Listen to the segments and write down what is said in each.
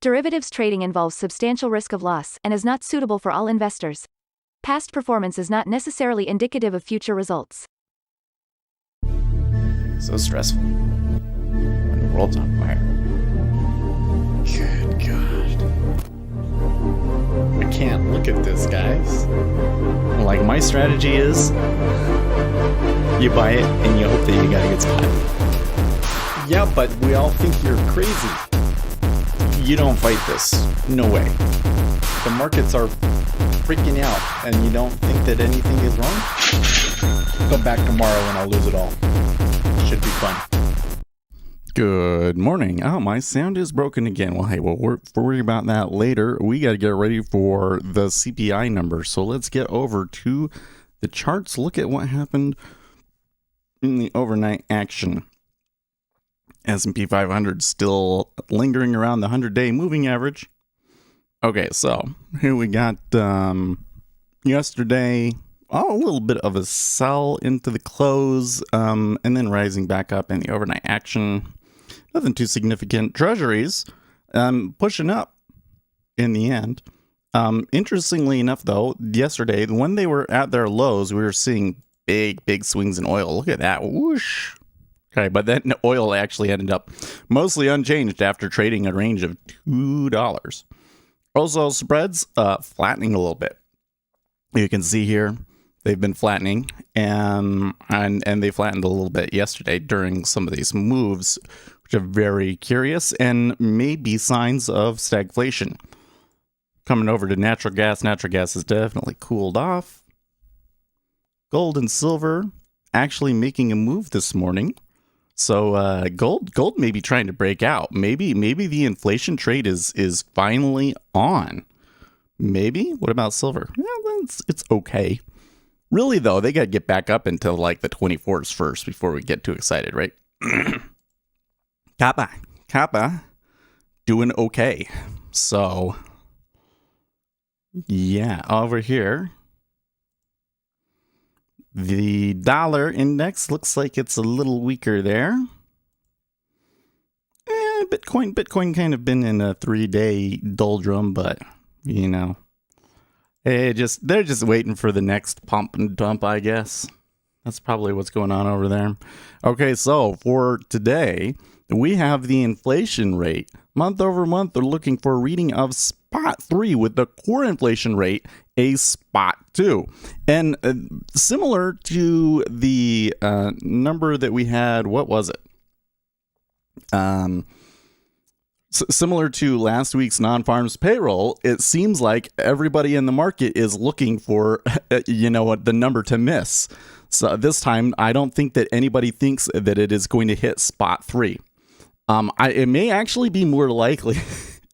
Derivatives trading involves substantial risk of loss and is not suitable for all investors. Past performance is not necessarily indicative of future results. So stressful when the world's on fire. Good God. I can't look at this, guys. Like, my strategy is you buy it and you hope that you got a good spot. Yeah, but we all think you're crazy. You don't fight this. No way. The markets are freaking out and you don't think that anything is wrong? Come back tomorrow and I'll lose it all. Should be fun. Good morning. Oh, my sound is broken again. Well, hey, we'll worry about that later. We got to get ready for the CPI number. So let's get over to the charts. Look at what happened in the overnight action. S&P 500 still lingering around the 100-day moving average. Okay, so here we got yesterday, a little bit of a sell into the close, and then rising back up in the overnight action. Nothing too significant. Treasuries pushing up in the end. Interestingly enough, though, yesterday, when they were at their lows, we were seeing big swings in oil. Look at that. Whoosh. Okay, but then oil actually ended up mostly unchanged after trading a range of $2. Also, spreads flattening a little bit. You can see here they've been flattening, and they flattened a little bit yesterday during some of these moves, which are very curious and may be signs of stagflation. Coming over to natural gas. Natural gas has definitely cooled off. Gold and silver actually making a move this morning. So gold may be trying to break out. Maybe the inflation trade is finally on. Maybe. What about silver? Yeah, it's okay. Really though, they got to get back up until like the 24s first before we get too excited, right? Kappa doing okay. So yeah, over here, the dollar index looks like it's a little weaker there. Bitcoin kind of been in a 3-day doldrum, but you know, they're just waiting for the next pump and dump, I guess. That's probably what's going on over there. Okay, so for today, we have the inflation rate. Month over month, they're looking for a reading of spot 3 with the core inflation rate a spot 2. And similar to the number that we had, what was it? Similar to last week's non-farms payroll, it seems like everybody in the market is looking for, the number to miss. So this time, I don't think that anybody thinks that it is going to hit spot 3. It may actually be more likely.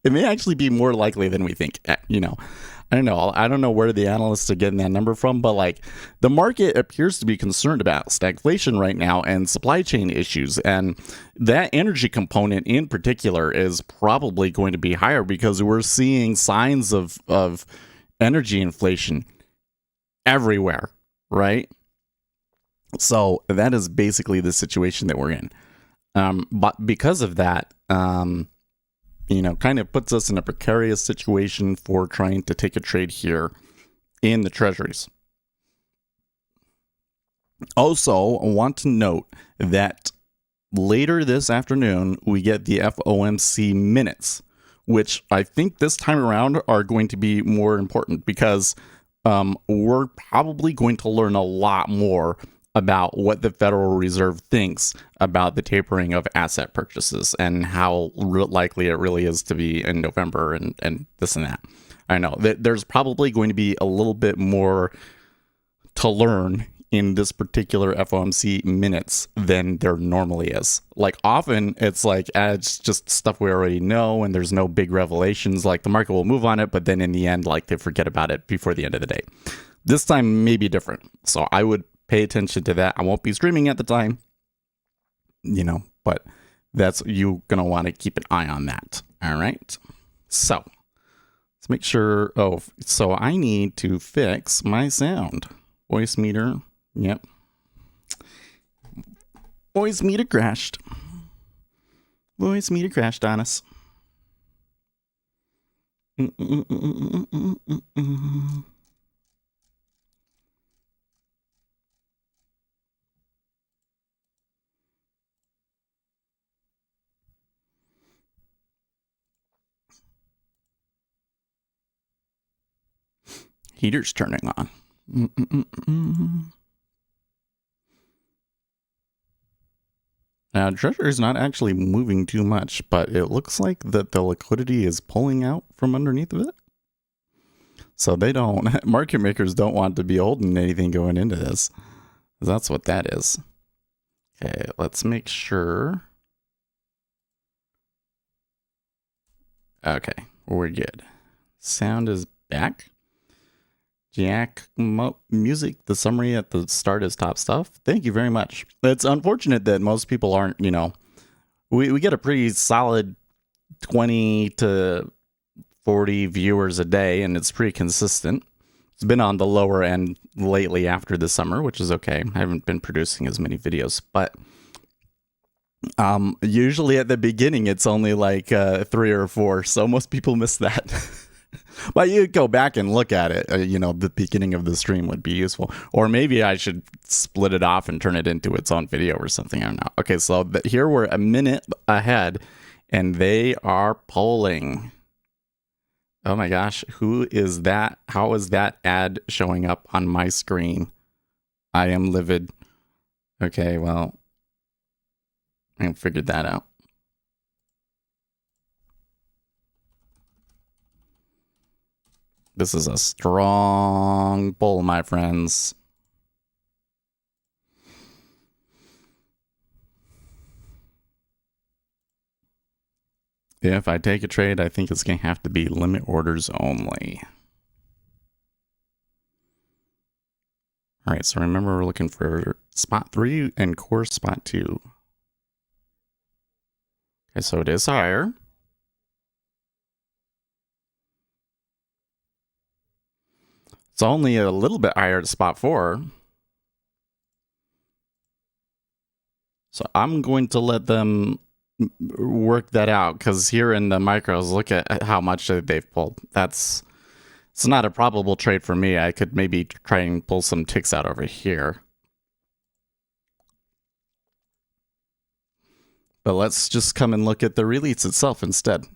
It may actually be more likely than we think. I don't know. I don't know where the analysts are getting that number from, but like the market appears to be concerned about stagflation right now and supply chain issues. And that energy component in particular is probably going to be higher because we're seeing signs of energy inflation everywhere, right? So that is basically the situation that we're in. But because of that, kind of puts us in a precarious situation for trying to take a trade here in the Treasuries. Also, I want to note that later this afternoon, we get the FOMC minutes, which I think this time around are going to be more important because we're probably going to learn a lot more about what the Federal Reserve thinks about the tapering of asset purchases and how likely it really is to be in November and this and that. I know that there's probably going to be a little bit more to learn in this particular FOMC minutes than there normally is. Like often it's like it's just stuff we already know and there's no big revelations. Like the market will move on it, but then in the end, like they forget about it before the end of the day. This time may be different. So I would pay attention to that. I won't be streaming at the time, but that's you're going to want to keep an eye on that. All right. So let's make sure. Oh, so I need to fix my sound. Voice meter. Yep. Voice meter crashed. Voice meter crashed on us. Heater's turning on. Now, Treasury is not actually moving too much, but it looks like that the liquidity is pulling out from underneath of it. So they don't, market makers don't want to be holding anything going into this. That's what that is. Okay, let's make sure. Okay, we're good. Sound is back. Jack music, the summary at the start is top stuff. Thank you very much. It's unfortunate that most people aren't, you know, we get a pretty solid 20 to 40 viewers a day, and it's pretty consistent. It's been on the lower end lately after the summer, which is okay. I haven't been producing as many videos, but usually at the beginning, it's only like 3 or 4. So most people miss that. But you go back and look at it, you know, the beginning of the stream would be useful. Or maybe I should split it off and turn it into its own video or something. I don't know. Okay, so here we're a minute ahead, and they are polling. Oh my gosh, who is that? How is that ad showing up on my screen? I am livid. Okay, well, I figured that out. This is a strong pull, my friends. If I take a trade, I think it's going to have to be limit orders only. All right, so remember we're looking for spot 3 and core spot 2. Okay, so it is higher. It's only a little bit higher at spot 4. So I'm going to let them work that out, because here in the micros, look at how much they've pulled. It's not a probable trade for me. I could maybe try and pull some ticks out over here. But let's just come and look at the release itself instead.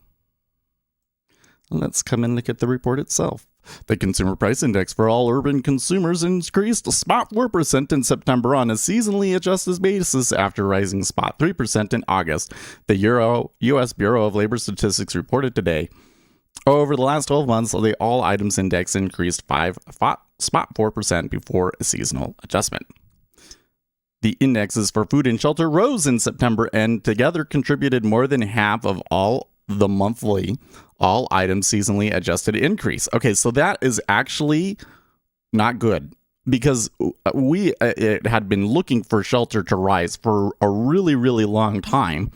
Let's come and look at the report itself. The Consumer Price Index for all urban consumers increased spot 4% in September on a seasonally adjusted basis after rising spot 3% in August, the U.S. Bureau of Labor Statistics reported today. Over the last 12 months, the All Items Index increased spot 4% before a seasonal adjustment. The indexes for food and shelter rose in September and together contributed more than half of all the monthly all items seasonally adjusted increase. Okay, so that is actually not good, because we had been looking for shelter to rise for a really, really long time.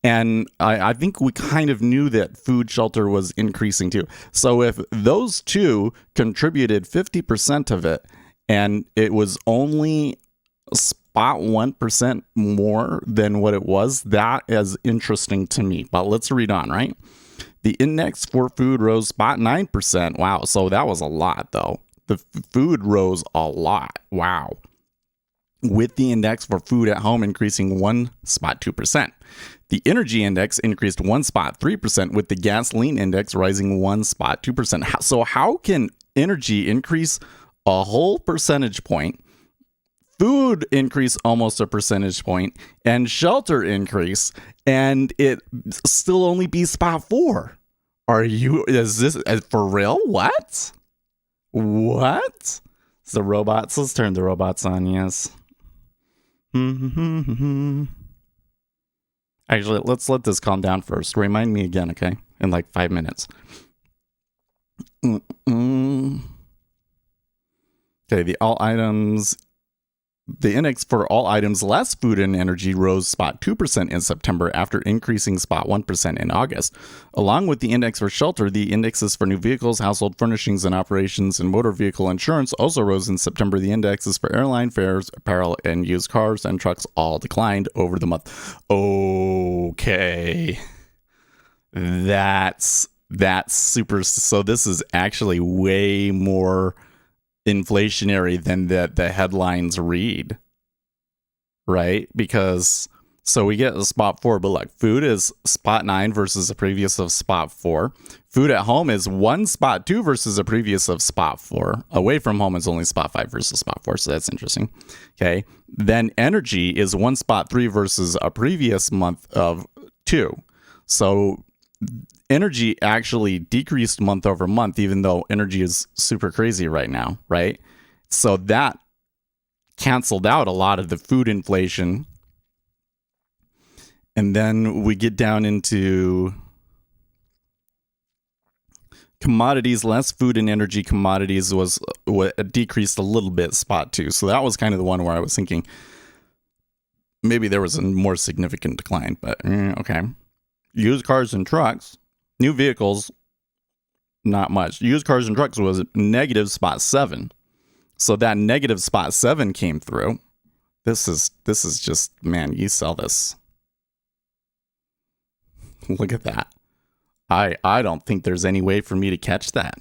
And I think we kind of knew that food shelter was increasing too. So if those two contributed 50% of it, and it was only spot 1% more than what it was, that is interesting to me. But let's read on, right? The index for food rose spot 9%. Wow. So that was a lot, though. The food rose a lot. Wow. With the index for food at home increasing 1 spot 2%. The energy index increased 1 spot 3%, with the gasoline index rising 1 spot 2%. So how can energy increase a whole percentage point, food increase almost a percentage point, and shelter increase, and it still only be spot 4? Is this for real? What? It's the robots. Let's turn the robots on, yes. Actually, let's let this calm down first. Remind me again, okay? In like 5 minutes. Okay, the all items. The index for all items less food and energy rose spot 2% in September after increasing spot 1% in August. Along with the index for shelter, the indexes for new vehicles, household furnishings and operations, and motor vehicle insurance also rose in September. The indexes for airline fares, apparel, and used cars and trucks all declined over the month. Okay. That's That's super. So this is actually way more inflationary than the headlines read, right? Because so we get a spot 4, but like food is spot 9 versus a previous of spot 4. Food at home is one spot 2 versus a previous of spot 4. Away from home is only spot 5 versus spot 4, so that's interesting. Okay, then energy is one spot 3 versus a previous month of 2. So energy actually decreased month over month, even though energy is super crazy right now, right? So that canceled out a lot of the food inflation. And then we get down into commodities. Less food and energy commodities was decreased a little bit, spot 2. So that was kind of the one where I was thinking maybe there was a more significant decline, but okay. Used cars and trucks, new vehicles, not much. Used cars and trucks was negative spot 7. So that negative spot 7 came through. This is just, man, you sell this. Look at that. I don't think there's any way for me to catch that.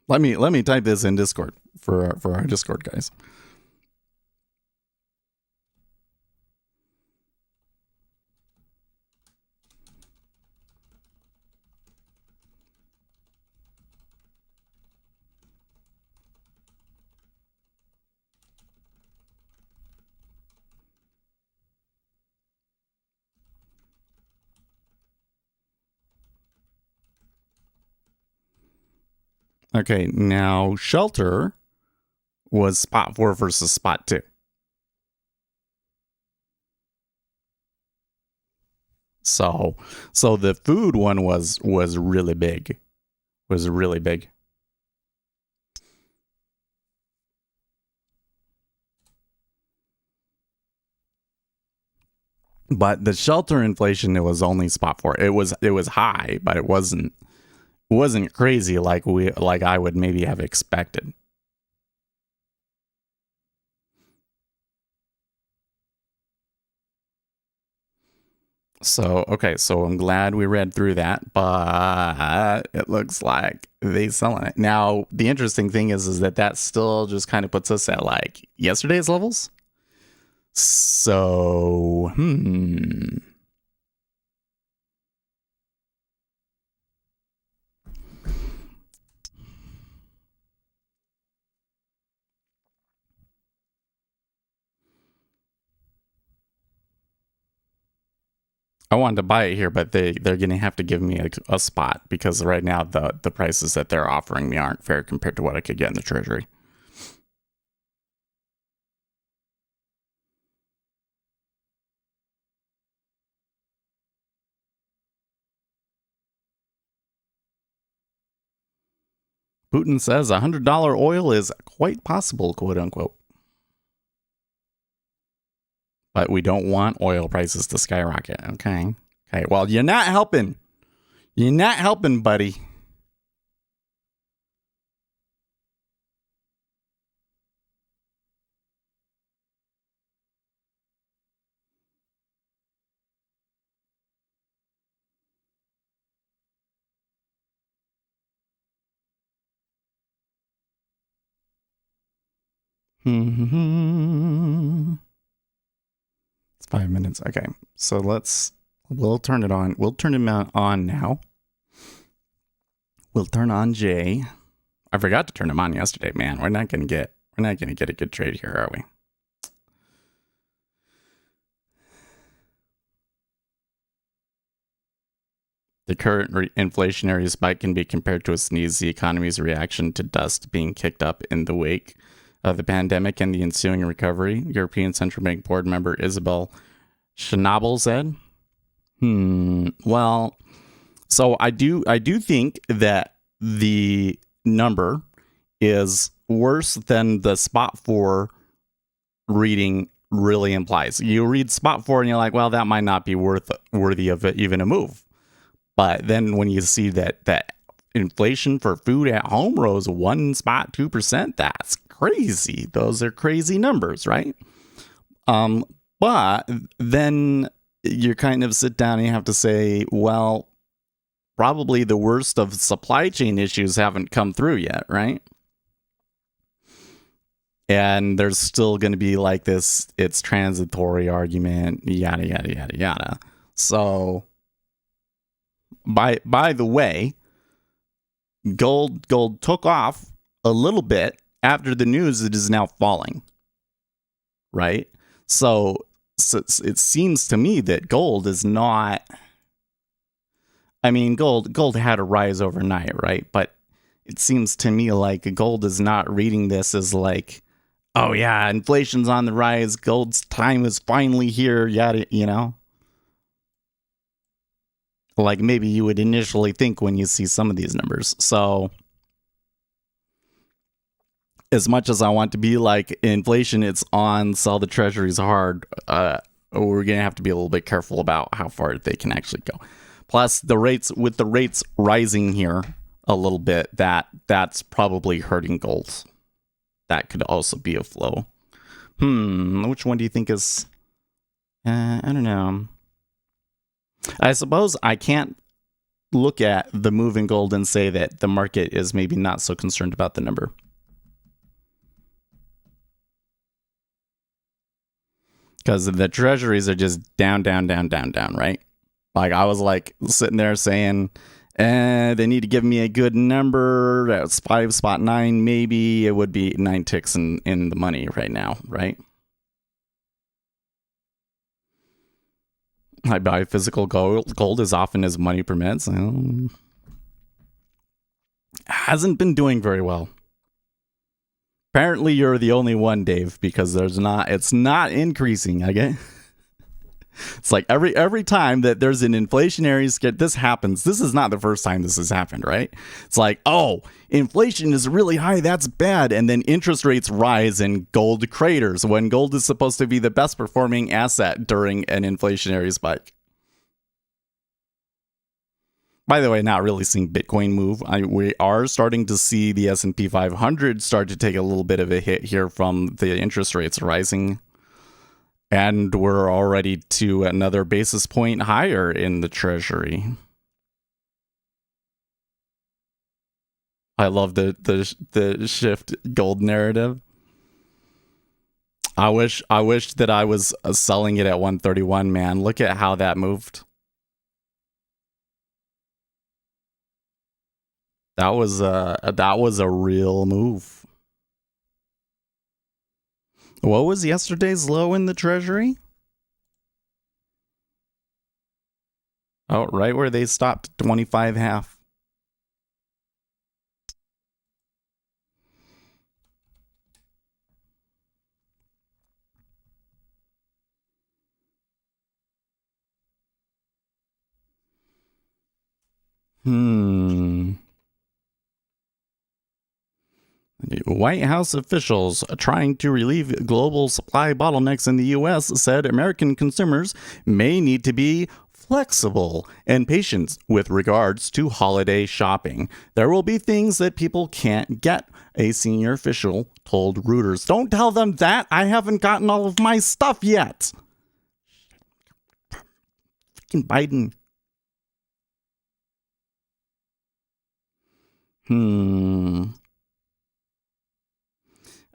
Let me type this in Discord for our Discord guys. Okay, now shelter was spot 4 versus spot 2. So the food one was really big. Was really big. But the shelter inflation, it was only spot 4. It was high, but it wasn't crazy like I would maybe have expected. So, okay, so I'm glad we read through that, but it looks like they selling it. Now, the interesting thing is that still just kind of puts us at like yesterday's levels. So, I wanted to buy it here, but they're going to have to give me a spot because right now the prices that they're offering me aren't fair compared to what I could get in the Treasury. Putin says $100 oil is quite possible, quote unquote. But we don't want oil prices to skyrocket. Okay. Well, you're not helping. You're not helping, buddy. It's 5 minutes. Okay. So we'll turn it on. We'll turn him on now. We'll turn on Jay. I forgot to turn him on yesterday, man. We're not gonna get a good trade here, are we? The current inflationary spike can be compared to a sneeze, the economy's reaction to dust being kicked up in the wake of the pandemic and the ensuing recovery, European Central Bank Board member Isabel Schnabel said. Well, so I do think that the number is worse than the spot 4 reading really implies. You read spot 4 and you're like, well, that might not be worthy of even a move. But then when you see that inflation for food at home rose 1.2%, that's crazy. Those are crazy numbers, right? But then you kind of sit down and you have to say, well, probably the worst of supply chain issues haven't come through yet, right? And there's still going to be like this, it's transitory argument, yada, yada, yada, yada. So, by the way, gold took off a little bit after the news. It is now falling, right? So it seems to me that gold is not, I mean, gold had a rise overnight, right? But it seems to me like gold is not reading this as like, oh yeah, inflation's on the rise, gold's time is finally here, yada, you know? Like maybe you would initially think when you see some of these numbers. So as much as I want to be like, inflation, it's on, sell the treasuries hard, we're going to have to be a little bit careful about how far they can actually go. Plus, with the rates rising here a little bit, that's probably hurting gold. That could also be a flow. Which one do you think is... I don't know. I suppose I can't look at the move in gold and say that the market is maybe not so concerned about the number. Because the treasuries are just down, right? Like I was like sitting there saying, they need to give me a good number. That's 5.9, maybe. It would be 9 ticks in the money right now, right? I buy physical gold as often as money permits. Hasn't been doing very well. Apparently you're the only one, Dave, because it's not increasing. I get. It's like every time that there's an inflationary scare, this happens. This is not the first time this has happened, right? It's like, oh, inflation is really high. That's bad. And then interest rates rise and gold craters when gold is supposed to be the best performing asset during an inflationary spike. By the way, not really seeing Bitcoin move. We are starting to see the S&P 500 start to take a little bit of a hit here from the interest rates rising. And we're already to another basis point higher in the Treasury. I love the shift gold narrative. I wish that I was selling it at 131, man. Look at how that moved. That was a real move. What was yesterday's low in the Treasury? Oh, right where they stopped, 25.5. White House officials trying to relieve global supply bottlenecks in the U.S. said American consumers may need to be flexible and patient with regards to holiday shopping. There will be things that people can't get, a senior official told Reuters. Don't tell them that. I haven't gotten all of my stuff yet. Freaking Biden.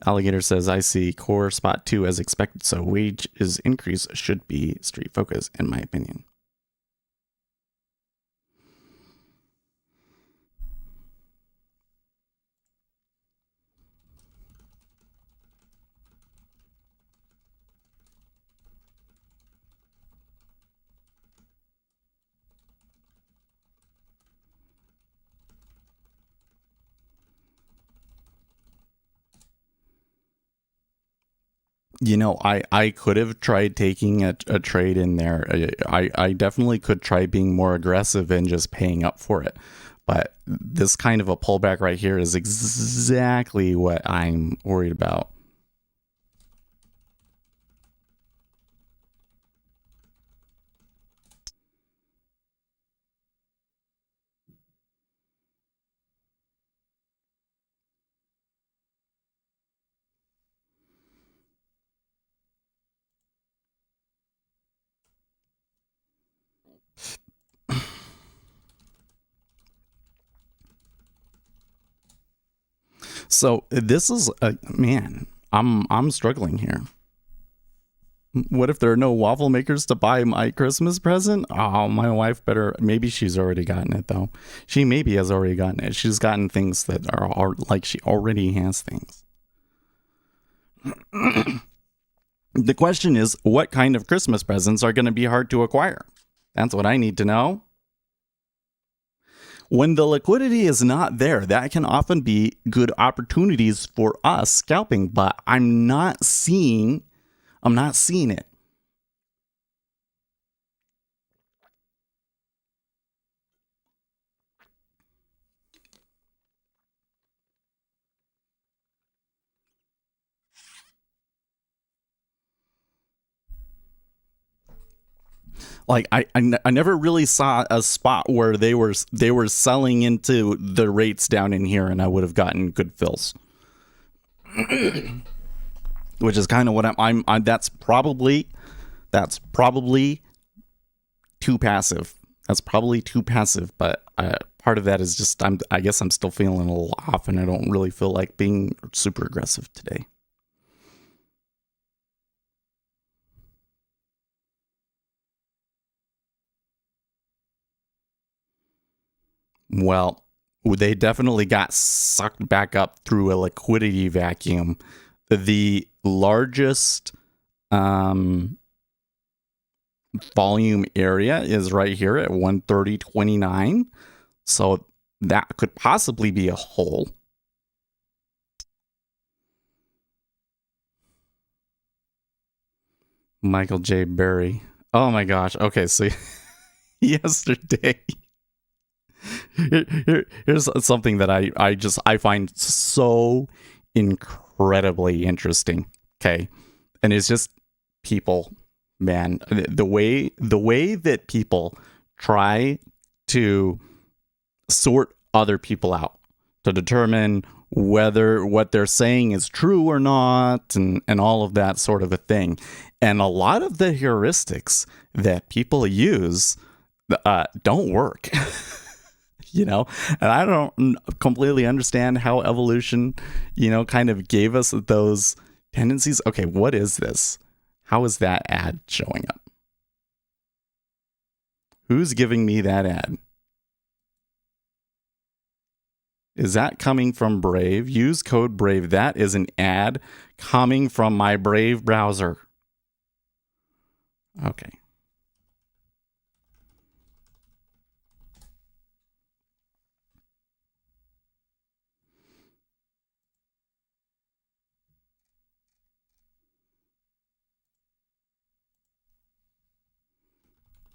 Alligator says, I see core spot 2 as expected, so wages increase should be street focus, in my opinion. You know, I could have tried taking a trade in there. I definitely could try being more aggressive and just paying up for it. But this kind of a pullback right here is exactly what I'm worried about. So this is a man. I'm struggling here. What if there are no waffle makers to buy my Christmas present? Oh, my wife better. Maybe she's already gotten it though. She maybe has already gotten it. She's gotten things that are like she already has things. The question is, what kind of Christmas presents are going to be hard to acquire? That's what I need to know. When the liquidity is not there, that can often be good opportunities for us scalping, but I'm not seeing it. Like I never really saw a spot where they were selling into the rates down in here, and I would have gotten good fills. Which is kind of what I'm that's probably too passive. That's probably too passive, but part of that is just I guess I'm still feeling a little off, and I don't really feel like being super aggressive today. Well, they definitely got sucked back up through a liquidity vacuum. The largest volume area is right here at 130.29. So that could possibly be a hole. Michael J. Berry. Oh my gosh. Okay, so yesterday. Here's something that I find so incredibly interesting. Okay. And it's just people, man, the way that people try to sort other people out to determine whether what they're saying is true or not, and all of that sort of a thing. And a lot of the heuristics that people use don't work. You know, and I don't completely understand how evolution, kind of gave us those tendencies. Okay, what is this? How is that ad showing up? Who's giving me that ad? Is that coming from Brave? Use code Brave. That is an ad coming from my Brave browser. Okay.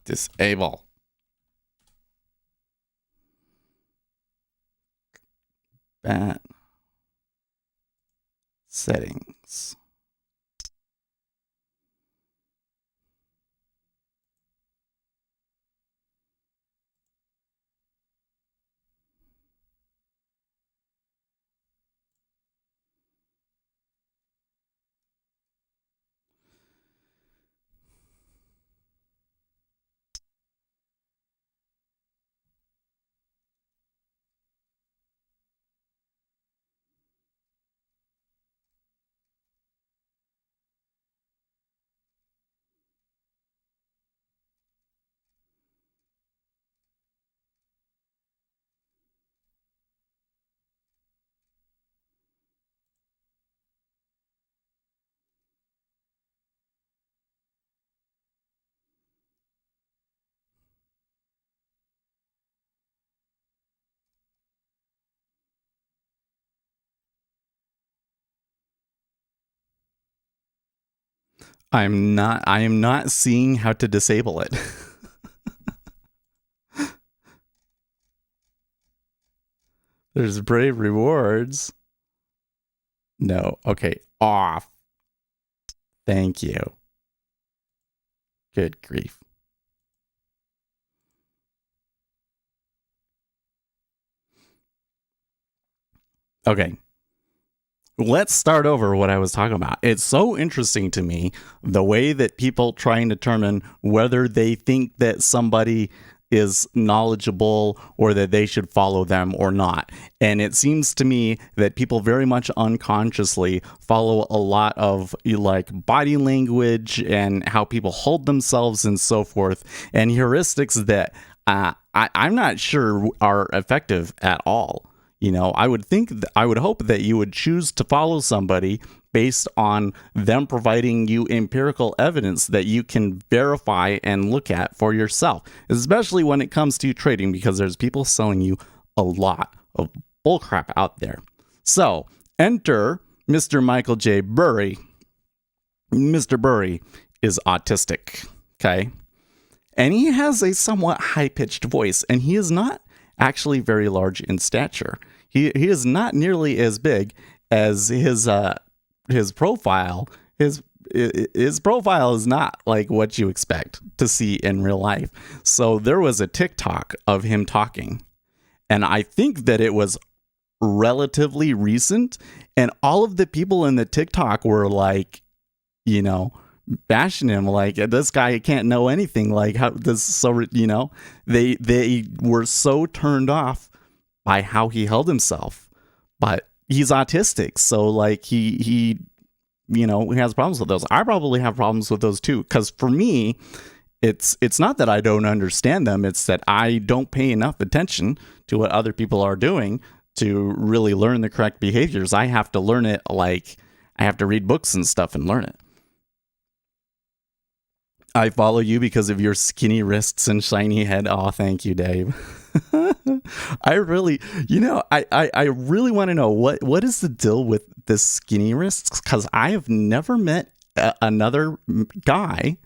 Disable. That settings. I am not seeing how to disable it. There's Brave rewards. No. Okay. Off. Thank you. Good grief. Okay. let's start over what I was talking about. It's so interesting to me the way that people try and determine whether they think that somebody is knowledgeable or that they should follow them or not. And it seems to me that people very much unconsciously follow a lot of like body language and how people hold themselves and so forth, and heuristics that I'm not sure are effective at all. You know, I would hope that you would choose to follow somebody based on them providing you empirical evidence that you can verify and look at for yourself, especially when it comes to trading, because there's people selling you a lot of bullcrap out there. So enter Mr. Michael J. Burry. Mr. Burry is autistic, okay? And he has a somewhat high-pitched voice, and he is not actually very large in stature. He is not nearly as big as his profile. His profile is not like what you expect to see in real life. So there was a TikTok of him talking, and I think that it was relatively recent, and all of the people in the TikTok were like, you know, bashing him like, this guy can't know anything, like how this, so, you know, they were so turned off by how he held himself. But he's autistic, so like he you know, he has problems with those. I probably have problems with those too, because for me, it's not that I don't understand them, it's that I don't pay enough attention to what other people are doing to really learn the correct behaviors. I have to learn it, like I have to read books and stuff and learn it. I follow you because of your skinny wrists and shiny head. Oh, thank you, Dave. I really, you know, I really want to know what is the deal with this skinny wrists, because I have never met another guy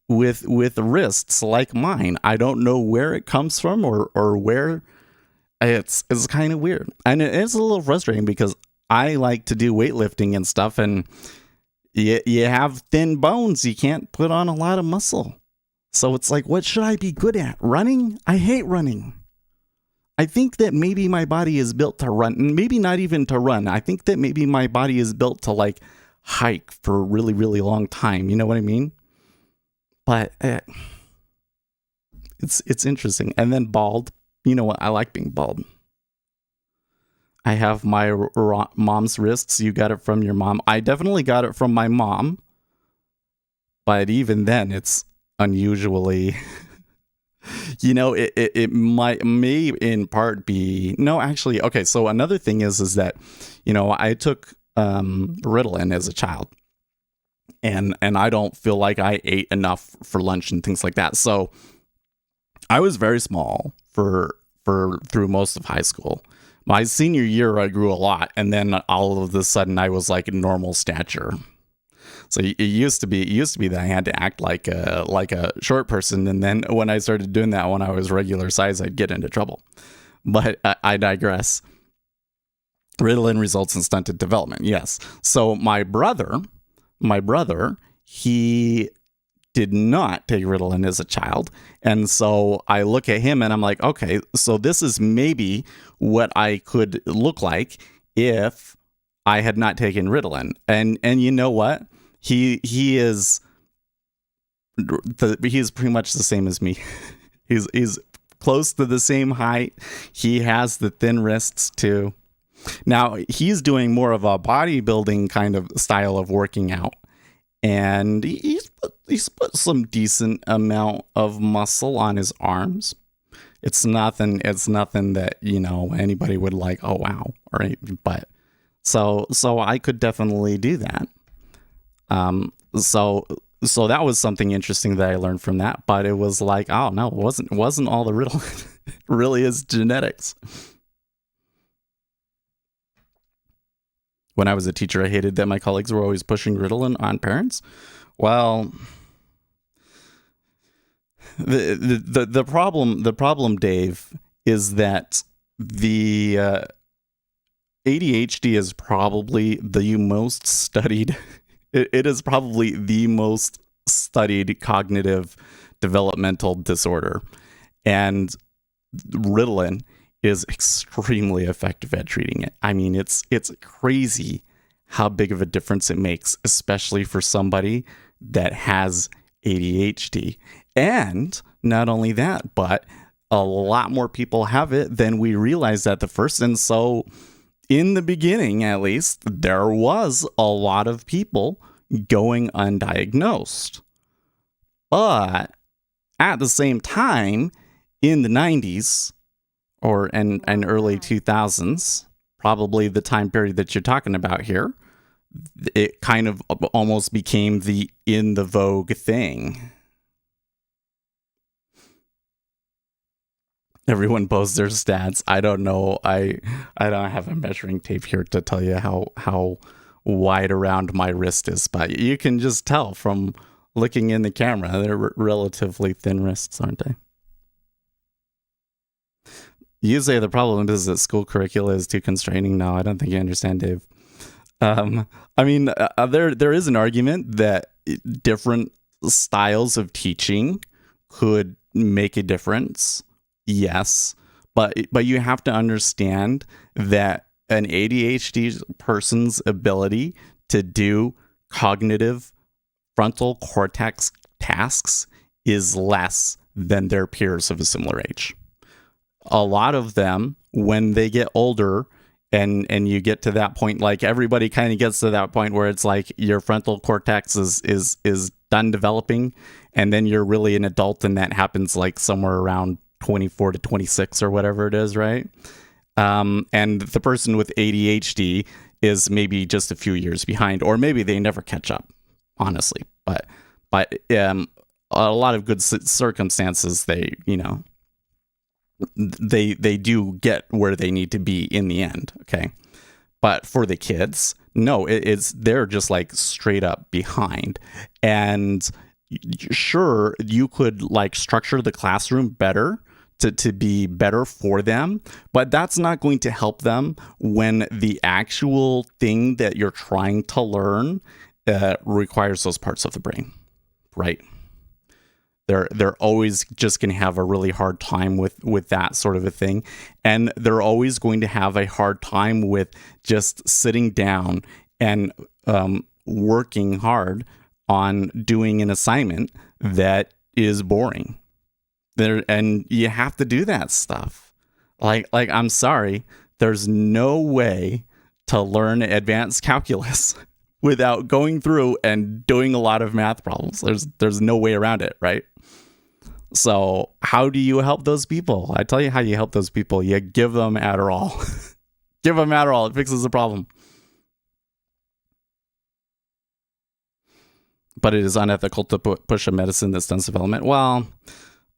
with wrists like mine. I don't know where it comes from or where. It's kind of weird, and it's a little frustrating because I like to do weightlifting and stuff, and you have thin bones. You can't put on a lot of muscle. So it's like, what should I be good at? Running? I hate running. I think that maybe my body is built to run, maybe not even to run. I think that maybe my body is built to like hike for a really, really long time. You know what I mean? But it's interesting. And then bald. You know what? I like being bald. I have my mom's wrists. You got it from your mom. I definitely got it from my mom. But even then, it's unusually, you know, it may in part be, no, actually, okay. So another thing is that, you know, I took Ritalin as a child, and I don't feel like I ate enough for lunch and things like that. So I was very small for through most of high school. My senior year, I grew a lot, and then all of a sudden, I was like normal stature. So it used to be that I had to act like a short person, and then when I started doing that when I was regular size, I'd get into trouble. But I digress. Ritalin results in stunted development. Yes. So my brother, he did not take Ritalin as a child. And so I look at him and I'm like, okay, so this is maybe what I could look like if I had not taken Ritalin. And you know what? He is pretty much the same as me. he's close to the same height. He has the thin wrists too. Now he's doing more of a bodybuilding kind of style of working out. And he's put some decent amount of muscle on his arms. It's nothing that, you know, anybody would like, oh wow, or anything. But so I could definitely do that. So that was something interesting that I learned from that. But it was like, oh no, it wasn't all the Ritalin. It really is genetics. When I was a teacher, I hated that my colleagues were always pushing Ritalin on parents. Well, the problem, Dave, is that the ADHD is probably the most studied. It is probably the most studied cognitive developmental disorder, and Ritalin is extremely effective at treating it. I mean, it's crazy how big of a difference it makes, especially for somebody that has ADHD. And not only that, but a lot more people have it than we realized at the first. And so in the beginning, at least, there was a lot of people going undiagnosed. But at the same time, in the 90s and early 2000s, probably the time period that you're talking about here, it kind of almost became the in the vogue thing. Everyone posts their stats. I don't know. I don't have a measuring tape here to tell you how wide around my wrist is, but you can just tell from looking in the camera. They're relatively thin wrists, aren't they? You say the problem is that school curricula is too constraining. No, I don't think you understand, Dave. I mean, there is an argument that different styles of teaching could make a difference. Yes, but you have to understand that an ADHD person's ability to do cognitive frontal cortex tasks is less than their peers of a similar age. A lot of them, when they get older and you get to that point, like everybody kind of gets to that point where it's like your frontal cortex is done developing, and then you're really an adult, and that happens like somewhere around 24 to 26 or whatever it is, right? And the person with ADHD is maybe just a few years behind, or maybe they never catch up, honestly. But a lot of good circumstances, they do get where they need to be in the end. Okay. But for the kids, no, they're just like straight up behind. And sure, you could like structure the classroom better to be better for them, but that's not going to help them when the actual thing that you're trying to learn requires those parts of the brain, right? They're always just going to have a really hard time with that sort of a thing. And they're always going to have a hard time with just sitting down and working hard on doing an assignment that is boring. And you have to do that stuff. Like I'm sorry, there's no way to learn advanced calculus without going through and doing a lot of math problems. There's no way around it, right? So how do you help those people? I tell you how you help those people. You give them Adderall. Give them Adderall. It fixes the problem. But it is unethical to push a medicine that stunts development. Well,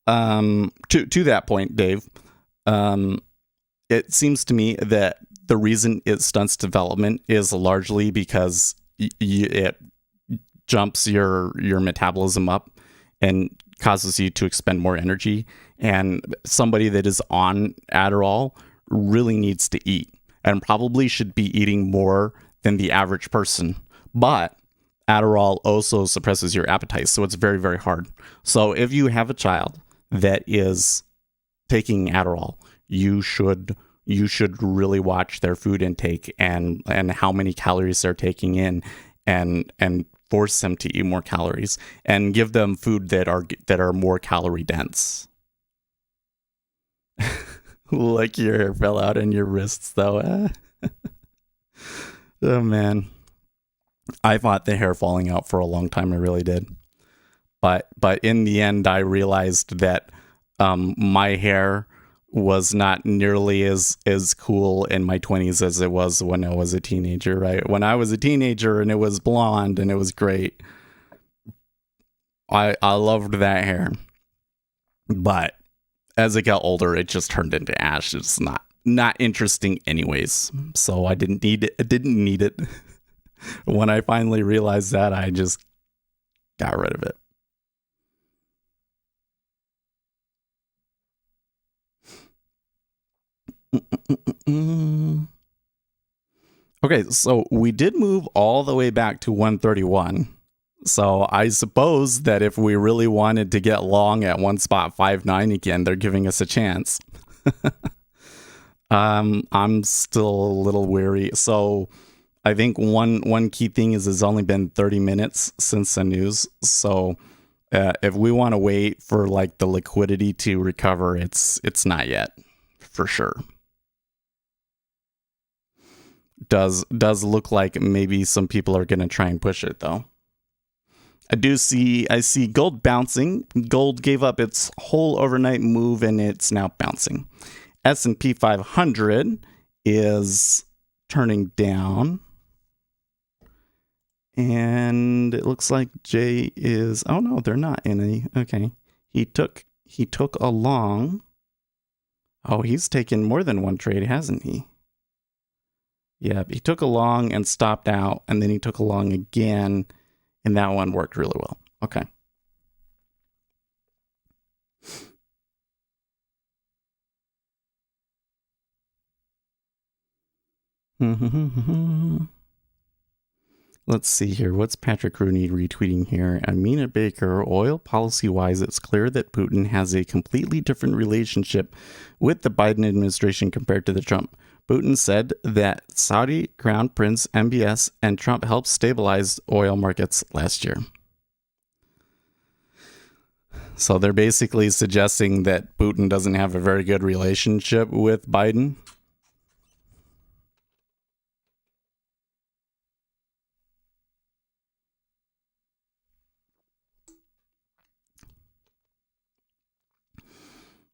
to that point, Dave, it seems to me that the reason it stunts development is largely because it jumps your metabolism up and causes you to expend more energy. And somebody that is on Adderall really needs to eat and probably should be eating more than the average person. But Adderall also suppresses your appetite, so it's very, very hard. So if you have a child that is taking Adderall, you should really watch their food intake and how many calories they're taking in, and force them to eat more calories and give them food that are more calorie dense. Like your hair fell out on your wrists, though. Oh man, I fought the hair falling out for a long time. I really did. But in the end, I realized that my hair was not nearly as cool in my 20s as it was when I was a teenager, right? When I was a teenager and it was blonde and it was great, I loved that hair. But as it got older, it just turned into ash. It's not interesting anyways. So I didn't need it. When I finally realized that, I just got rid of it. Okay, so we did move all the way back to 131. So I suppose that if we really wanted to get long at 1.59 again, they're giving us a chance. I'm still a little weary. So I think one key thing is it's only been 30 minutes since the news. So if we want to wait for like the liquidity to recover, it's not yet for sure. Does look like maybe some people are going to try and push it though. I see gold bouncing. Gold gave up its whole overnight move and it's now bouncing. S&P 500 is turning down. And it looks like Jay is, oh no, they're not in any. Okay. He took a long. Oh, he's taken more than one trade, hasn't he? Yeah, he took a long and stopped out, and then he took a long again, and that one worked really well. Okay. Let's see here. What's Patrick Rooney retweeting here? Amina Baker, oil policy-wise, it's clear that Putin has a completely different relationship with the Biden administration compared to the Trump. Putin said that Saudi Crown Prince MBS and Trump helped stabilize oil markets last year. So they're basically suggesting that Putin doesn't have a very good relationship with Biden.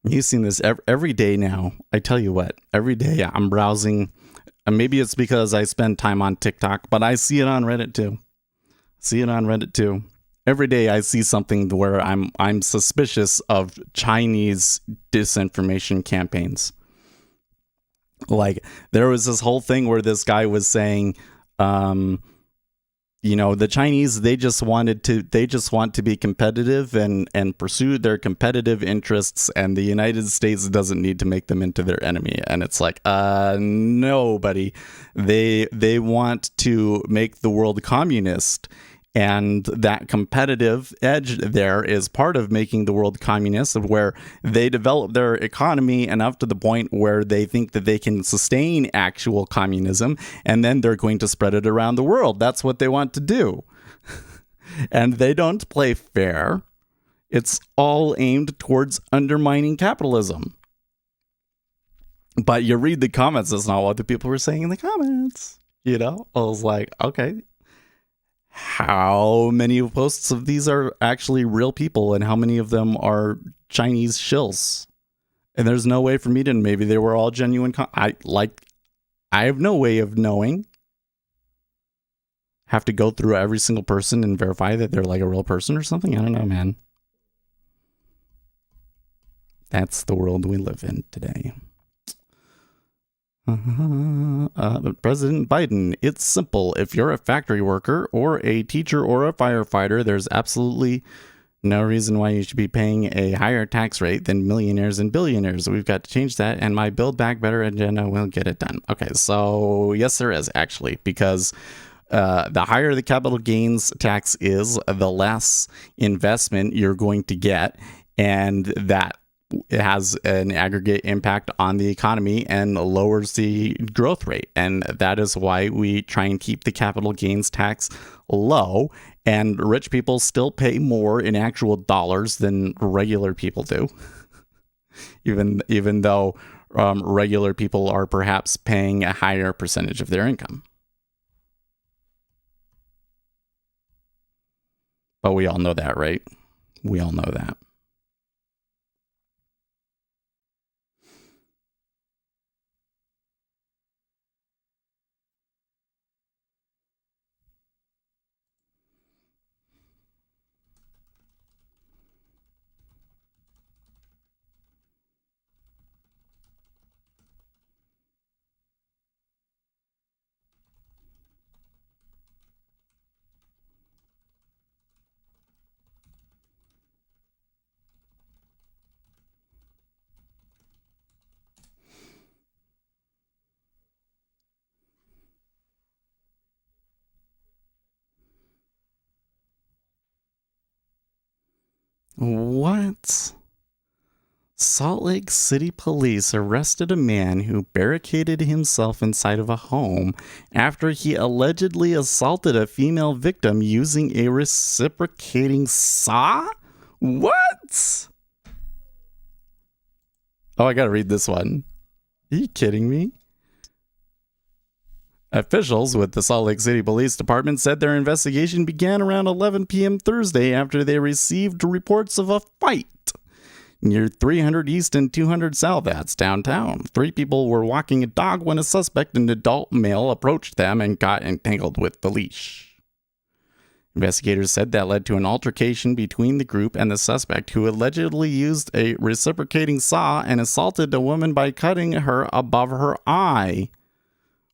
You've seen this every day now. I tell you what, every day I'm browsing. And maybe it's because I spend time on TikTok, but I see it on Reddit too. Every day I see something where I'm suspicious of Chinese disinformation campaigns. Like there was this whole thing where this guy was saying, the Chinese, they just want to be competitive and pursue their competitive interests, and the United States doesn't need to make them into their enemy. And it's like, no, buddy. They want to make the world communist. And that competitive edge there is part of making the world communist, of where they develop their economy enough to the point where they think that they can sustain actual communism, and then they're going to spread it around the world. That's what they want to do. And they don't play fair. It's all aimed towards undermining capitalism. But you read the comments, that's not what the people were saying in the comments. I was like, okay. How many posts of these are actually real people, and how many of them are Chinese shills? And there's no way for me to, maybe they were all genuine. I have no way of knowing. Have to go through every single person and verify that they're like a real person or something. I don't know, man. That's the world we live in today. President Biden, it's simple. If you're a factory worker or a teacher or a firefighter, there's absolutely no reason why you should be paying a higher tax rate than millionaires and billionaires. We've got to change that, and my Build Back Better agenda will get it done. Okay, so yes, there is actually, because the higher the capital gains tax is, the less investment you're going to get, and that it has an aggregate impact on the economy and lowers the growth rate. And that is why we try and keep the capital gains tax low, and rich people still pay more in actual dollars than regular people do. even though regular people are perhaps paying a higher percentage of their income. But we all know that, right? We all know that. What? Salt Lake City police arrested a man who barricaded himself inside of a home after he allegedly assaulted a female victim using a reciprocating saw? What? Oh, I gotta read this one. Are you kidding me? Officials with the Salt Lake City Police Department said their investigation began around 11 p.m. Thursday after they received reports of a fight near 300 East and 200 South, that's downtown. 3 people were walking a dog when a suspect, an adult male, approached them and got entangled with the leash. Investigators said that led to an altercation between the group and the suspect, who allegedly used a reciprocating saw and assaulted a woman by cutting her above her eye.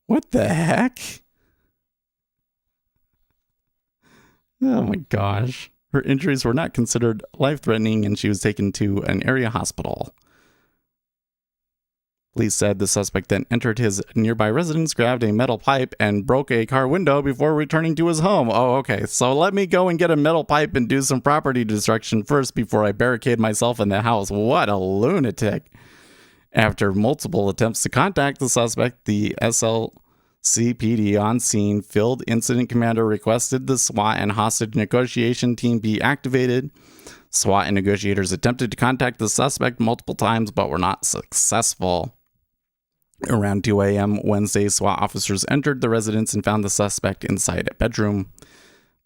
What the heck? Oh my gosh. Her injuries were not considered life-threatening and she was taken to an area hospital. Police said the suspect then entered his nearby residence, grabbed a metal pipe, and broke a car window before returning to his home. Oh, okay. So let me go and get a metal pipe and do some property destruction first before I barricade myself in the house. What a lunatic. After multiple attempts to contact the suspect, the SLCPD on scene field incident commander requested the SWAT and hostage negotiation team be activated. SWAT and negotiators attempted to contact the suspect multiple times but were not successful. Around 2 a.m. Wednesday, SWAT officers entered the residence and found the suspect inside a bedroom.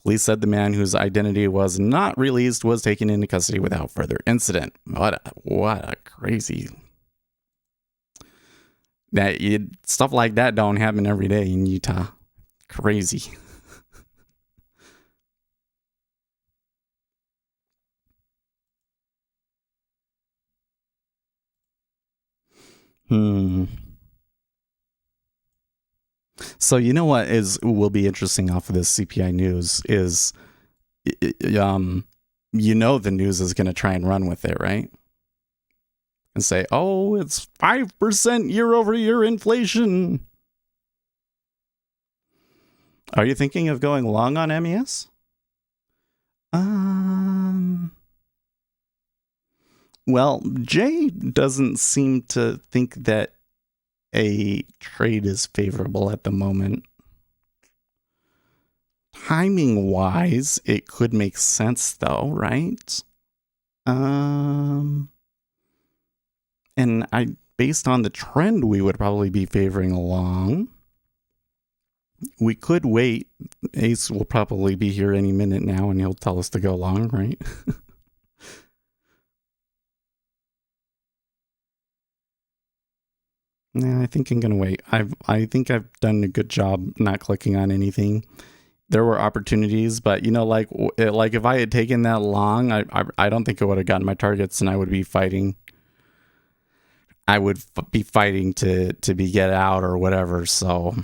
Police said the man, whose identity was not released, was taken into custody without further incident. What a crazy... stuff like that don't happen every day in Utah. Crazy. So you know what will be interesting off of this CPI news is, the news is going to try and run with it, right? And say, oh, it's 5% year-over-year inflation. Are you thinking of going long on MES? Well, Jay doesn't seem to think that a trade is favorable at the moment. Timing-wise, it could make sense, though, right? And based on the trend, we would probably be favoring along. We could wait. Ace will probably be here any minute now, and he'll tell us to go long, right? Yeah, I think I'm gonna wait. I think I've done a good job not clicking on anything. There were opportunities, but like if I had taken that long, I don't think I would have gotten my targets, and I would be fighting. I would be fighting to be get out or whatever. So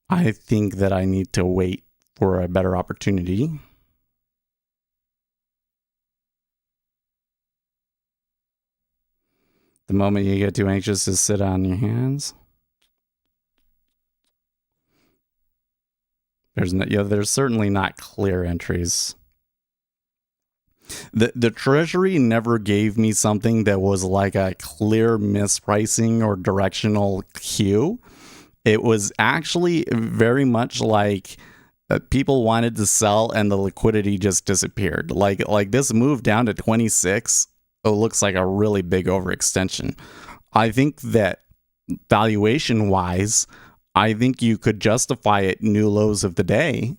I think that I need to wait for a better opportunity. The moment you get too anxious to sit on your hands. There's certainly not clear entries. The Treasury never gave me something that was like a clear mispricing or directional cue. It was actually very much like people wanted to sell and the liquidity just disappeared. Like this move down to 26, it looks like a really big overextension. I think that valuation wise, I think you could justify it new lows of the day.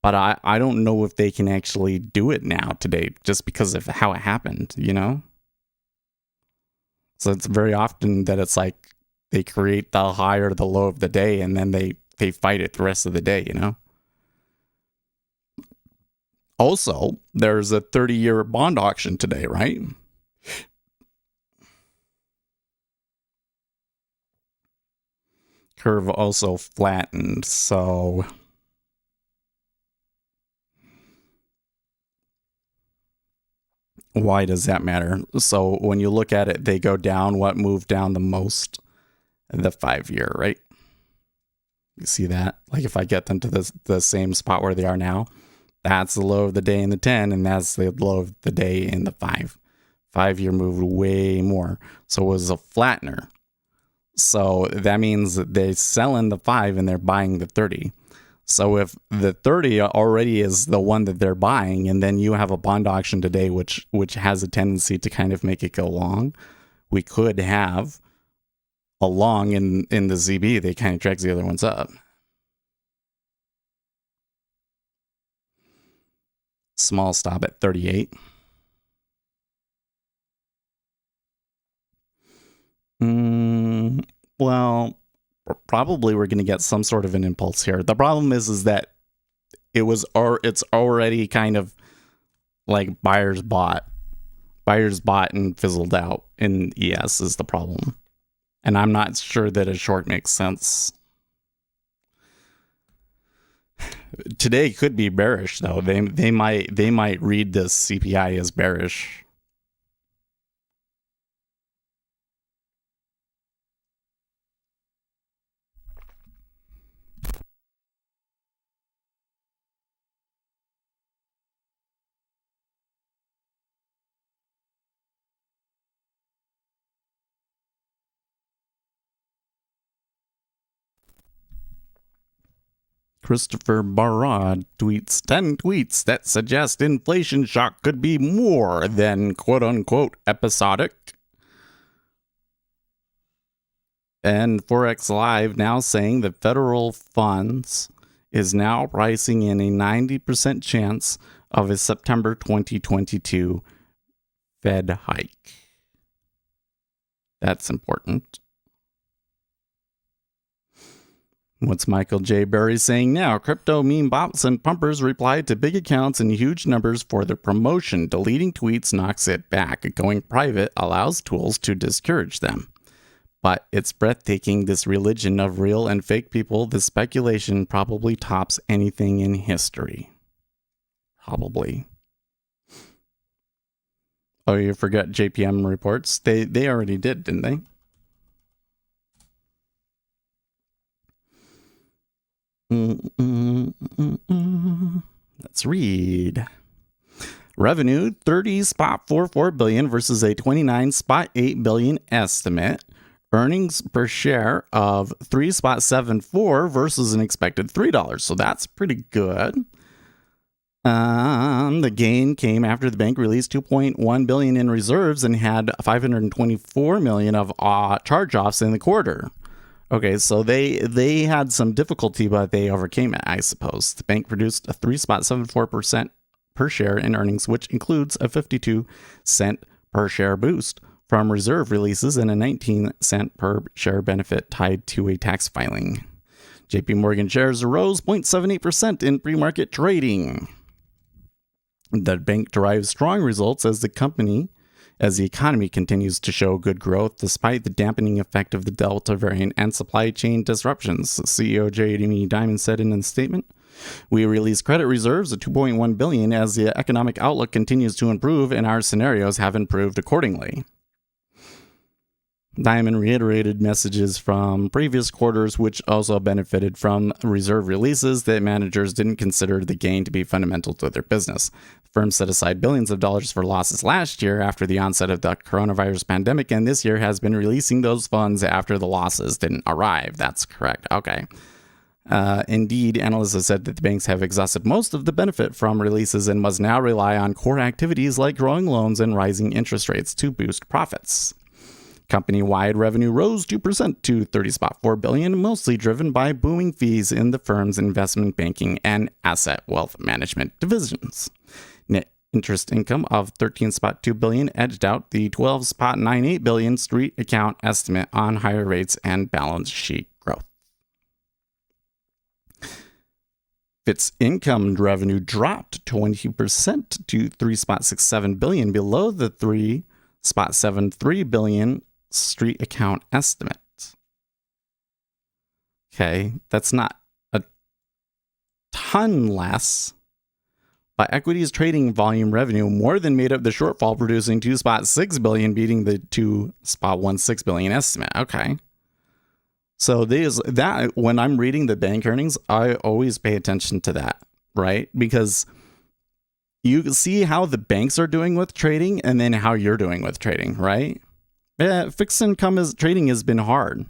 But I don't know if they can actually do it now today just because of how it happened, So it's very often that it's like they create the high or the low of the day and then they fight it the rest of the day, Also, there's a 30-year bond auction today, right? Curve also flattened, so... Why does that matter? So when you look at it, they go down. What moved down the most? The 5-year, right? You see that? Like if I get them to the same spot where they are now, that's the low of the day in the 10, and that's the low of the day in the 5. 5-year moved way more. So it was a flattener. So that means that they're selling the 5 and they're buying the 30. So if the 30 already is the one that they're buying, and then you have a bond auction today, which has a tendency to kind of make it go long, we could have a long in the ZB that kind of drags the other ones up. Small stop at 38. Well, probably we're going to get some sort of an impulse here. The problem is that it's already kind of like buyers bought and fizzled out in ES is the problem. And I'm not sure that a short makes sense. Today could be bearish though. They might read this CPI as bearish. Christopher Barad tweets 10 tweets that suggest inflation shock could be more than quote-unquote episodic. And Forex Live now saying that federal funds is now pricing in a 90% chance of a September 2022 Fed hike. That's important. What's Michael J. Berry saying now? Crypto meme bots and pumpers replied to big accounts in huge numbers for the promotion. Deleting tweets knocks it back. Going private allows tools to discourage them. But it's breathtaking, this religion of real and fake people. The speculation probably tops anything in history. Probably. Oh, you forgot JPM reports? They already did, didn't they? Let's read. Revenue 30.44 billion versus a 29.8 billion estimate. Earnings per share of 3.74 versus an expected $3. So that's pretty good. The gain came after the bank released 2.1 billion in reserves and had 524 million of charge-offs in the quarter. Okay, so they had some difficulty, but they overcame it, I suppose. The bank produced a 3.74% per share in earnings, which includes a 52-cent per share boost from reserve releases and a 19-cent per share benefit tied to a tax filing. JP Morgan shares rose 0.78% in pre-market trading. The bank derives strong results as the economy continues to show good growth despite the dampening effect of the Delta variant and supply chain disruptions, CEO Jamie Dimon said in a statement. We released credit reserves of $2.1 billion as the economic outlook continues to improve and our scenarios have improved accordingly. Dimon reiterated messages from previous quarters, which also benefited from reserve releases that managers didn't consider the gain to be fundamental to their business. The firm set aside billions of dollars for losses last year after the onset of the coronavirus pandemic, and this year has been releasing those funds after the losses didn't arrive. That's correct. Okay. Indeed, analysts have said that the banks have exhausted most of the benefit from releases and must now rely on core activities like growing loans and rising interest rates to boost profits. Company-wide revenue rose 2% to $30.4 billion, mostly driven by booming fees in the firm's investment banking and asset wealth management divisions. Net interest income of $13.2 billion edged out the $12.98 billion street account estimate on higher rates and balance sheet growth. Its income revenue dropped 20% to $3.67 billion, below the $3.73 billion street account estimate. Okay, that's not a ton less, but equities trading volume revenue more than made up the shortfall, producing $2.6 billion, beating the $2.16 billion estimate. Okay. So that when I'm reading the bank earnings, I always pay attention to that, right? Because you see how the banks are doing with trading and then how you're doing with trading, right? Yeah, fixed income trading has been hard.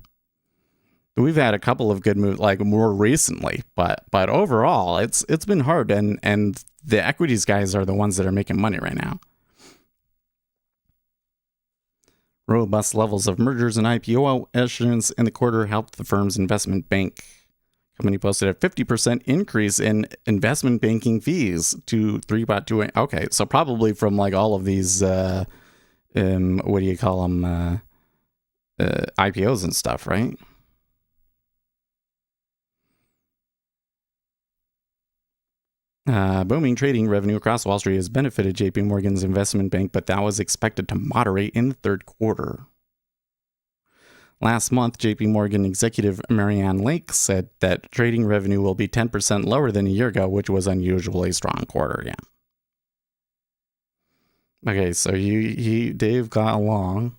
We've had a couple of good moves, like more recently, but overall, it's been hard, and the equities guys are the ones that are making money right now. Robust levels of mergers and IPO issuance in the quarter helped the firm's investment bank. Company posted a 50% increase in investment banking fees to 3.2. Okay, so probably from like all of these, what do you call them, IPOs and stuff, right? Booming trading revenue across Wall Street has benefited JP Morgan's investment bank, but that was expected to moderate in the third quarter. Last month, JP Morgan executive Marianne Lake said that trading revenue will be 10% lower than a year ago, which was unusually strong quarter, yeah. Okay, so Dave got along.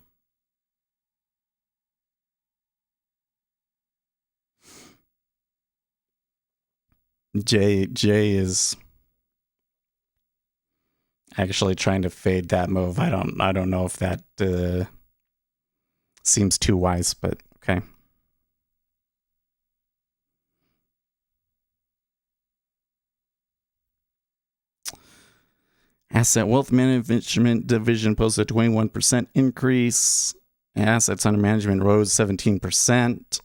Jay is actually trying to fade that move. I don't know if that seems too wise, but okay. Asset Wealth Management Division posted a 21% increase. Assets under management rose 17%.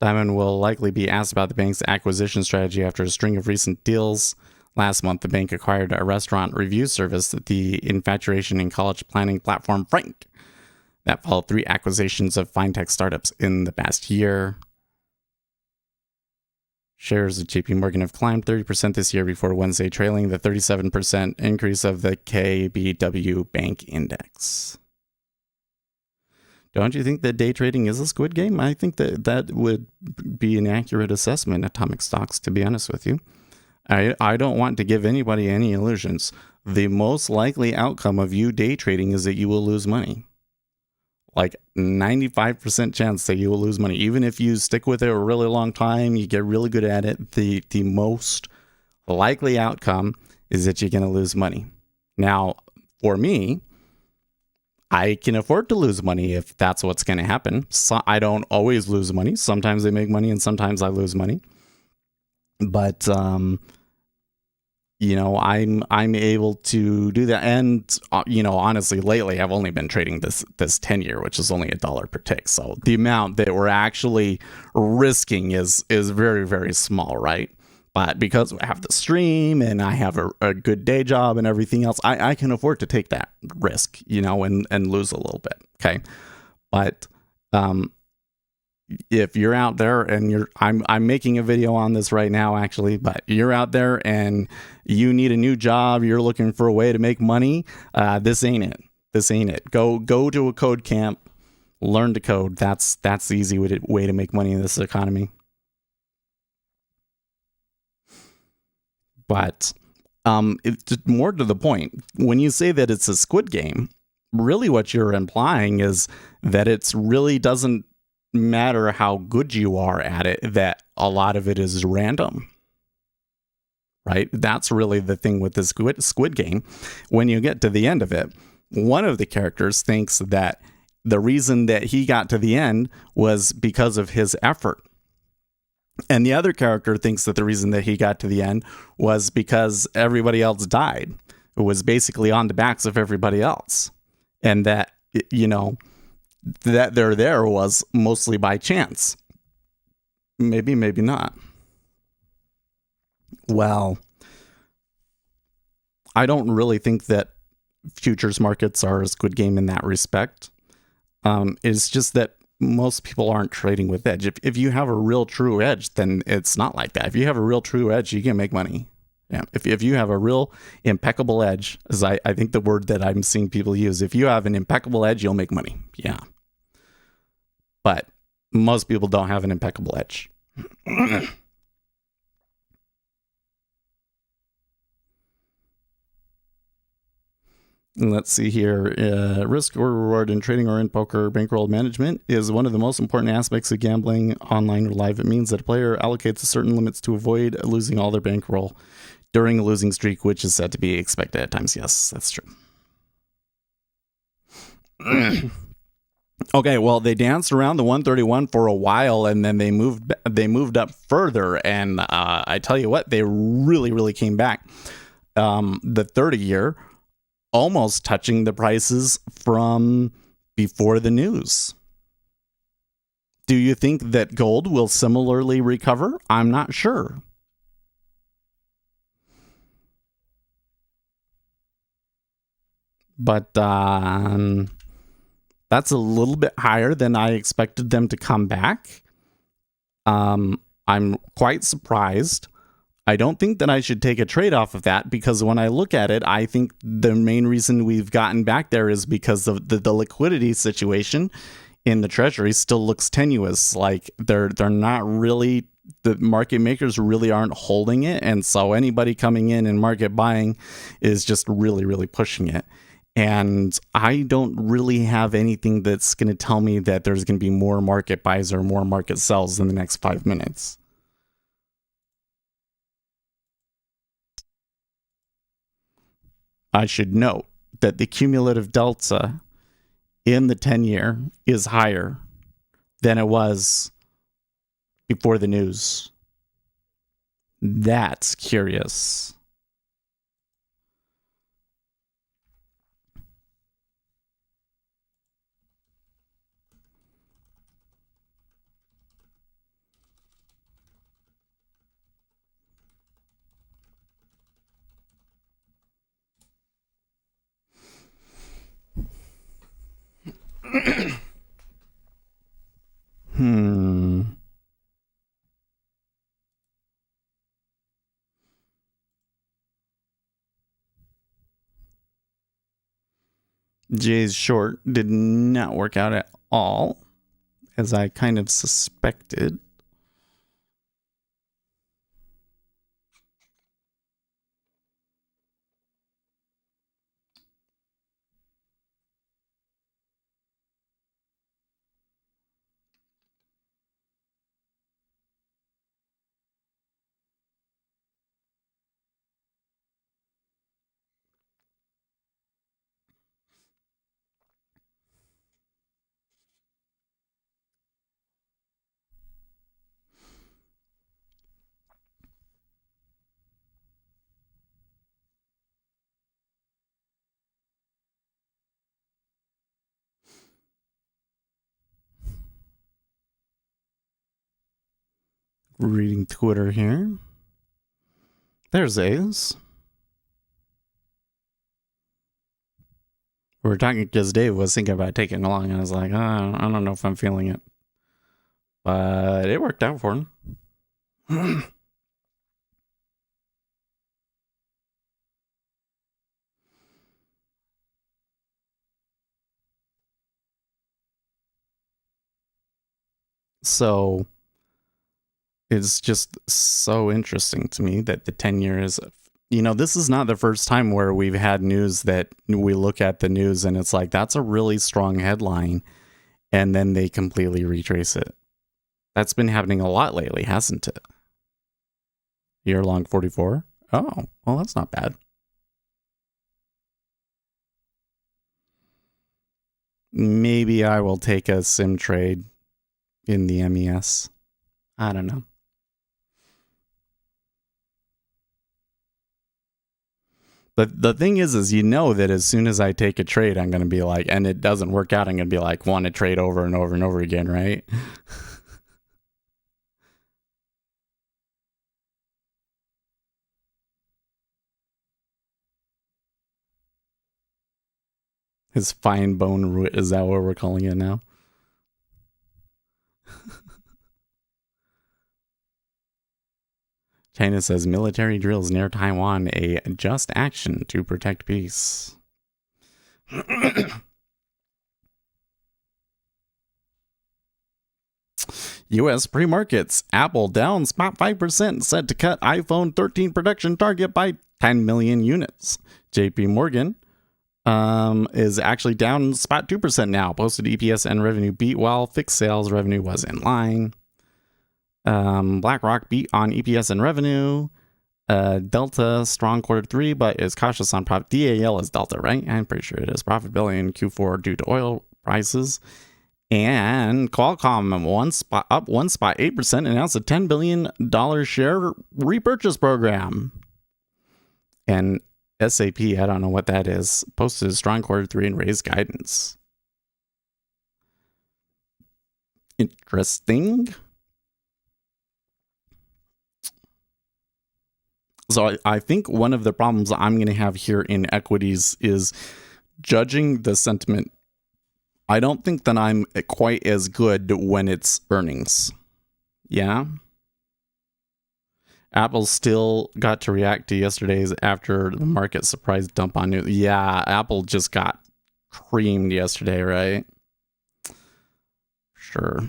Diamond will likely be asked about the bank's acquisition strategy after a string of recent deals. Last month, the bank acquired a restaurant review service, the infatuation and college planning platform Frank. That followed 3 acquisitions of fintech startups in the past year. Shares of JP Morgan have climbed 30% this year before Wednesday, trailing the 37% increase of the KBW Bank Index. Don't you think that day trading is a squid game? I think that would be an accurate assessment, Atomic Stocks, to be honest with you. I don't want to give anybody any illusions. The most likely outcome of you day trading is that you will lose money. Like 95% chance that you will lose money. Even if you stick with it a really long time, you get really good at it, the most likely outcome is that you're going to lose money. Now, for me, I can afford to lose money if that's what's going to happen. So I don't always lose money. Sometimes I make money and sometimes I lose money. But I'm able to do that. And honestly, lately I've only been trading this 10-year, which is only $1 per tick. So the amount that we're actually risking is very, very small, right? But because I have the stream and I have a good day job and everything else, I can afford to take that risk, and lose a little bit. Okay. But if you're out there and I'm making a video on this right now, actually, but you're out there and you need a new job, you're looking for a way to make money, this ain't it. Go to a code camp, learn to code. That's the easy way to make money in this economy. But it's more to the point, when you say that it's a squid game, really what you're implying is that it's really doesn't matter how good you are at it, that a lot of it is random, right? That's really the thing with the squid game. When you get to the end of it, one of the characters thinks that the reason that he got to the end was because of his effort. And the other character thinks that the reason that he got to the end was because everybody else died. It was basically on the backs of everybody else. And that, that they're there was mostly by chance. Maybe not. Well, I don't really think that futures markets are a squid game in that respect. It's just that most people aren't trading with edge. If you have a real true edge, then it's not like that. If you have a real true edge, you can make money. Yeah. If you have a real impeccable edge, as I think the word that I'm seeing people use, if you have an impeccable edge, you'll make money. Yeah. But most people don't have an impeccable edge. Let's see here. Risk or reward in trading or in poker, bankroll management is one of the most important aspects of gambling online or live. It means that a player allocates certain limits to avoid losing all their bankroll. during a losing streak, which is said to be expected at times. Yes, that's true. Okay, well, they danced around the 131 for a while, and then they moved up further. And I tell you what, they really came back. The 30-year almost touching the prices from before the news. Do you think that gold will similarly recover? I'm not sure. But that's a little bit higher than I expected them to come back. I'm quite surprised. I don't think that I should take a trade off of that, because when I look at it, I think the main reason we've gotten back there is because of the liquidity situation in the Treasury still looks tenuous. Like they're not really, the market makers really aren't holding it, and so anybody coming in and market buying is just really pushing it. And I don't really have anything that's going to tell me that there's going to be more market buys or more market sells in the next 5 minutes. I should note that the cumulative delta in the 10-year is higher than it was before the news. That's curious. Jay's short did not work out at all, as I kind of suspected. Reading Twitter here. There's A's. We were talking because Dave was thinking about taking it along, and I was like, I don't know if I'm feeling it. But it worked out for him. So it's just so interesting to me that the 10-year is, this is not the first time where we've had news that we look at the news and it's like, that's a really strong headline, and then they completely retrace it. That's been happening a lot lately, hasn't it? Year long 44? Oh, well, that's not bad. Maybe I will take a sim trade in the MES. I don't know. But the thing is that as soon as I take a trade, I'm going to be like, and it doesn't work out, I'm going to be like, want to trade over and over and over again, right? His fine bone root, is that what we're calling it now? China says military drills near Taiwan a just action to protect peace. U.S. pre-markets. Apple down spot 5%, set to cut iPhone 13 production target by 10 million units. JP Morgan is actually down spot 2% now. Posted EPS and revenue beat while fixed sales revenue was in line. BlackRock beat on EPS and revenue. Delta, strong quarter 3, but is cautious on profit. DAL is Delta, right? I'm pretty sure it is. Profitability in Q4 due to oil prices. And Qualcomm up one spot, 8%, announced a $10 billion share repurchase program. And SAP, I don't know what that is, posted a strong quarter 3 and raised guidance. Interesting. So I think one of the problems I'm going to have here in equities is judging the sentiment. I don't think that I'm quite as good when it's earnings. Yeah. Apple still got to react to yesterday's after the market surprise dump on news. Yeah, Apple just got creamed yesterday, right? Sure.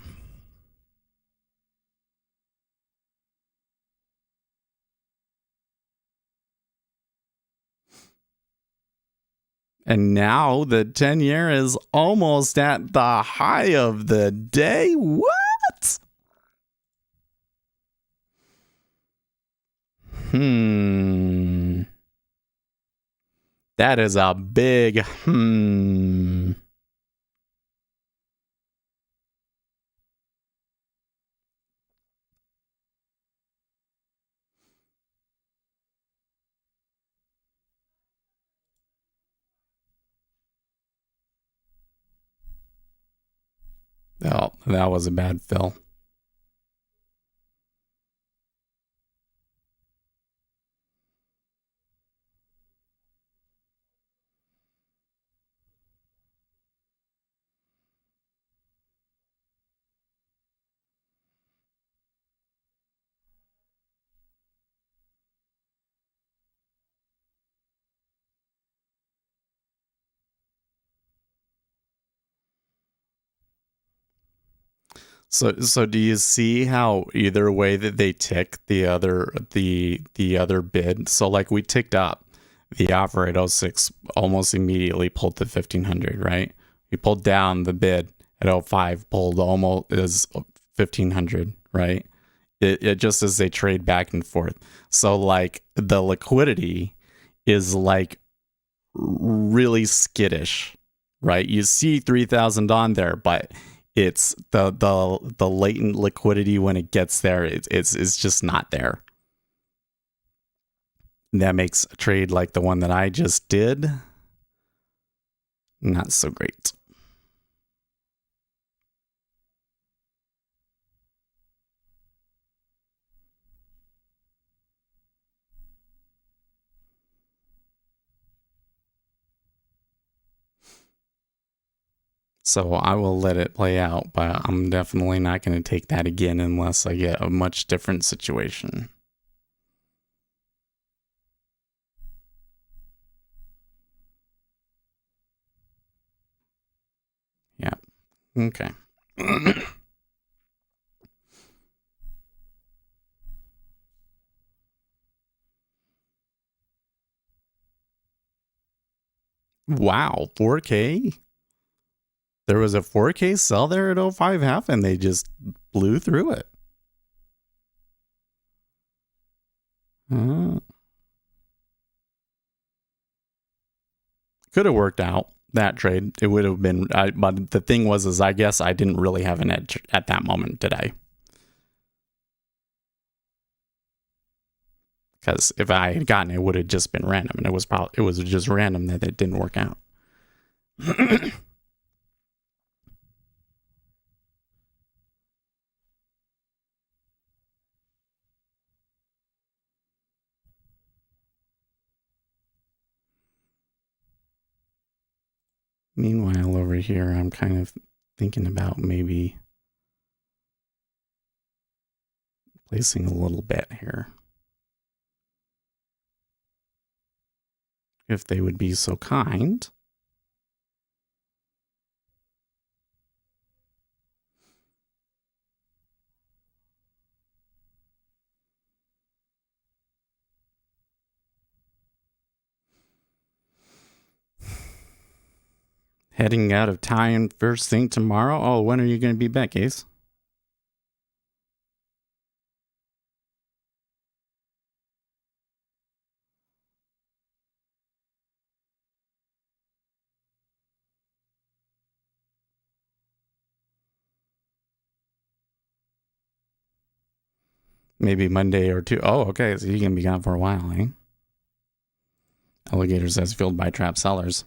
And now the 10-year is almost at the high of the day. What? That is a big Oh, that was a bad fill. So do you see how either way that they tick the other bid? So like we ticked up the offer at 06, almost immediately pulled to 1500, right? We pulled down the bid at 05, pulled almost as 1500, right? It just as they trade back and forth. So like the liquidity is like really skittish, right? You see 3000 on there, but it's the latent liquidity when it gets there, it's just not there. That makes a trade like the one that I just did not so great. So I will let it play out, but I'm definitely not going to take that again unless I get a much different situation. Yeah. Okay. Wow, 4K? There was a 4K sell there at 05 half and they just blew through it. Could have worked out that trade. It would have been, but the thing was, I guess I didn't really have an edge at that moment, did I? Because if I had gotten it, would have just been random, and it was just random that it didn't work out. Meanwhile, over here, I'm kind of thinking about maybe placing a little bet here. If they would be so kind. Heading out of town first thing tomorrow. Oh, when are you going to be back, Ace? maybe Monday or two. Oh, okay. So you can be gone for a while, eh? Alligator says fueled by trap sellers.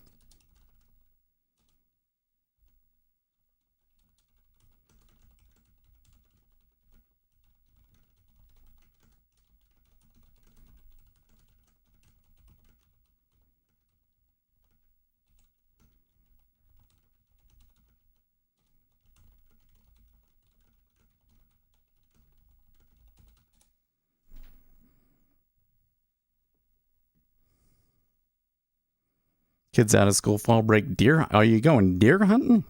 Kids out of school, fall break, deer. Are you going deer hunting?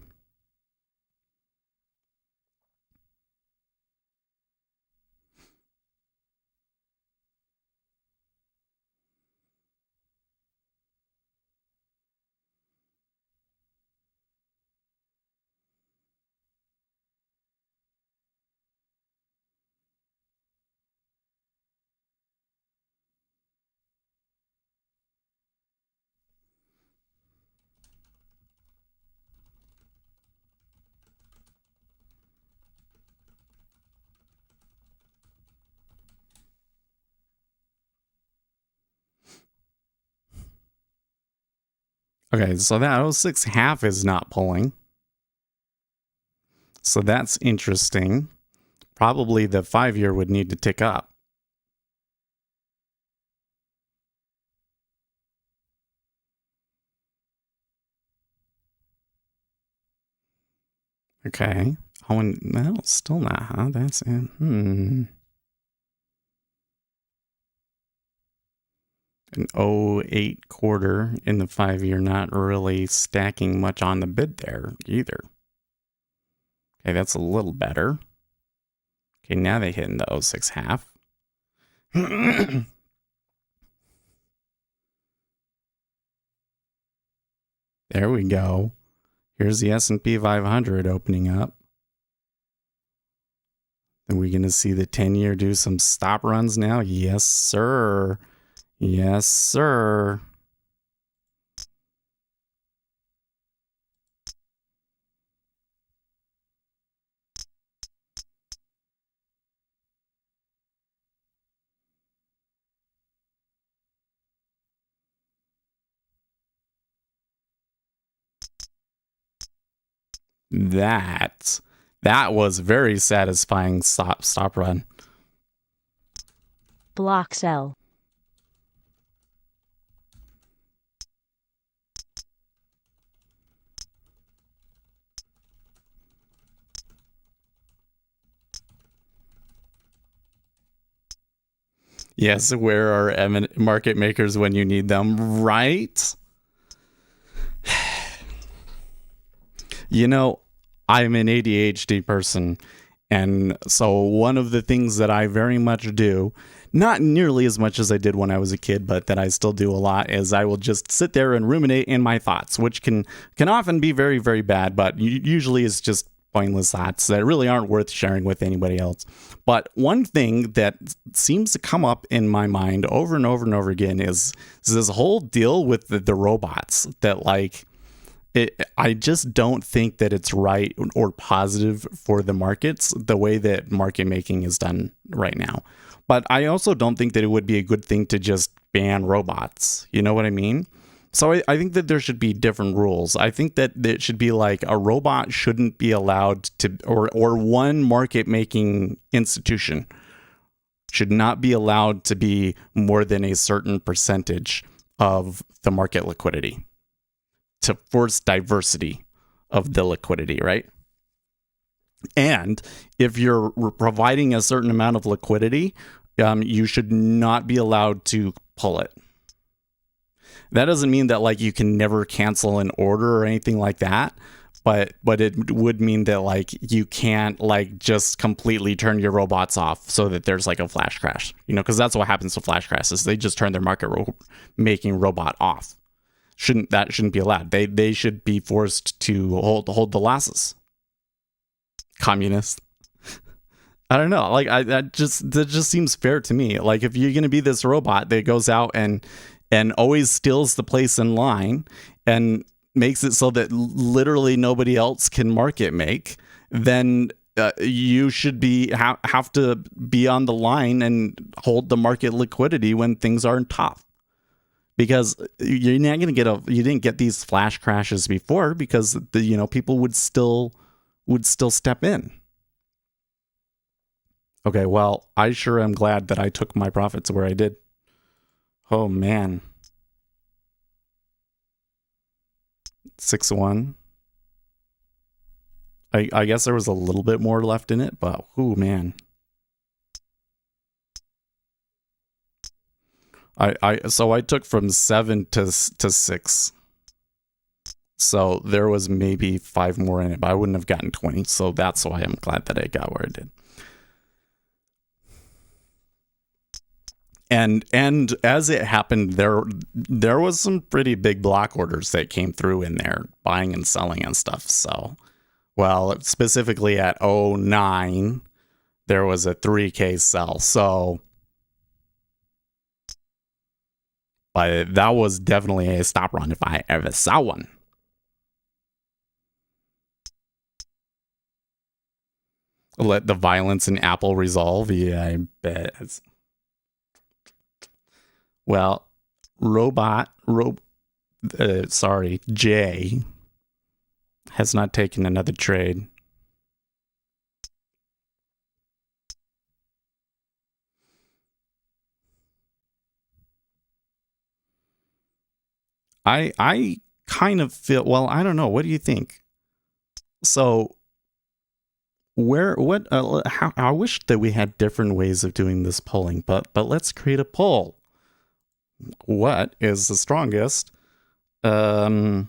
Okay, so that 06.5 is not pulling. So that's interesting. Probably the 5-year would need to tick up. Okay. Oh, and no, still not, huh? That's it. An 08 quarter in the 5-year, not really stacking much on the bid there either. Okay, that's a little better. Okay, now they hit in the 06.5. There we go. Here's the S&P 500 opening up. Are we going to see the 10-year do some stop runs now? Yes, sir. Yes, sir. That was very satisfying stop run. Block sell. Yes, where are market makers when you need them, right? You know, I'm an ADHD person, and so one of the things that I very much do, not nearly as much as I did when I was a kid, but that I still do a lot, is I will just sit there and ruminate in my thoughts, which can often be very, very bad, but usually is just pointless thoughts that really aren't worth sharing with anybody else. But one thing that seems to come up in my mind over and over and over again is this whole deal with the robots that, like, I just don't think that it's right or positive for the markets the way that market making is done right now. But I also don't think that it would be a good thing to just ban robots. You know what I mean? So I think that there should be different rules. I think that it should be like a robot shouldn't be allowed to, or one market making institution should not be allowed to be more than a certain percentage of the market liquidity, to force diversity of the liquidity, right? And if you're providing a certain amount of liquidity, you should not be allowed to pull it. That doesn't mean that, like, you can never cancel an order or anything like that, but it would mean that, like, you can't, like, just completely turn your robots off so that there's like a flash crash, you know, because that's what happens to flash crashes. They just turn their market making robot off. Shouldn't be allowed. They should be forced to hold the losses. Communist. I don't know. Like, that just seems fair to me. Like, if you're gonna be this robot that goes out and always steals the place in line and makes it so that literally nobody else can market make, then you should have to be on the line and hold the market liquidity when things aren't tough. Because you're not going to you didn't get these flash crashes before because people would still step in. Okay, well, I sure am glad that I took my profits where I did. Oh man. 6-1. I guess there was a little bit more left in it, but oh man. So I took from 7 to 6. So there was maybe 5 more in it, but I wouldn't have gotten 20. So that's why I'm glad that I got where I did. And as it happened, there was some pretty big block orders that came through in there, buying and selling and stuff. So, well, specifically at 09, there was a 3K sell. So, but that was definitely a stop run if I ever saw one. Let the violence in Apple resolve. Yeah, I bet. Well, Jay has not taken another trade. I kind of feel, well, I don't know. What do you think? So I wish that we had different ways of doing this polling, but let's create a poll. What is the strongest? What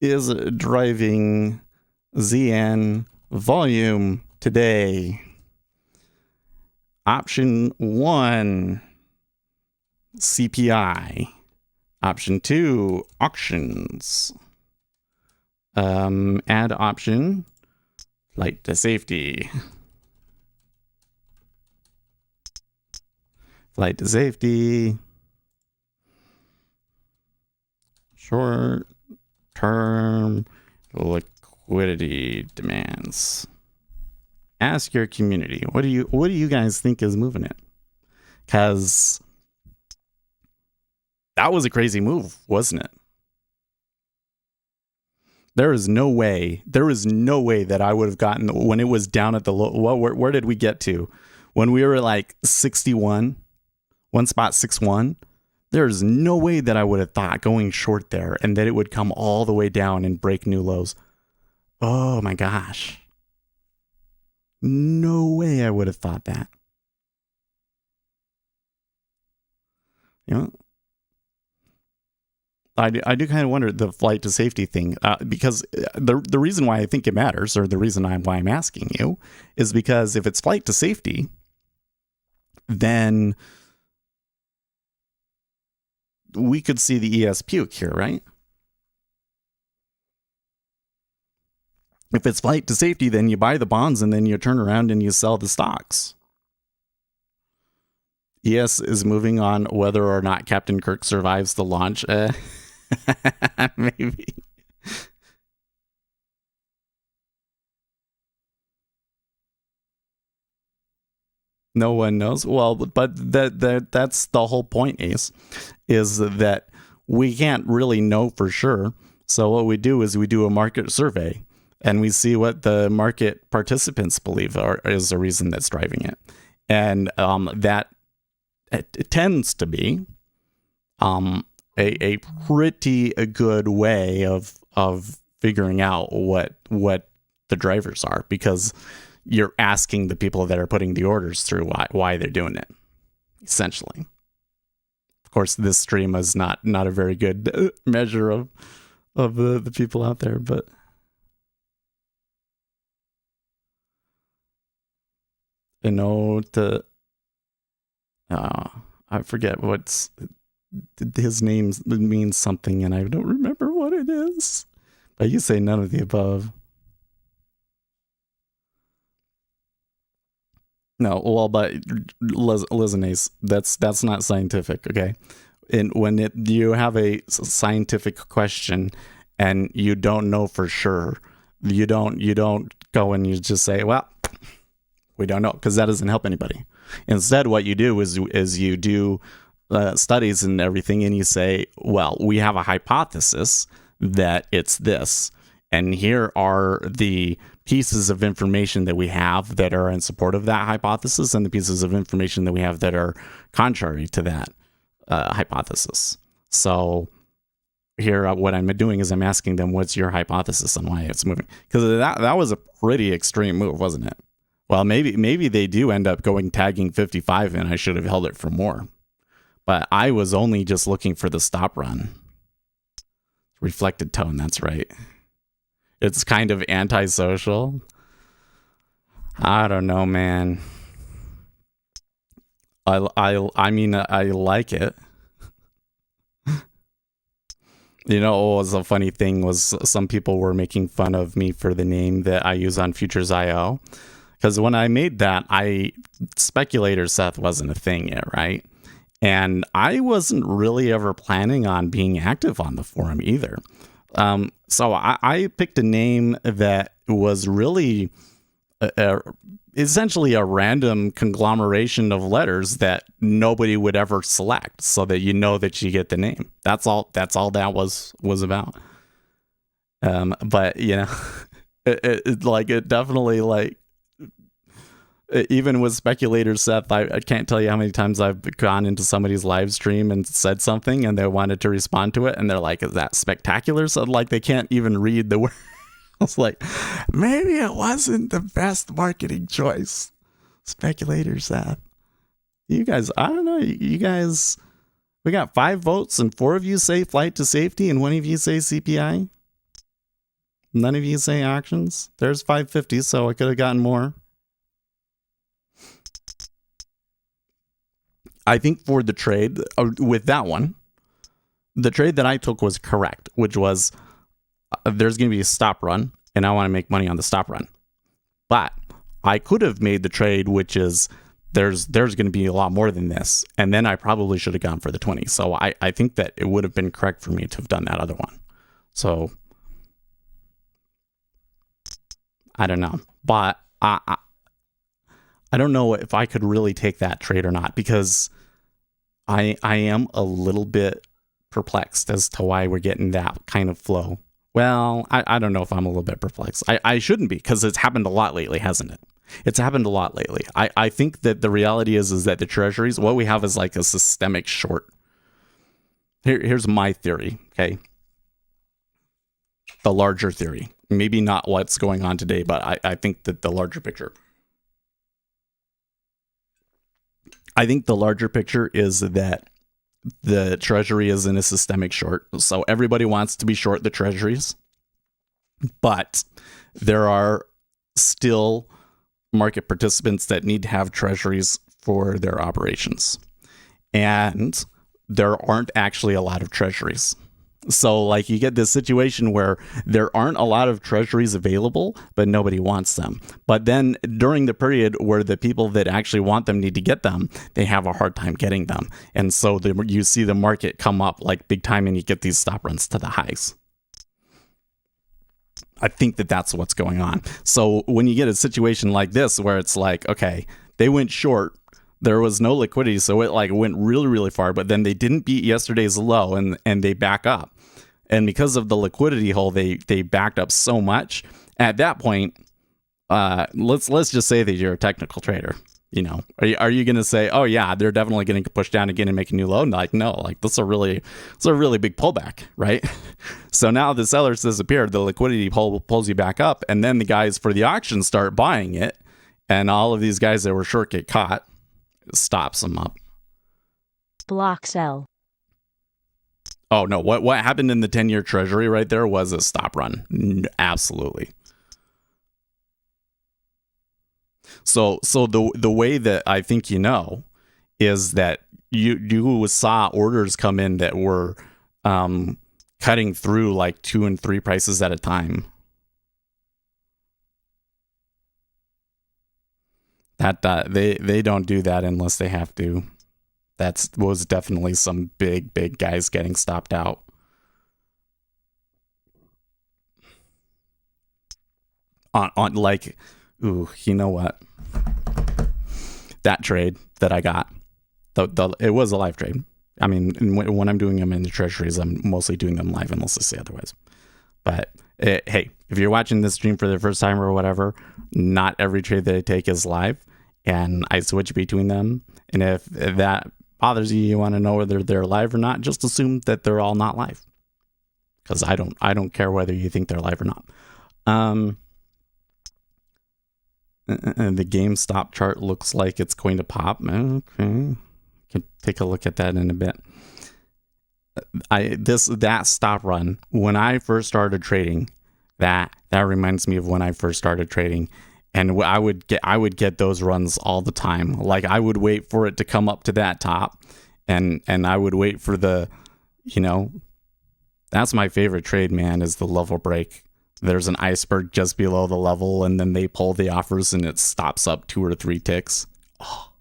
is driving ZN volume today? Option 1, CPI. Option 2, auctions. Add option, flight to safety. Flight to safety. Short-term liquidity demands. Ask your community. What do you guys think is moving it? Because that was a crazy move, wasn't it? There is no way that I would have gotten when it was down at the low. Where did we get to? When we were like 61, one spot 6-1. There's no way that I would have thought going short there and that it would come all the way down and break new lows. Oh my gosh. No way I would have thought that. You know, I do kind of wonder the flight to safety thing because the reason why I think it matters, or the reason why I'm asking you, is because if it's flight to safety, then we could see the ES puke here, right? If it's flight to safety, then you buy the bonds and then you turn around and you sell the stocks. ES is moving on whether or not Captain Kirk survives the launch. Maybe. No one knows. Well, but that's the whole point, Ace, is that we can't really know for sure. So what we do is we do a market survey and we see what the market participants believe is the reason that's driving it. And that it tends to be a pretty good way of figuring out what the drivers are, because you're asking the people that are putting the orders through why they're doing it, essentially. Of course, this stream is not a very good measure of the people out there, but I forget what's his name means something, and I don't remember what it is. But you say none of the above. No, well, but listen, Ace, that's not scientific, okay? And when you have a scientific question and you don't know for sure. You don't go and you just say, well, we don't know, because that doesn't help anybody. Instead, what you do is you do studies and everything, and you say, well, we have a hypothesis that it's this, and here are the pieces of information that we have that are in support of that hypothesis, and the pieces of information that we have that are contrary to that hypothesis. So here, what I'm doing is I'm asking them, what's your hypothesis on why it's moving? Because that was a pretty extreme move, wasn't it? Well, maybe they do end up tagging 55, and I should have held it for more. But I was only just looking for the stop run. Reflected tone, that's right. It's kind of antisocial. I don't know, man. I mean, I like it. You know, what was a funny thing was some people were making fun of me for the name that I use on Futures.io. Because when I made that, Speculator Seth wasn't a thing yet, right? And I wasn't really ever planning on being active on the forum either. So I picked a name that was really essentially a random conglomeration of letters that nobody would ever select, so that you know that you get the name. That's all that was about. But you know, it definitely, even with Speculator Seth, I can't tell you how many times I've gone into somebody's live stream and said something and they wanted to respond to it, and they're like, is that spectacular? So they can't even read the word. I was like, maybe it wasn't the best marketing choice. Speculator Seth. You guys, I don't know. You guys, we got 5 votes and 4 of you say flight to safety and 1 of you say CPI. None of you say actions. There's 550, so I could have gotten more. I think for the trade, with that one, the trade that I took was correct, which was there's going to be a stop run, and I want to make money on the stop run. But I could have made the trade, which is there's going to be a lot more than this, and then I probably should have gone for the 20. So I think that it would have been correct for me to have done that other one. So I don't know, but I don't know if I could really take that trade or not, because I am a little bit perplexed as to why we're getting that kind of flow. Well, I don't know if I'm a little bit perplexed. I shouldn't be, because it's happened a lot lately, hasn't it? It's happened a lot lately. I think that the reality is that the Treasuries, what we have is like a systemic short. Here's my theory, okay? The larger theory. Maybe not what's going on today, but I think that the larger picture. I think the larger picture is that the Treasury is in a systemic short. So everybody wants to be short the Treasuries, but there are still market participants that need to have Treasuries for their operations. And there aren't actually a lot of Treasuries. So you get this situation where there aren't a lot of Treasuries available, but nobody wants them. But then during the period where the people that actually want them need to get them, they have a hard time getting them. And so you see the market come up big time, and you get these stop runs to the highs. I think that that's what's going on. So when you get a situation like this, where it's okay, they went short, there was no liquidity, so it went really, really far, but then they didn't beat yesterday's low, and they back up. And because of the liquidity hole, they backed up so much. At that point, let's just say that you're a technical trader. You know, are you going to say, oh yeah, they're definitely going to push down again and make a new low? No, this is a really big pullback, right? So now the sellers disappeared, the liquidity pulls you back up, and then the guys for the auction start buying it, and all of these guys that were short get caught. It stops them up. Block sell. Oh no, what happened in the 10-year Treasury right there was a stop run. Absolutely. So the way that I think is that you saw orders come in that were cutting through 2 and 3 prices at a time. That they don't do that unless they have to. That was definitely some big guys getting stopped out. on like, ooh, you know what? That trade that I got, it was a live trade. I mean, when I'm doing them in the treasuries, I'm mostly doing them live unless I say otherwise. But hey, if you're watching this stream for the first time or whatever, not every trade that I take is live, and I switch between them. And if that bothers you, you want to know whether they're live or not, just assume that they're all not live, because I don't care whether you think they're live or not. And the GameStop chart looks like it's going to pop. Okay, can take a look at that in a bit. That stop run when I first started trading, that reminds me of when I first started trading, and I would get those runs all the time. Like I would wait for it to come up to that top, and I would wait for the, that's my favorite trade, man, is the level break. There's an iceberg just below the level, and then they pull the offers and it stops up 2 or 3 ticks. Oh,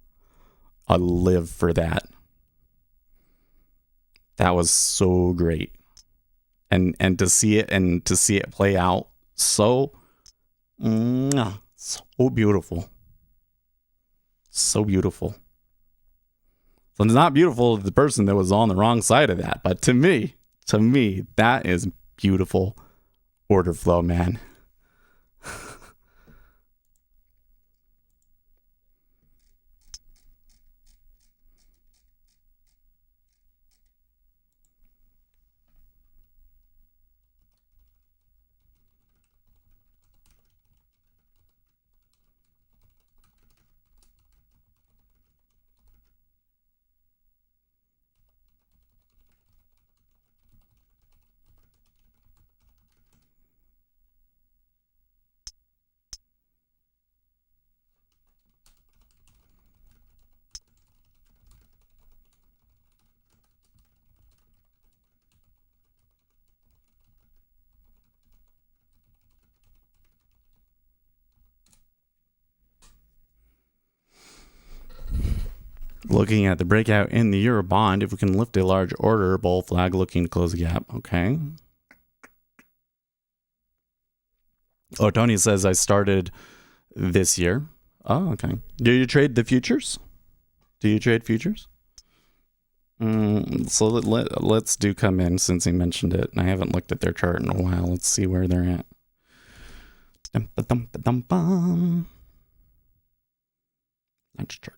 I live for that. That was so great. And to see it play out so beautiful. So beautiful. So it's not beautiful to the person that was on the wrong side of that, but to me, that is beautiful order flow, man. Looking at the breakout in the euro bond, if we can lift a large order, bull flag looking to close the gap. Okay. Oh, Tony says I started this year. Oh, okay. Do you trade the futures? Do you trade futures? So let's do come in since he mentioned it. I haven't looked at their chart in a while. Let's see where they're at. Lunch chart.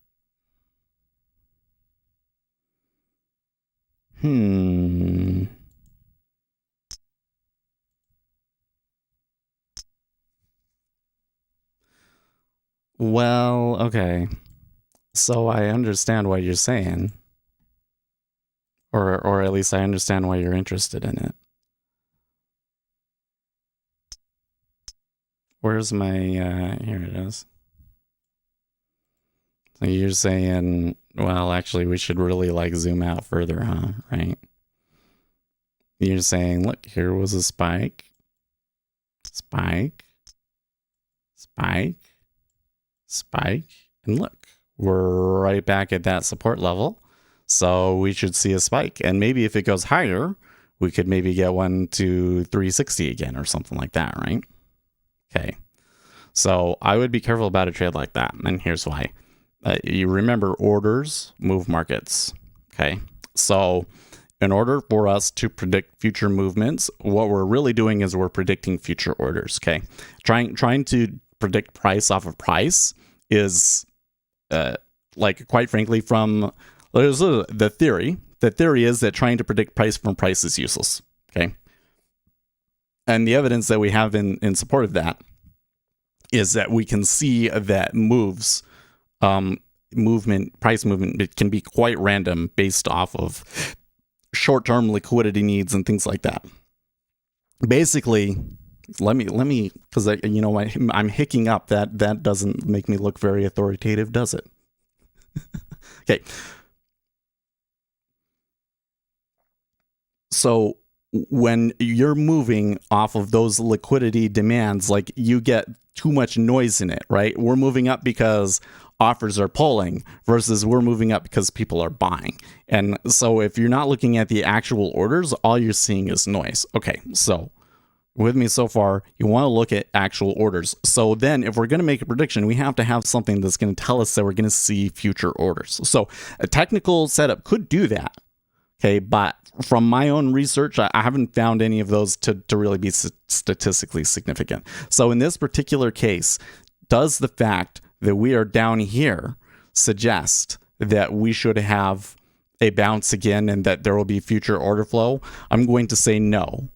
Well, okay. So I understand what you're saying. Or at least I understand why you're interested in it. Where's my here it is. So you're saying, well, actually we should really like zoom out further, huh? Right? You're saying, look, here was a spike. Spike. Spike. Spike. And look, we're right back at that support level. So we should see a spike. And maybe if it goes higher, we could maybe get one to 360 again or something like that, right? Okay. So I would be careful about a trade like that. And here's why. You remember orders move markets. Okay. So in order for us to predict future movements, what we're really doing is we're predicting future orders. Okay. Trying to predict price off of price is like, quite frankly, from the theory. The theory is that trying to predict price from price is useless. Okay. And the evidence that we have in support of that is that we can see that price movement, it can be quite random based off of short-term liquidity needs and things like that. Basically, let me, because I'm hicking up. That doesn't make me look very authoritative, does it? Okay. So when you're moving off of those liquidity demands, like you get too much noise in it, right? We're moving up because offers are pulling versus we're moving up because people are buying. And so if you're not looking at the actual orders, all you're seeing is noise. Okay, so With me so far, you want to look at actual orders. So then if we're going to make a prediction, we have to have something that's going to tell us that we're going to see future orders. So a technical setup could do that. Okay, but from my own research, I haven't found any of those to really be statistically significant. So in this particular case, does the fact that we are down here suggest that we should have a bounce again and that there will be future order flow? I'm going to say no.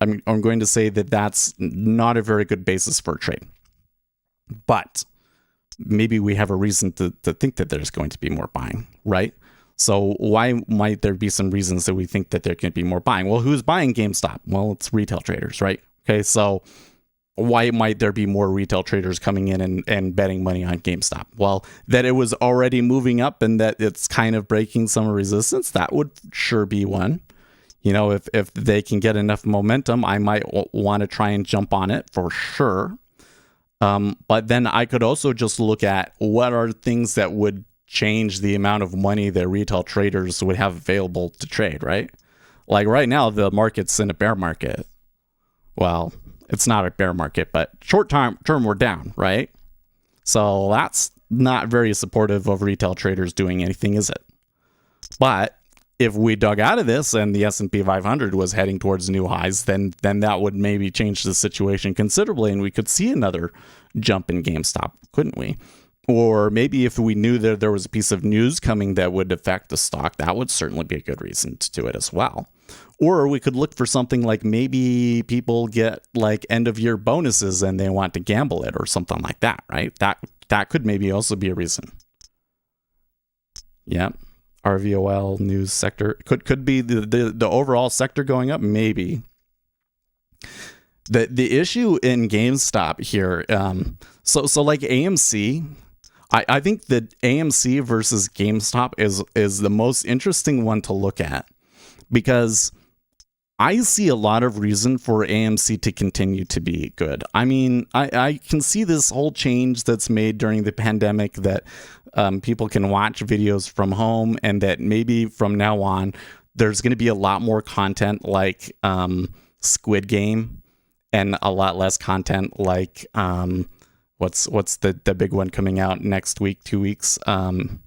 I'm going to say that that's not a very good basis for a trade. But maybe we have a reason to think that there's going to be more buying, right? So why might there be some reasons that we think that there can be more buying? Well, who's buying GameStop? Well, it's retail traders, right? Okay, so why might there be more retail traders coming in and betting money on GameStop? Well, that it was already moving up and that it's kind of breaking some resistance, that would sure be one. You know, if they can get enough momentum, I might want to try and jump on it for sure. But then I could also just look at what are things that would change the amount of money that retail traders would have available to trade, right? Like right now, the market's in a bear market. Well, it's not a bear market, but short term we're down, right? So that's not very supportive of retail traders doing anything, is it? But if we dug out of this and the S&P 500 was heading towards new highs, then that would maybe change the situation considerably, and we could see another jump in GameStop, couldn't we? Or maybe if we knew that there was a piece of news coming that would affect the stock, that would certainly be a good reason to do it as well. Or we could look for something like maybe people get like end of year bonuses and they want to gamble it or something like that, right? That could maybe also be a reason. Yeah. RVOL news sector could be the overall sector going up, maybe. The issue in GameStop here, so like AMC, I think that AMC versus GameStop is the most interesting one to look at, because I see a lot of reason for AMC to continue to be good. I mean, I can see this whole change that's made during the pandemic that people can watch videos from home, and that maybe from now on there's going to be a lot more content like Squid Game and a lot less content like what's the big one coming out next week, 2 weeks? The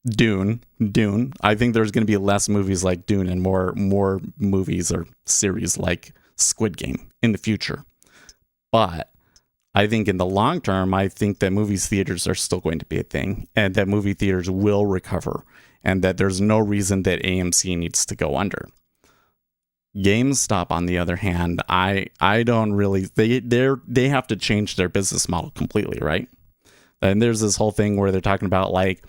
Dune. I think there's going to be less movies like Dune and more movies or series like Squid Game in the future. But I think in the long term, I think that movie theaters are still going to be a thing, and that movie theaters will recover, and that there's no reason that AMC needs to go under. GameStop, on the other hand, I don't really, they have to change their business model completely, right? And there's this whole thing where they're talking about like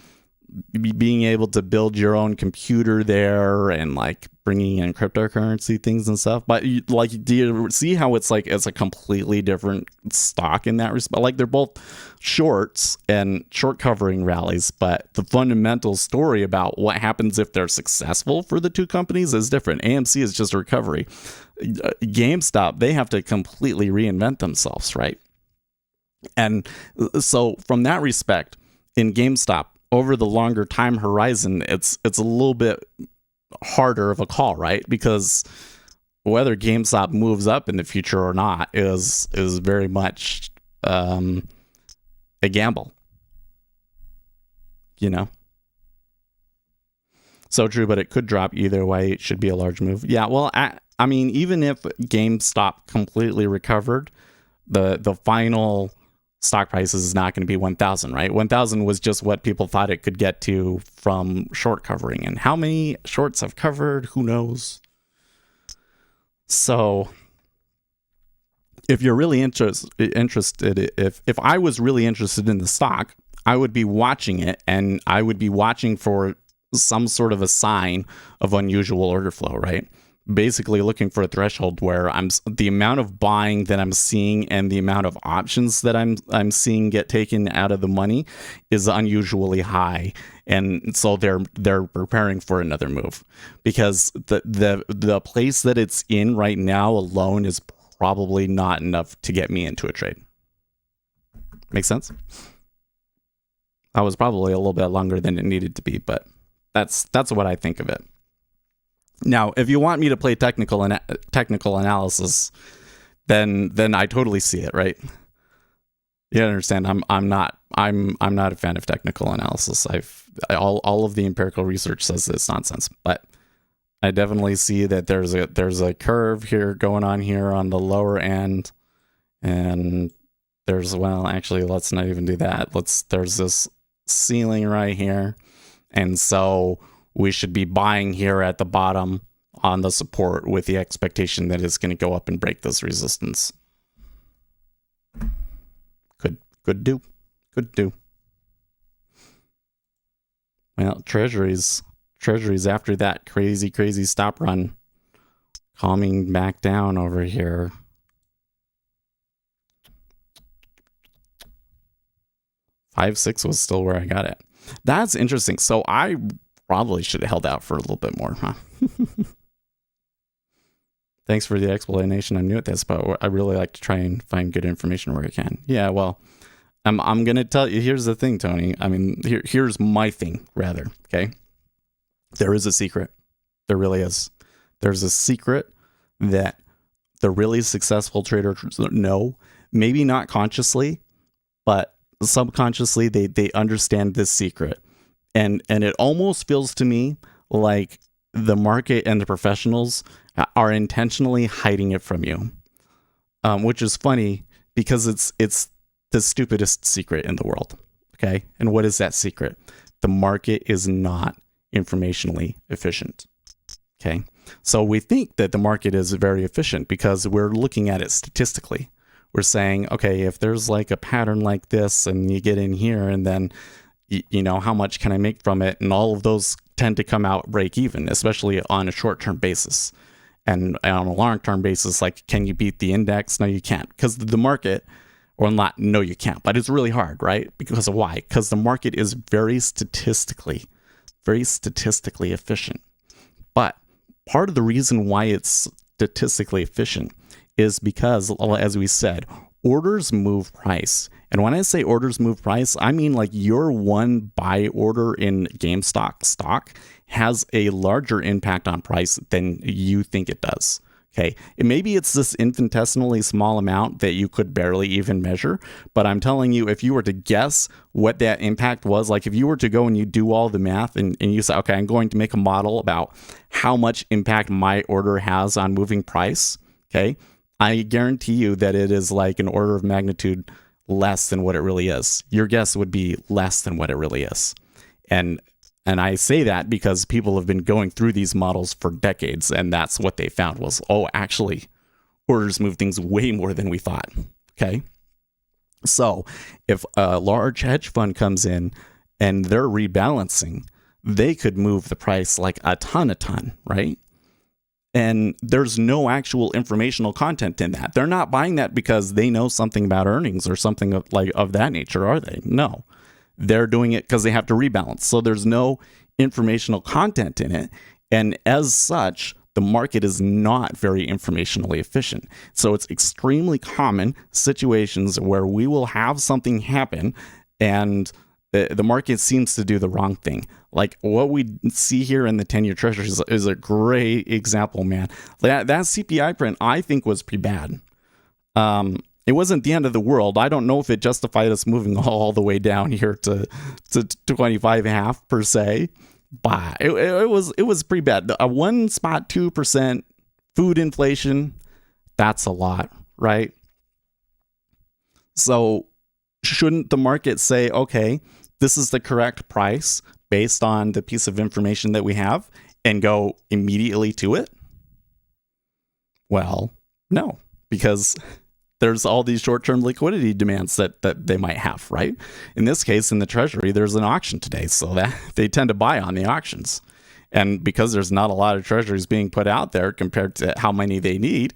being able to build your own computer there and like bringing in cryptocurrency things and stuff. But like, do you see how it's like it's a completely different stock in that respect? Like they're both shorts and short covering rallies, but the fundamental story about what happens if they're successful for the two companies is different. AMC is just a recovery. GameStop, they have to completely reinvent themselves, right? And so from that respect, in GameStop, over the longer time horizon, it's a little bit harder of a call, right? Because whether GameStop moves up in the future or not is very much a gamble, you know? So true, but it could drop either way. It should be a large move. Yeah, well, I mean, even if GameStop completely recovered, the final stock price is not going to be 1,000, right? 1,000 was just what people thought it could get to from short covering. And how many shorts have covered? Who knows? So if you're really interested, if I was really interested in the stock, I would be watching it, and I would be watching for some sort of a sign of unusual order flow, right? Basically looking for a threshold where the amount of buying that I'm seeing and the amount of options that I'm seeing get taken out of the money is unusually high, and so they're preparing for another move, because the place that it's in right now alone is probably not enough to get me into a trade. Make sense? I was probably a little bit longer than it needed to be, but that's what I think of it. Now, if you want me to play technical analysis, then I totally see it, right? You understand? I'm not a fan of technical analysis. All of the empirical research says it's nonsense, but I definitely see that there's a curve here going on here on the lower end, and actually, let's not even do that. There's this ceiling right here, and so we should be buying here at the bottom on the support with the expectation that it's going to go up and break this resistance. Could do. Well, treasuries after that crazy stop run, calming back down over here. Five, 6 was still where I got it. That's interesting. So I probably should have held out for a little bit more, huh? Thanks for the explanation. I'm new at this, but I really like to try and find good information where I can. Yeah, well, I'm going to tell you, here's the thing, Tony. I mean, here's my thing, rather, okay? There is a secret. There really is. There's a secret that the really successful traders know, maybe not consciously, but subconsciously they understand this secret. And it almost feels to me like the market and the professionals are intentionally hiding it from you, which is funny because it's the stupidest secret in the world. Okay. And what is that secret? The market is not informationally efficient. Okay. So we think that the market is very efficient because we're looking at it statistically. We're saying, okay, if there's like a pattern like this and you get in here and then, you know, how much can I make from it? And all of those tend to come out break even, especially on a short-term basis. And on a long-term basis, like, can you beat the index? No, you can't, because the market, or not, no, you can't, but it's really hard, right? Because of why? Because the market is very statistically efficient. But part of the reason why it's statistically efficient is because, as we said, orders move price. And when I say orders move price, I mean like your one buy order in GameStop stock has a larger impact on price than you think it does. Okay. And maybe it's this infinitesimally small amount that you could barely even measure. But I'm telling you, if you were to guess what that impact was, like if you were to go and you do all the math and you say, okay, I'm going to make a model about how much impact my order has on moving price. Okay. I guarantee you that it is like an order of magnitude less than what it really is. Your guess would be less than what it really is. And I say that because people have been going through these models for decades, and that's what they found was, oh, actually, orders move things way more than we thought. Okay. So if a large hedge fund comes in and they're rebalancing, they could move the price like a ton, right? And there's no actual informational content in that. They're not buying that because they know something about earnings or something of that nature, are they? No. They're doing it because they have to rebalance. So there's no informational content in it. And as such, the market is not very informationally efficient. So it's extremely common situations where we will have something happen and the market seems to do the wrong thing. Like what we see here in the 10-year treasuries is a great example, man. That CPI print, I think, was pretty bad. It wasn't the end of the world. I don't know if it justified us moving all the way down here to 25.5 per se, but it was pretty bad. A 1.2% food inflation, that's a lot, right? So shouldn't the market say, okay, this is the correct price based on the piece of information that we have and go immediately to it? Well, no, because there's all these short-term liquidity demands that they might have, right? In this case, in the Treasury, there's an auction today, so that they tend to buy on the auctions. And because there's not a lot of Treasuries being put out there compared to how many they need,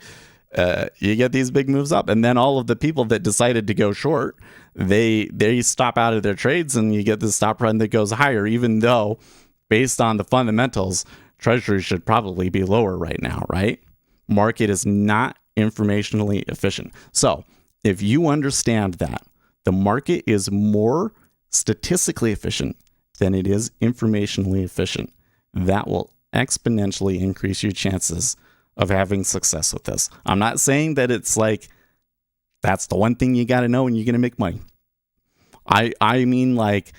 you get these big moves up. And then all of the people that decided to go short, they stop out of their trades and you get this stop run that goes higher, even though based on the fundamentals, Treasury should probably be lower right now, right? Market is not informationally efficient. So if you understand that the market is more statistically efficient than it is informationally efficient, that will exponentially increase your chances of having success with this. I'm not saying that it's like that's the one thing you got to know and you're going to make money. I mean, like,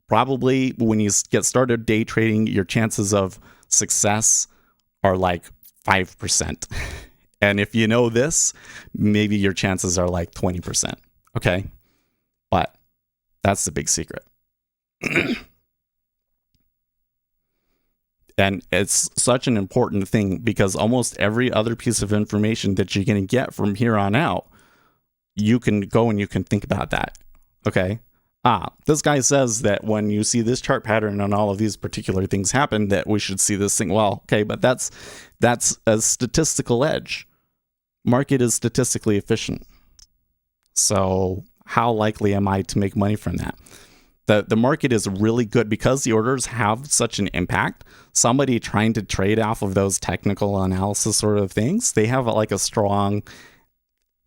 probably when you get started day trading, your chances of success are like 5%. And if you know this, maybe your chances are like 20%. Okay. But that's the big secret. And it's such an important thing because almost every other piece of information that you're going to get from here on out, you can go and you can think about that. Okay. This guy says that when you see this chart pattern and all of these particular things happen, that we should see this thing. Well, okay, but that's a statistical edge. Market is statistically efficient. So how likely am I to make money from that? The market is really good because the orders have such an impact. Somebody trying to trade off of those technical analysis sort of things, they have a strong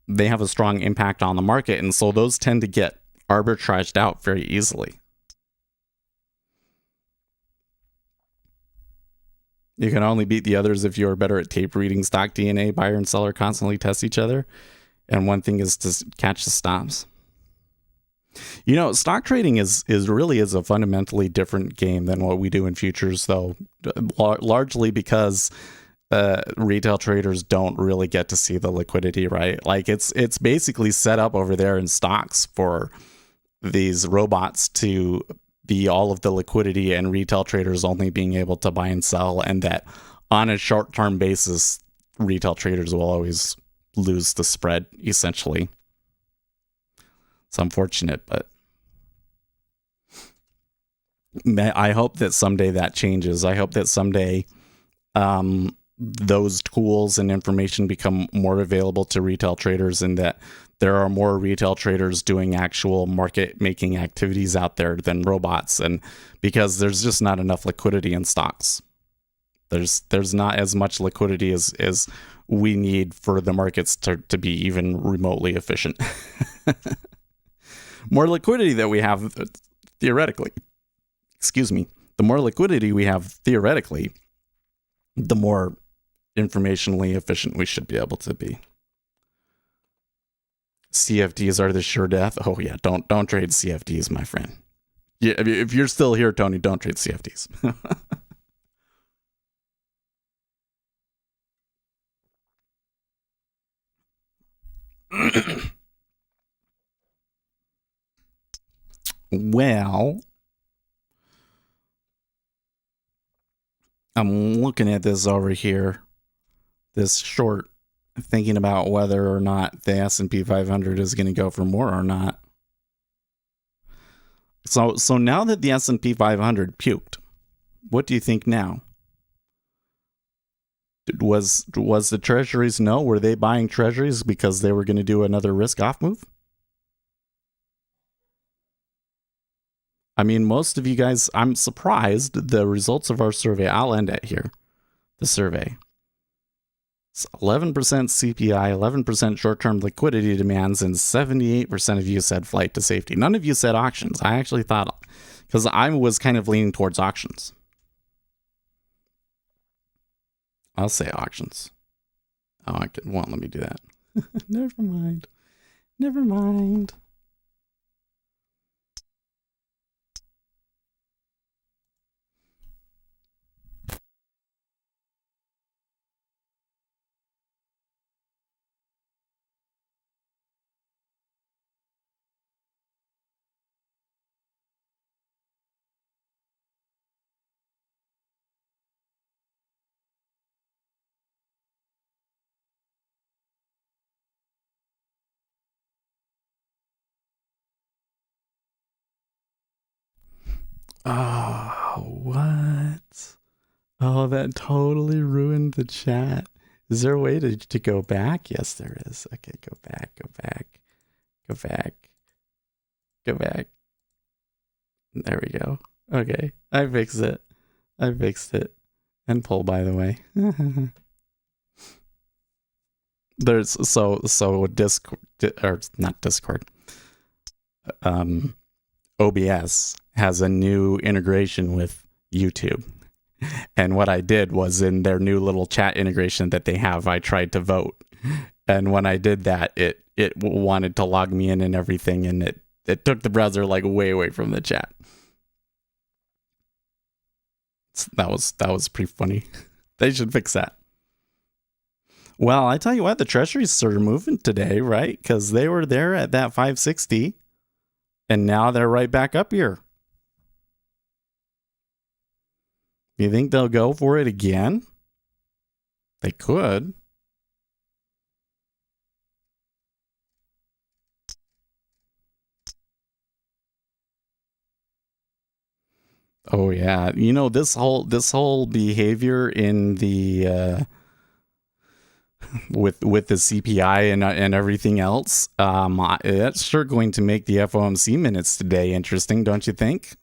impact on the market. And so those tend to get arbitraged out very easily. You can only beat the others if you're better at tape reading stock DNA. Buyer and seller constantly test each other. And one thing is to catch the stops. You know, stock trading is a fundamentally different game than what we do in futures, though, largely because retail traders don't really get to see the liquidity, right? Like it's basically set up over there in stocks for these robots to be all of the liquidity and retail traders only being able to buy and sell, and that on a short-term basis, retail traders will always lose the spread, essentially. It's unfortunate, but I hope that someday that changes. I hope that someday those tools and information become more available to retail traders, and that there are more retail traders doing actual market making activities out there than robots. And because there's just not enough liquidity in stocks. There's not as much liquidity as we need for the markets to be even remotely efficient. More liquidity that we have theoretically, the more liquidity we have theoretically, the more informationally efficient we should be able to be. CFDs are the sure death. Oh yeah, don't trade CFDs, my friend. Yeah, if you're still here, Tony, don't trade CFDs. Well, I'm looking at this over here, this short, thinking about whether or not the S&P 500 is going to go for more or not. So now that the S&P 500 puked, what do you think now? Was the Treasuries were they buying Treasuries because they were going to do another risk-off move? I mean, most of you guys, I'm surprised the results of our survey. I'll end it here. The survey. It's 11% CPI, 11% short-term liquidity demands, and 78% of you said flight to safety. None of you said auctions. I actually thought, because I was kind of leaning towards auctions. I'll say auctions. Oh, it won't let me do that. Never mind. Never mind. Oh, what? Oh, that totally ruined the chat. Is there a way to go back? Yes, there is. Okay, go back. There we go. Okay, I fixed it. And pull, by the way. There's so Discord, or not Discord. OBS has a new integration with YouTube. And what I did was in their new little chat integration that they have, I tried to vote. And when I did that, it wanted to log me in and everything, and it took the browser like way away from the chat. That was pretty funny. They should fix that. Well, I tell you what, the Treasuries are moving today, right? Because they were there at that 560, and now they're right back up here. You think they'll go for it again? They could. Oh yeah, you know, this whole behavior in the with the CPI and everything else, that's sure going to make the FOMC minutes today interesting, don't you think?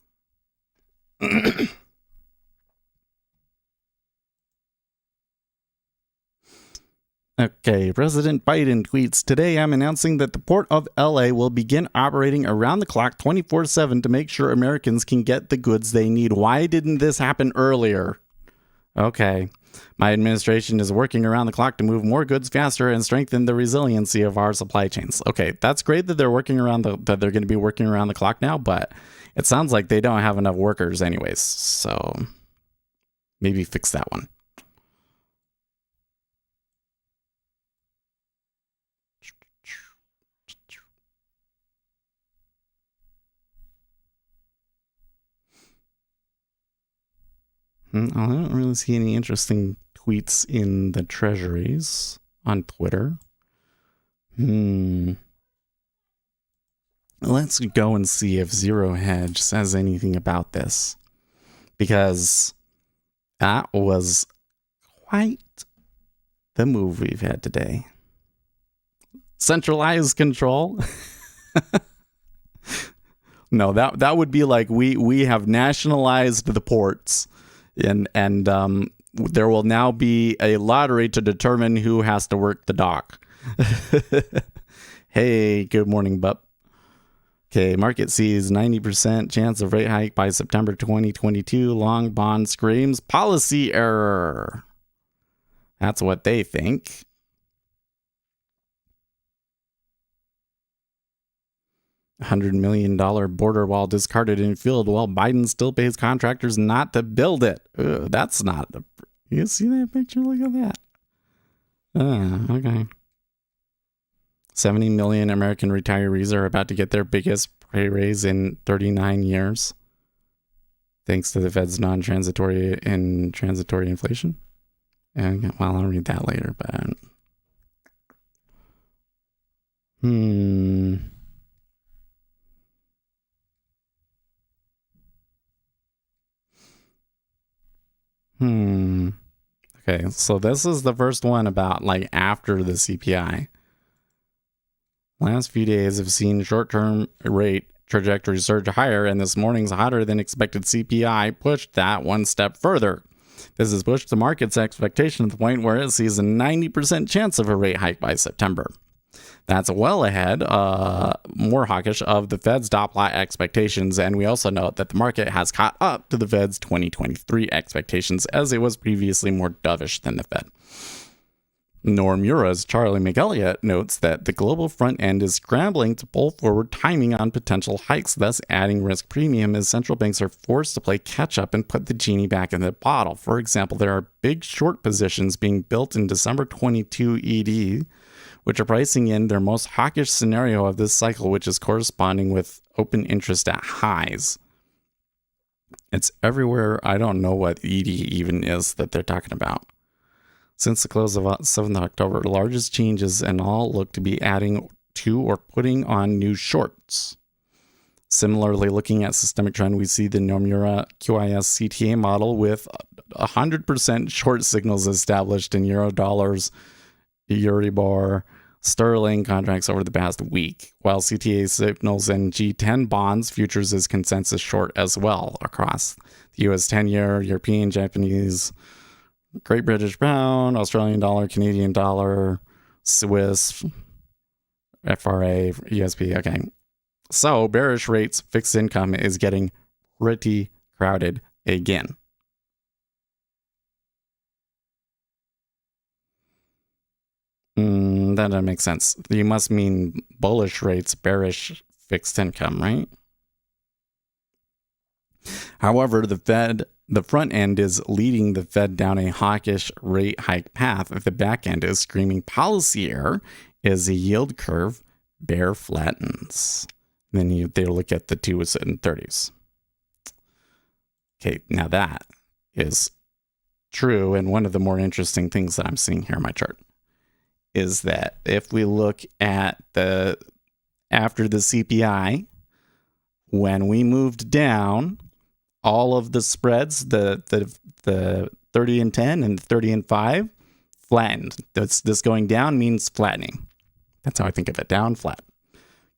Okay, President Biden tweets, "Today I'm announcing that the Port of LA will begin operating around the clock 24/7 to make sure Americans can get the goods they need. Why didn't this happen earlier?" Okay. "My administration is working around the clock to move more goods faster and strengthen the resiliency of our supply chains." Okay, that's great that they're that they're going to be working around the clock now, but it sounds like they don't have enough workers anyways. So maybe fix that one. I don't really see any interesting tweets in the Treasuries on Twitter. Let's go and see if Zero Hedge says anything about this, because that was quite the move we've had today. Centralized control. No, that would be like we have nationalized the ports, and there will now be a lottery to determine who has to work the dock. Hey, good morning, Bup. Okay, market sees 90% chance of rate hike by September 2022. Long bond screams policy error. That's what they think. $100 million border wall discarded in field while Biden still pays contractors not to build it. Ugh, that's not the... You see that picture? Look at that. Okay. 70 million American retirees are about to get their biggest pay raise in 39 years, thanks to the Fed's non-transitory and transitory inflation. And, well, I'll read that later, but... Okay, so this is the first one about like after the CPI. Last few days have seen short-term rate trajectory surge higher, and this morning's hotter than expected CPI pushed that one step further. This has pushed the market's expectation to the point where it sees a 90% chance of a rate hike by September. That's well ahead, more hawkish, of the Fed's dot plot expectations, and we also note that the market has caught up to the Fed's 2023 expectations, as it was previously more dovish than the Fed. Nomura's Charlie McElliott notes that the global front end is scrambling to pull forward timing on potential hikes, thus adding risk premium as central banks are forced to play catch up and put the genie back in the bottle. For example, there are big short positions being built in December 22 ED, which are pricing in their most hawkish scenario of this cycle, which is corresponding with open interest at highs. It's everywhere. I don't know what ED even is that they're talking about. Since the close of 7th October, the largest changes and all look to be adding to or putting on new shorts. Similarly, looking at systemic trend, we see the Nomura QIS CTA model with 100% short signals established in euro dollars, Euribor, sterling contracts over the past week, while CTA signals in G10 bonds futures is consensus short as well across the US 10-year, European, Japanese, Great British Pound, Australian dollar, Canadian dollar, Swiss, FRA, USP. Okay. So bearish rates, fixed income is getting pretty crowded again. That doesn't make sense. You must mean bullish rates, bearish fixed income, right? However, the front end is leading the Fed down a hawkish rate hike path. The back end is screaming policy error as the yield curve bear flattens. Then they look at the 2s and 30s. Okay, now that is true. And one of the more interesting things that I'm seeing here in my chart is that if we look at after the CPI, when we moved down, all of the spreads, the 30 and 10 and 30 and 5 flattened. This going down means flattening. That's how I think of it, down, flat.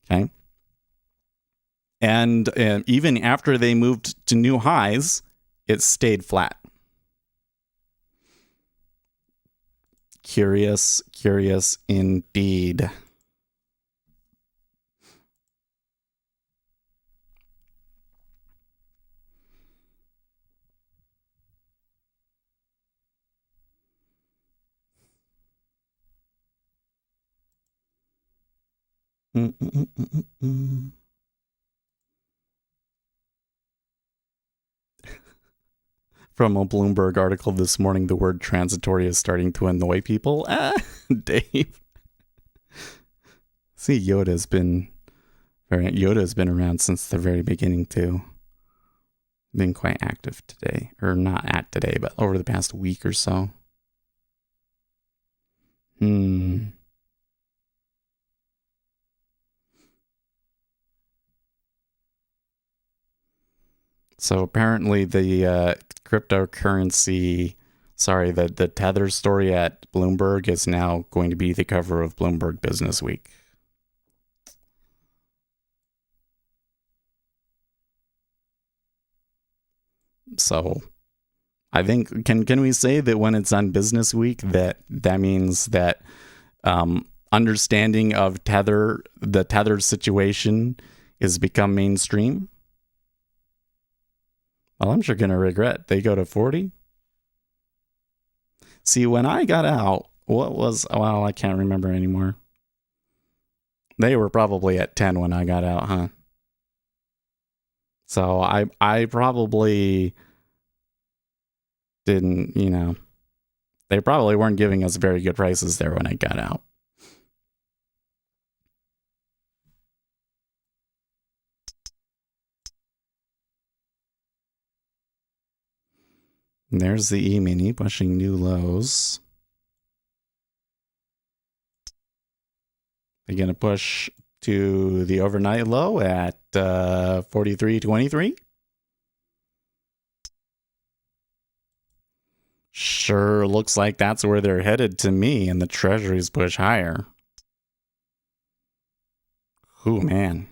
Okay. And even after they moved to new highs, it stayed flat. Curious indeed. From a Bloomberg article this morning, the word transitory is starting to annoy people. Dave. See, Yoda's been around since the very beginning too. Been quite active today, or not at today, but over the past week or so. So apparently the cryptocurrency, the Tether story at Bloomberg is now going to be the cover of Bloomberg Business Week. So I think, can we say that when it's on Business Week that means that understanding of the Tether situation is become mainstream? Well, I'm sure going to regret. They go to 40. See, when I got out, I can't remember anymore. They were probably at 10 when I got out, huh? So I probably didn't, they probably weren't giving us very good prices there when I got out. And there's the E-mini pushing new lows. They're going to push to the overnight low at 43.23. Sure looks like that's where they're headed to me, and the Treasuries push higher. Ooh, man.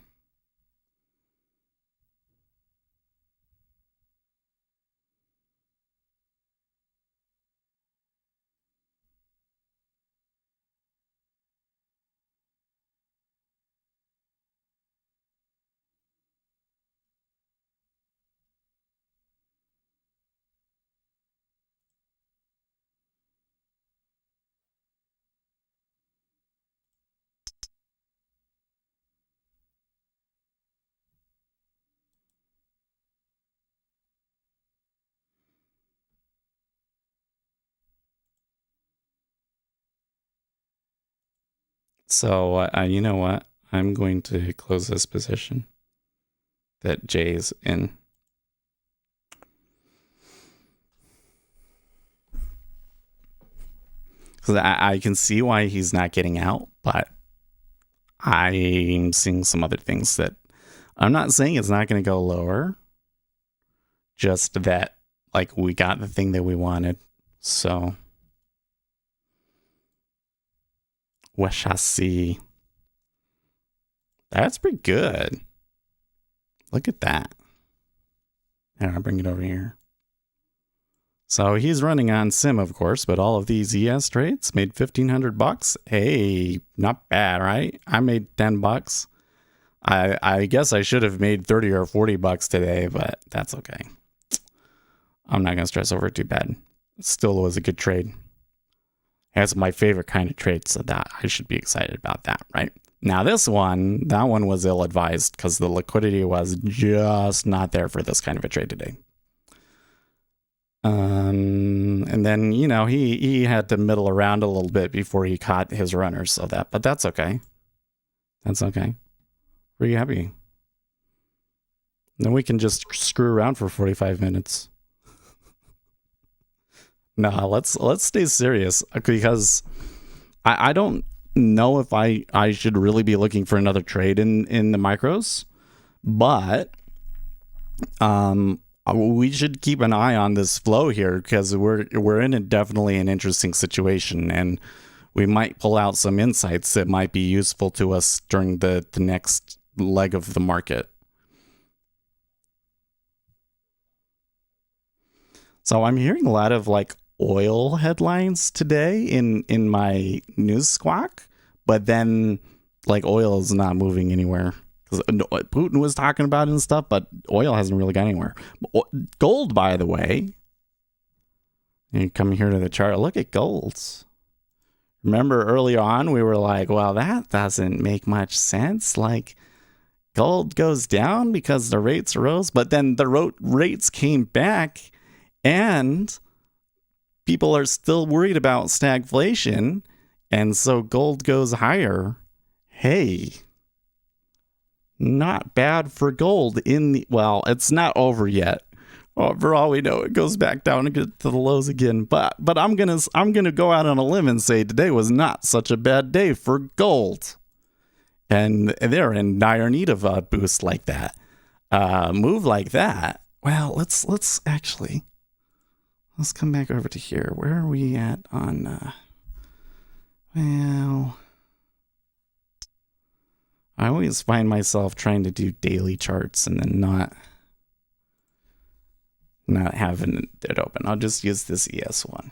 So, you know what? I'm going to close this position that Jay's in. Because I can see why he's not getting out, but I'm seeing some other things that I'm not saying it's not going to go lower. Just that, we got the thing that we wanted. So, what shall I see? That's pretty good. Look at that. And I'll bring it over here. So he's running on sim, of course, but all of these ES trades made $1,500. Hey, not bad, right? I made $10. I guess I should have made $30 or $40 today, but that's okay. I'm not gonna stress over it too bad. It still was a good trade. That's my favorite kind of trade, so that I should be excited about that, right? Now that one was ill-advised because the liquidity was just not there for this kind of a trade today. And then, he had to middle around a little bit before he caught his runners, but that's okay. That's okay. Pretty happy. Then we can just screw around for 45 minutes. No, let's stay serious, because I don't know if I should really be looking for another trade in the micros, but we should keep an eye on this flow here, because we're in definitely an interesting situation, and we might pull out some insights that might be useful to us during the next leg of the market. So I'm hearing a lot of oil headlines today in my news squawk, but then oil is not moving anywhere, because Putin was talking about it and stuff, but oil hasn't really gone anywhere. Gold, by the way, you come here to the chart, look at gold. Remember early on we were like, well, that doesn't make much sense. Gold goes down because the rates rose, but then the rates came back, and people are still worried about stagflation, and so gold goes higher. Hey, not bad for gold it's not over yet. For all we know, it goes back down and get to the lows again. But I'm gonna go out on a limb and say today was not such a bad day for gold, and they're in dire need of a boost like that, move like that. Well, let's come back over to here. Where are we at on, I always find myself trying to do daily charts and then not having it open. I'll just use this ES one.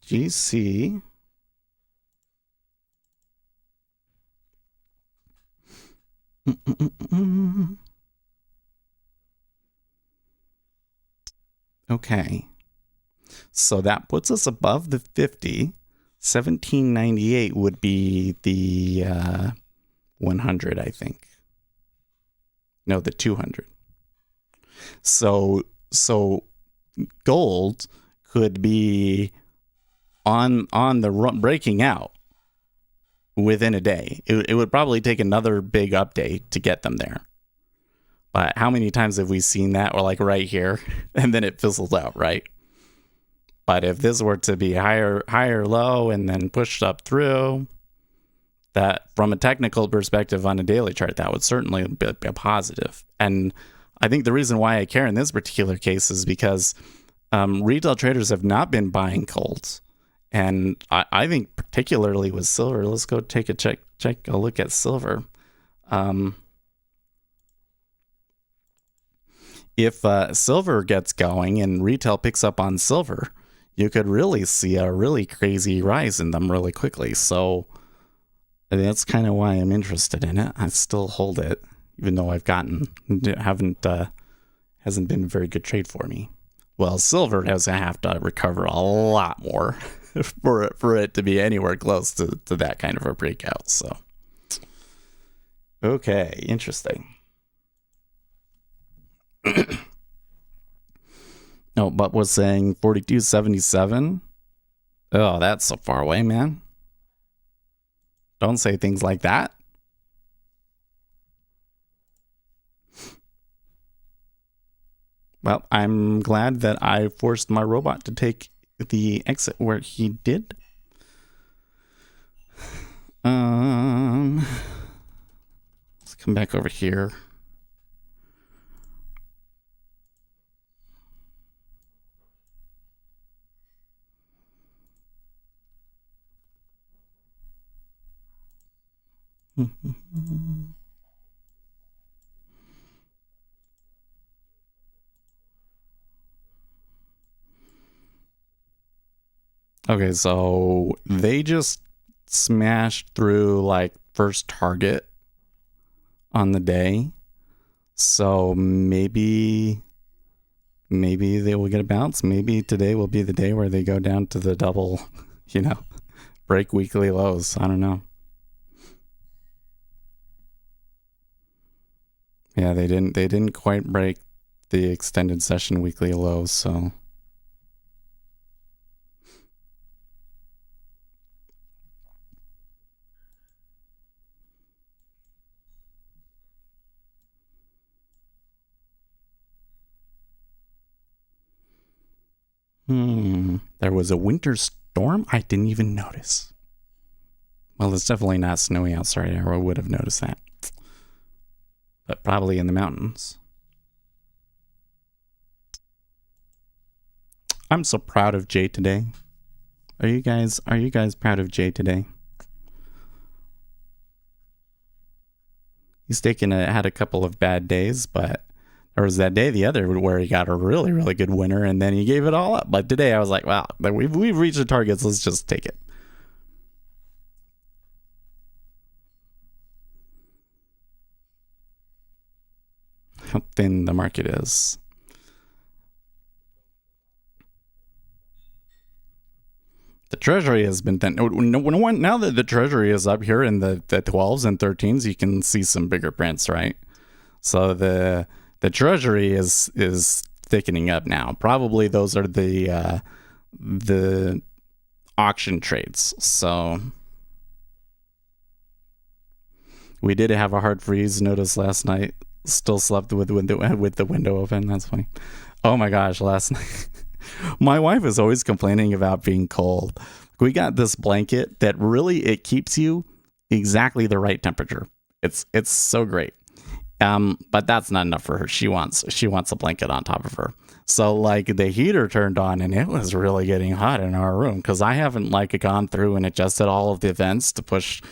GC. Okay, so that puts us above the 50. 1798 would be the 100, I think. No, the 200. So gold could be on the breaking out within a day. It would probably take another big update to get them there. But how many times have we seen that? Or right here, and then it fizzles out, right? But if this were to be higher low and then pushed up through, that from a technical perspective on a daily chart, that would certainly be a positive. And I think the reason why I care in this particular case is because retail traders have not been buying gold. And I think particularly with silver, let's go take a look at silver. If silver gets going and retail picks up on silver, you could really see a really crazy rise in them really quickly. So that's kind of why I'm interested in it. I still hold it, even though hasn't been a very good trade for me. Well, silver doesn't have to recover a lot more for it to be anywhere close to that kind of a breakout. So, okay, interesting. No, but was saying 42.77. Oh, that's so far away, man. Don't say things like that. Well, I'm glad that I forced my robot to take the exit where he did. Let's come back over here. Okay, so they just smashed through first target on the day. So maybe maybe they will get a bounce. Maybe today will be the day where they go down to the double, break weekly lows. I don't know. Yeah, they didn't quite break the extended session weekly lows, so there was a winter storm? I didn't even notice. Well, it's definitely not snowy outside, or I would have noticed that. But probably in the mountains. I'm so proud of Jay today. Are you guys proud of Jay today? He's had a couple of bad days, but there was that day the other where he got a really, really good winner, and then he gave it all up. But today I was like, wow, we've reached the targets. Let's just take it. How thin the market is. The Treasury has been thin. Now that the Treasury is up here in the 12s and 13s, you can see some bigger prints, right? So the Treasury is thickening up now. Probably those are the auction trades. So we did have a hard freeze notice last night. Still slept with the window open. That's funny. Oh my gosh, last night. My wife is always complaining about being cold. We got this blanket that really, it keeps you exactly the right temperature. It's so great. But that's not enough for her. She wants a blanket on top of her. So like the heater turned on and it was really getting hot in our room because I haven't gone through and adjusted all of the vents to push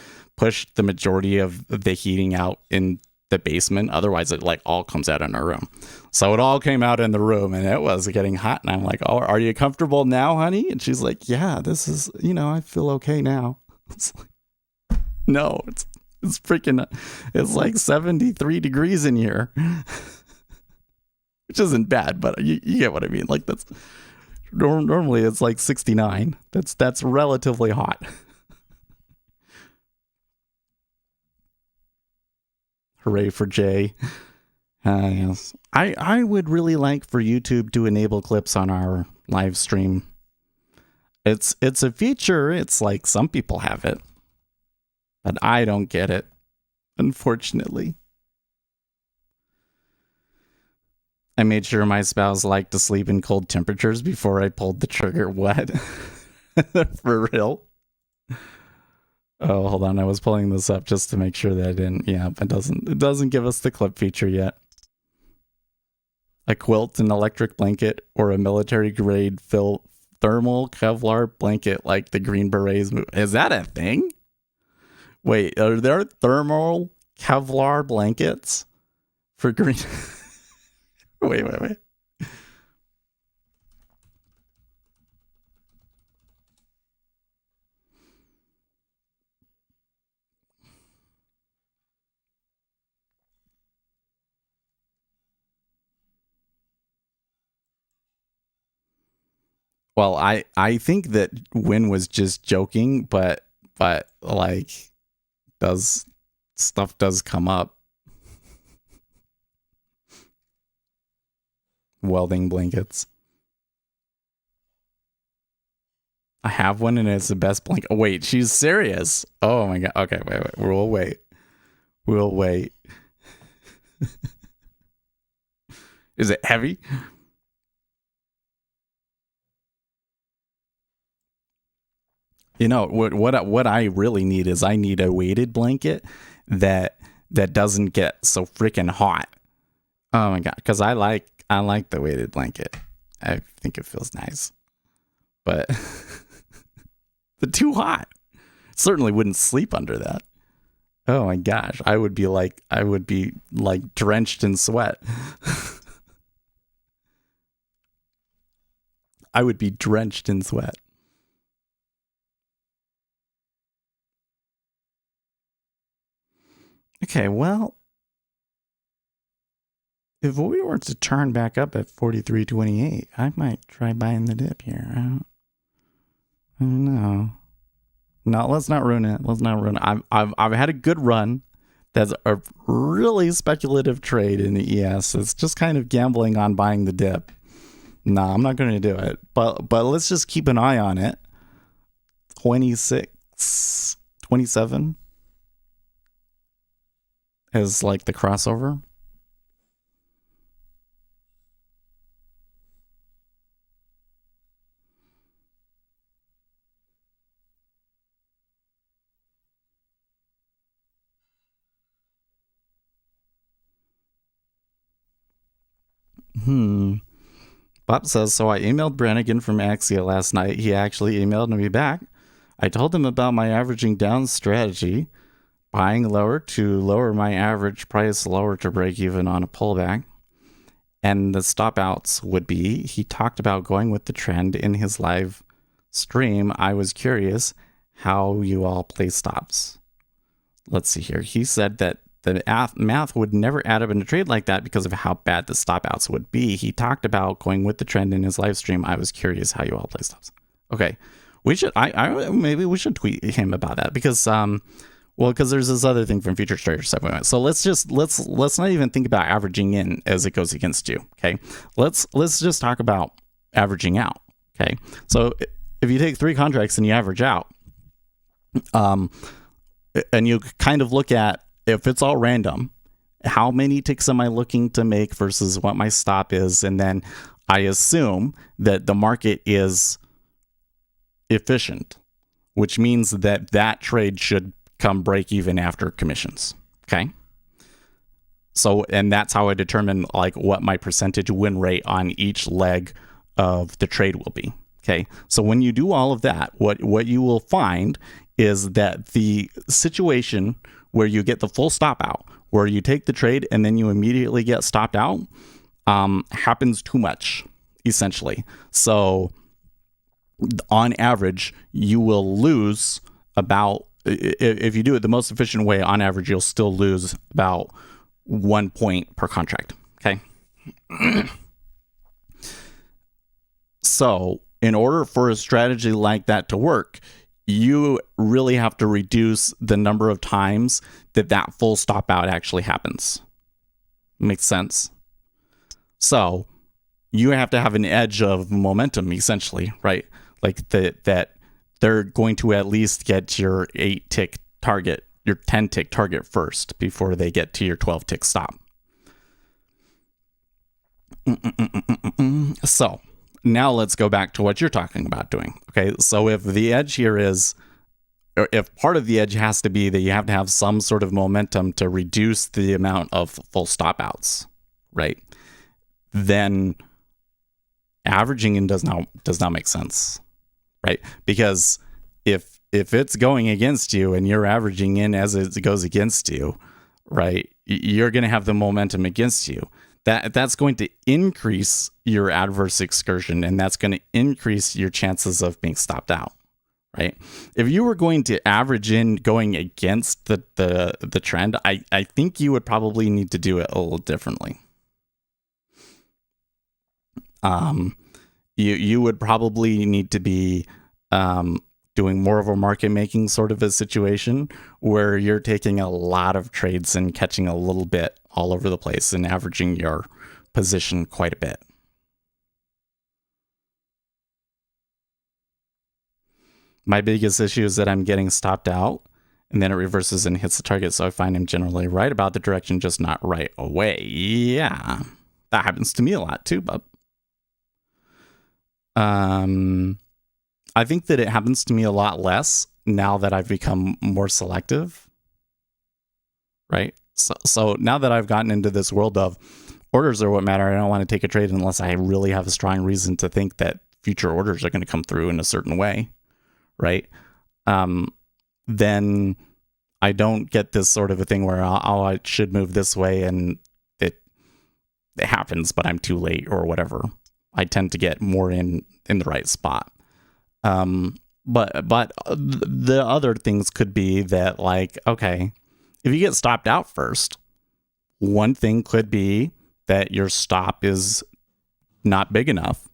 the majority of the heating out in the basement. Otherwise it all comes out in our room. So it all came out in the room and it was getting hot. And I'm like, oh, are you comfortable now, honey? And she's like, yeah, this is, I feel okay now. It's like, no, it's freaking, it's like 73 degrees in here, which isn't bad, but you get what I mean. Like that's normally it's like 69. That's relatively hot. Hooray for Jay. Yes. I would really like for YouTube to enable clips on our live stream. It's a feature. It's like some people have it, but I don't get it, unfortunately. I made sure my spouse liked to sleep in cold temperatures before I pulled the trigger. What? For real? Oh, hold on. I was pulling this up just to make sure that I didn't. Yeah, it doesn't give us the clip feature yet. A quilt, an electric blanket, or a military grade thermal Kevlar blanket like the Green Berets move. Is that a thing? Wait, are there thermal Kevlar blankets for green? Wait. Well, I think that Win was just joking, but stuff does come up. Welding blankets. I have one and it's the best blanket. Oh, wait, she's serious. Oh my god. Okay, wait. We'll wait. Is it heavy? What I really need is I need a weighted blanket that doesn't get so freaking hot. Oh my god, because I like the weighted blanket. I think it feels nice, but the too hot. Certainly wouldn't sleep under that. Oh my gosh, I would be like drenched in sweat. I would be drenched in sweat. Okay, well, if we were to turn back up at 43.28, I might try buying the dip here. I don't know. No, let's not ruin it. Let's not ruin it. I've had a good run. That's a really speculative trade in the ES. It's just kind of gambling on buying the dip. No, I'm not going to do it. But let's just keep an eye on it. 26, 27 is like the crossover. Bob says, so I emailed Brannigan from Axia last night. He actually emailed me back. I told him about my averaging down strategy, buying lower to lower my average price lower to break even on a pullback. And the stop outs would be, he talked about going with the trend in his live stream. I was curious how you all play stops. Let's see here. He said that the math would never add up in a trade like that because of how bad the stop outs would be. He talked about going with the trend in his live stream. I was curious how you all play stops. Okay. We should, maybe we should tweet him about that because, because there's this other thing from Future Trader 7. So let's not even think about averaging in as it goes against you. Okay. Let's just talk about averaging out. Okay. So if you take 3 contracts and you average out, and you kind of look at, if it's all random, how many ticks am I looking to make versus what my stop is? And then I assume that the market is efficient, which means that that trade should come break even after commissions. Okay. So, and that's how I determine like what my percentage win rate on each leg of the trade will be. Okay. So when you do all of that, what you will find is that the situation where you get the full stop out, where you take the trade and then you immediately get stopped out, happens too much, essentially. So on average, you will lose about, if you do it the most efficient way, on average, you'll still lose about 1 point per contract. Okay. So in order for a strategy like that to work, you really have to reduce the number of times that full stop out actually happens. Makes sense? So you have to have an edge of momentum, essentially, right? Like that they're going to at least get your 8-tick target, your 10-tick target first before they get to your 12-tick stop. So now let's go back to what you're talking about doing. Okay, so if the edge here is, or if part of the edge has to be that you have to have some sort of momentum to reduce the amount of full stop outs, right? Then averaging in does not make sense, right? Because if it's going against you and you're averaging in as it goes against you, right, you're going to have the momentum against you. That's going to increase your adverse excursion, and that's going to increase your chances of being stopped out, right? If you were going to average in going against the trend, I think you would probably need to do it a little differently. You would probably need to be doing more of a market making sort of a situation where you're taking a lot of trades and catching a little bit all over the place and averaging your position quite a bit. My biggest issue is that I'm getting stopped out and then it reverses and hits the target. So I find I'm generally right about the direction, just not right away. Yeah, that happens to me a lot too, bub. I think that it happens to me a lot less now that I've become more selective, right? So now that I've gotten into this world of orders are what matter, I don't want to take a trade unless I really have a strong reason to think that future orders are going to come through in a certain way, right? Then I don't get this sort of a thing where I should move this way and it happens, but I'm too late or whatever. I tend to get more in the right spot. But the other things could be that, like, okay, if you get stopped out first, one thing could be that your stop is not big enough.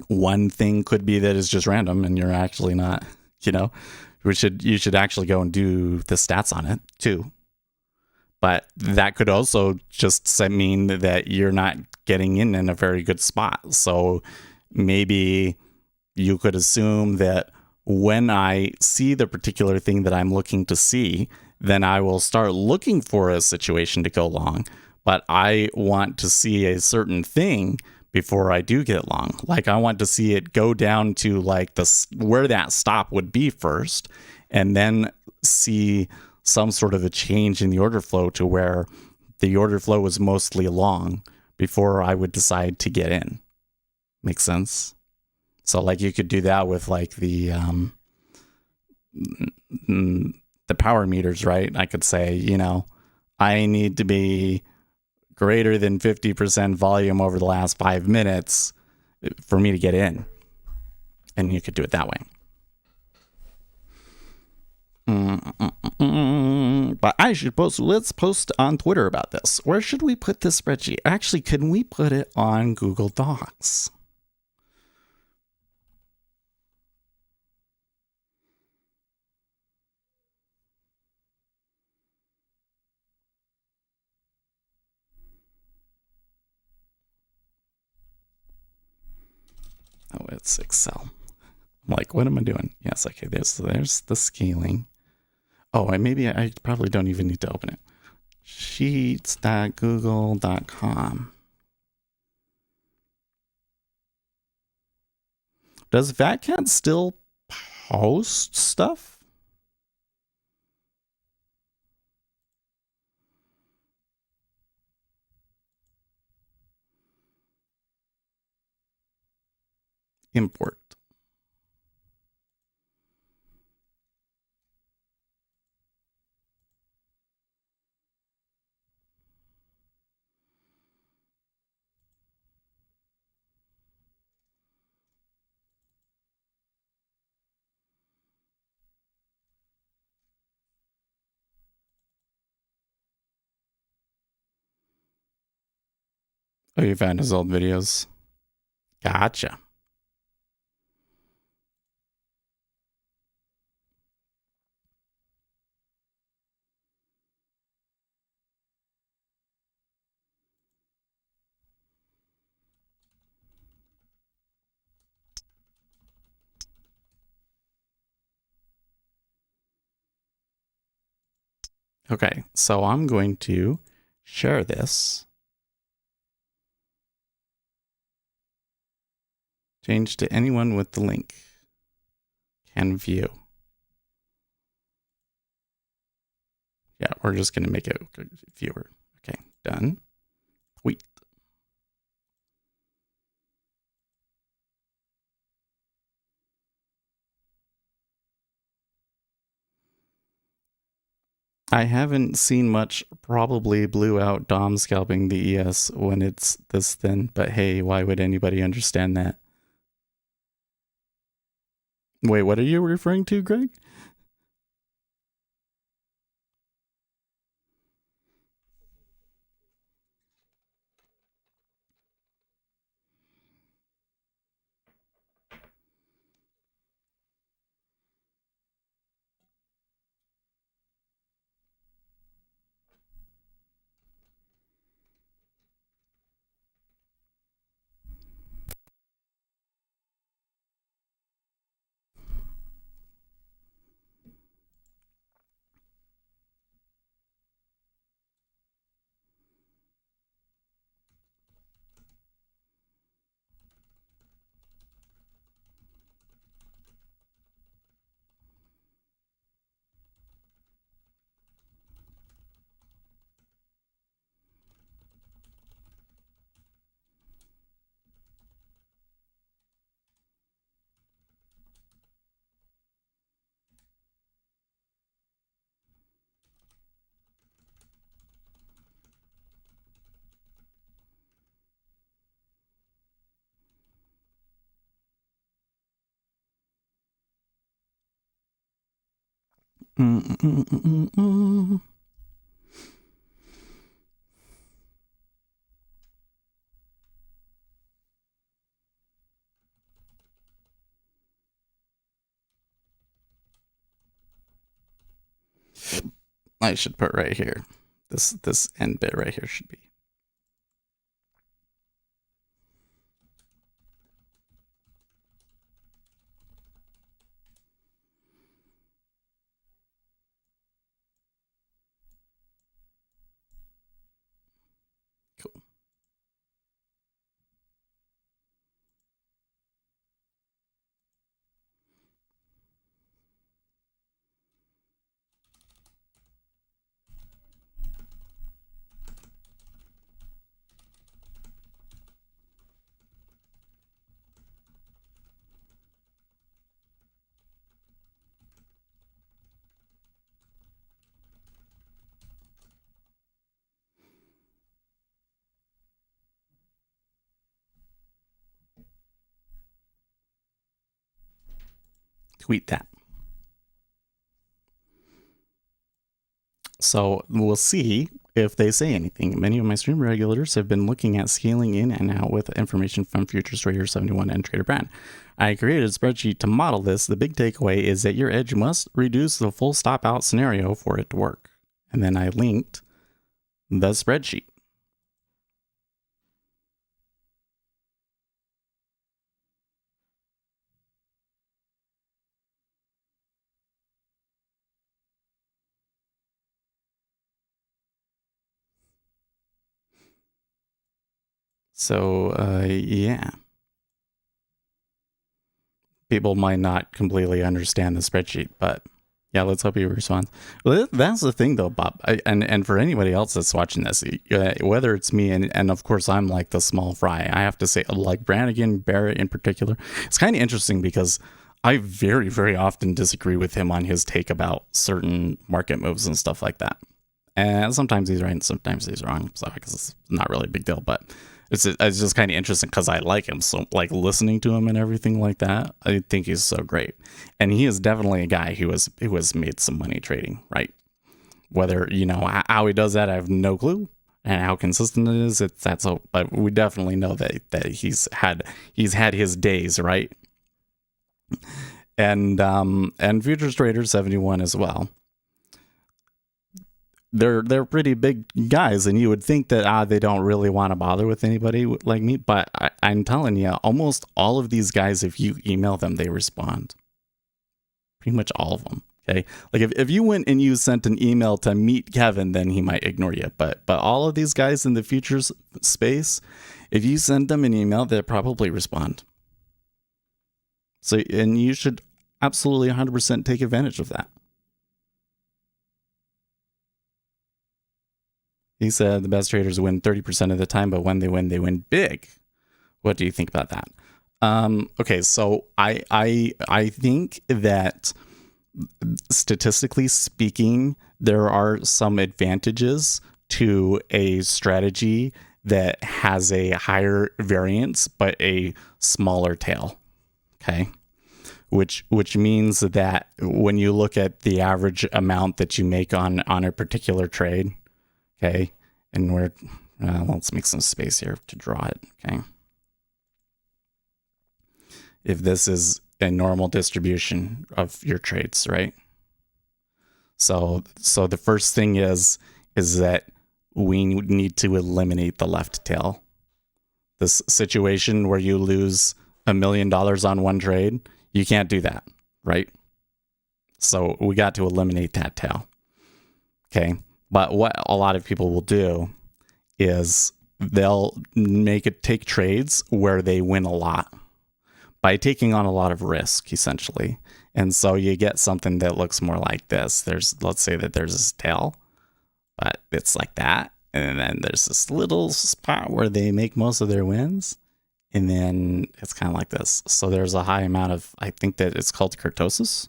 One thing could be that it's just random and you're actually not, you should actually go and do the stats on it too. But that could also just mean that you're not getting in a very good spot. So maybe you could assume that when I see the particular thing that I'm looking to see, then I will start looking for a situation to go long. But I want to see a certain thing before I do get long. Like I want to see it go down to like where that stop would be first, and then see some sort of a change in the order flow to where the order flow was mostly long before I would decide to get in. Make sense? So like you could do that with like the power meters, right? I could say, I need to be greater than 50% volume over the last 5 minutes for me to get in. And you could do it that way. But let's post on Twitter about this. Where should we put this spreadsheet? Actually, can we put it on Google Docs? Oh, it's Excel. I'm like, what am I doing? Yes, okay, there's the scaling. Oh, maybe I probably don't even need to open it. Sheets.google.com. Does VatCat still post stuff? Import. Oh, you found his old videos. Gotcha. Okay, so I'm going to share this. Change to anyone with the link. Can view. Yeah, we're just going to make it a viewer. Okay, done. Tweet. I haven't seen much probably blew out Dom scalping the ES when it's this thin, but hey, why would anybody understand that? Wait, what are you referring to, Greg? I should put right here. This end bit right here should be. Cool. Tweet that. So we'll see if they say anything. Many of my stream regulars have been looking at scaling in and out with information from Futures Trader 71 and Trader Brand. I created a spreadsheet to model this. The big takeaway is that your edge must reduce the full stop out scenario for it to work. And then I linked the spreadsheet. So, yeah. People might not completely understand the spreadsheet, but yeah, let's hope he responds. Well, that's the thing, though, Bob. And for anybody else that's watching this, whether it's me and of course I'm like the small fry, I have to say, like Brannigan Barrett in particular, it's kind of interesting because I very, very often disagree with him on his take about certain market moves and stuff like that. And sometimes he's right and sometimes he's wrong. So I guess it's not really a big deal, but it's just kind of interesting because I like him. So like listening to him and everything like that, I think he's so great. And he is definitely a guy who has made some money trading, right? Whether, how he does that, I have no clue. And how consistent it is, but we definitely know that he's had his days, right? And Futures Trader 71 as well. They're pretty big guys, and you would think that they don't really want to bother with anybody like me, but I'm telling you, almost all of these guys, if you email them, they respond. Pretty much all of them. Okay, like if you went and you sent an email to Meet Kevin, then he might ignore you. But all of these guys in the futures space, if you send them an email, they'll probably respond. So, and you should absolutely 100% take advantage of that. He said the best traders win 30% of the time, but when they win big. What do you think about that? Okay, so I think that statistically speaking, there are some advantages to a strategy that has a higher variance but a smaller tail. Okay. Which means that when you look at the average amount that you make on a particular trade, okay, and let's make some space here to draw it, okay. If this is a normal distribution of your trades, right? So the first thing is that we need to eliminate the left tail. This situation where you lose $1 million on one trade, you can't do that, right? So we got to eliminate that tail, okay? But what a lot of people will do is they'll take trades where they win a lot by taking on a lot of risk, essentially. And so you get something that looks more like this. Let's say that there's this tail, but it's like that. And then there's this little spot where they make most of their wins. And then it's kind of like this. So there's a high amount of, I think that it's called kurtosis,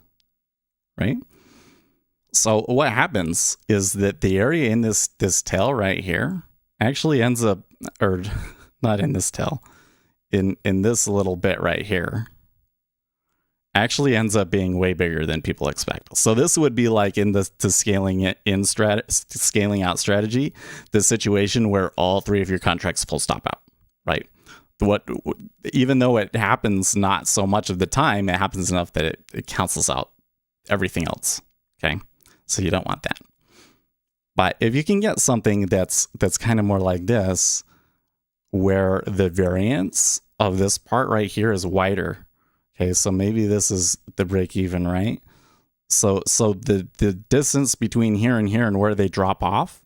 right? So what happens is that the area in this tail right here actually ends up, or not in this tail, in this little bit right here, actually ends up being way bigger than people expect. So this would be like in the scaling out strategy, the situation where all three of your contracts full stop out, right? Even though it happens not so much of the time, it happens enough that it cancels out everything else. Okay, so you don't want that. But if you can get something that's kind of more like this, where the variance of this part right here is wider. Okay, so maybe this is the break even, right? So the distance between here and where they drop off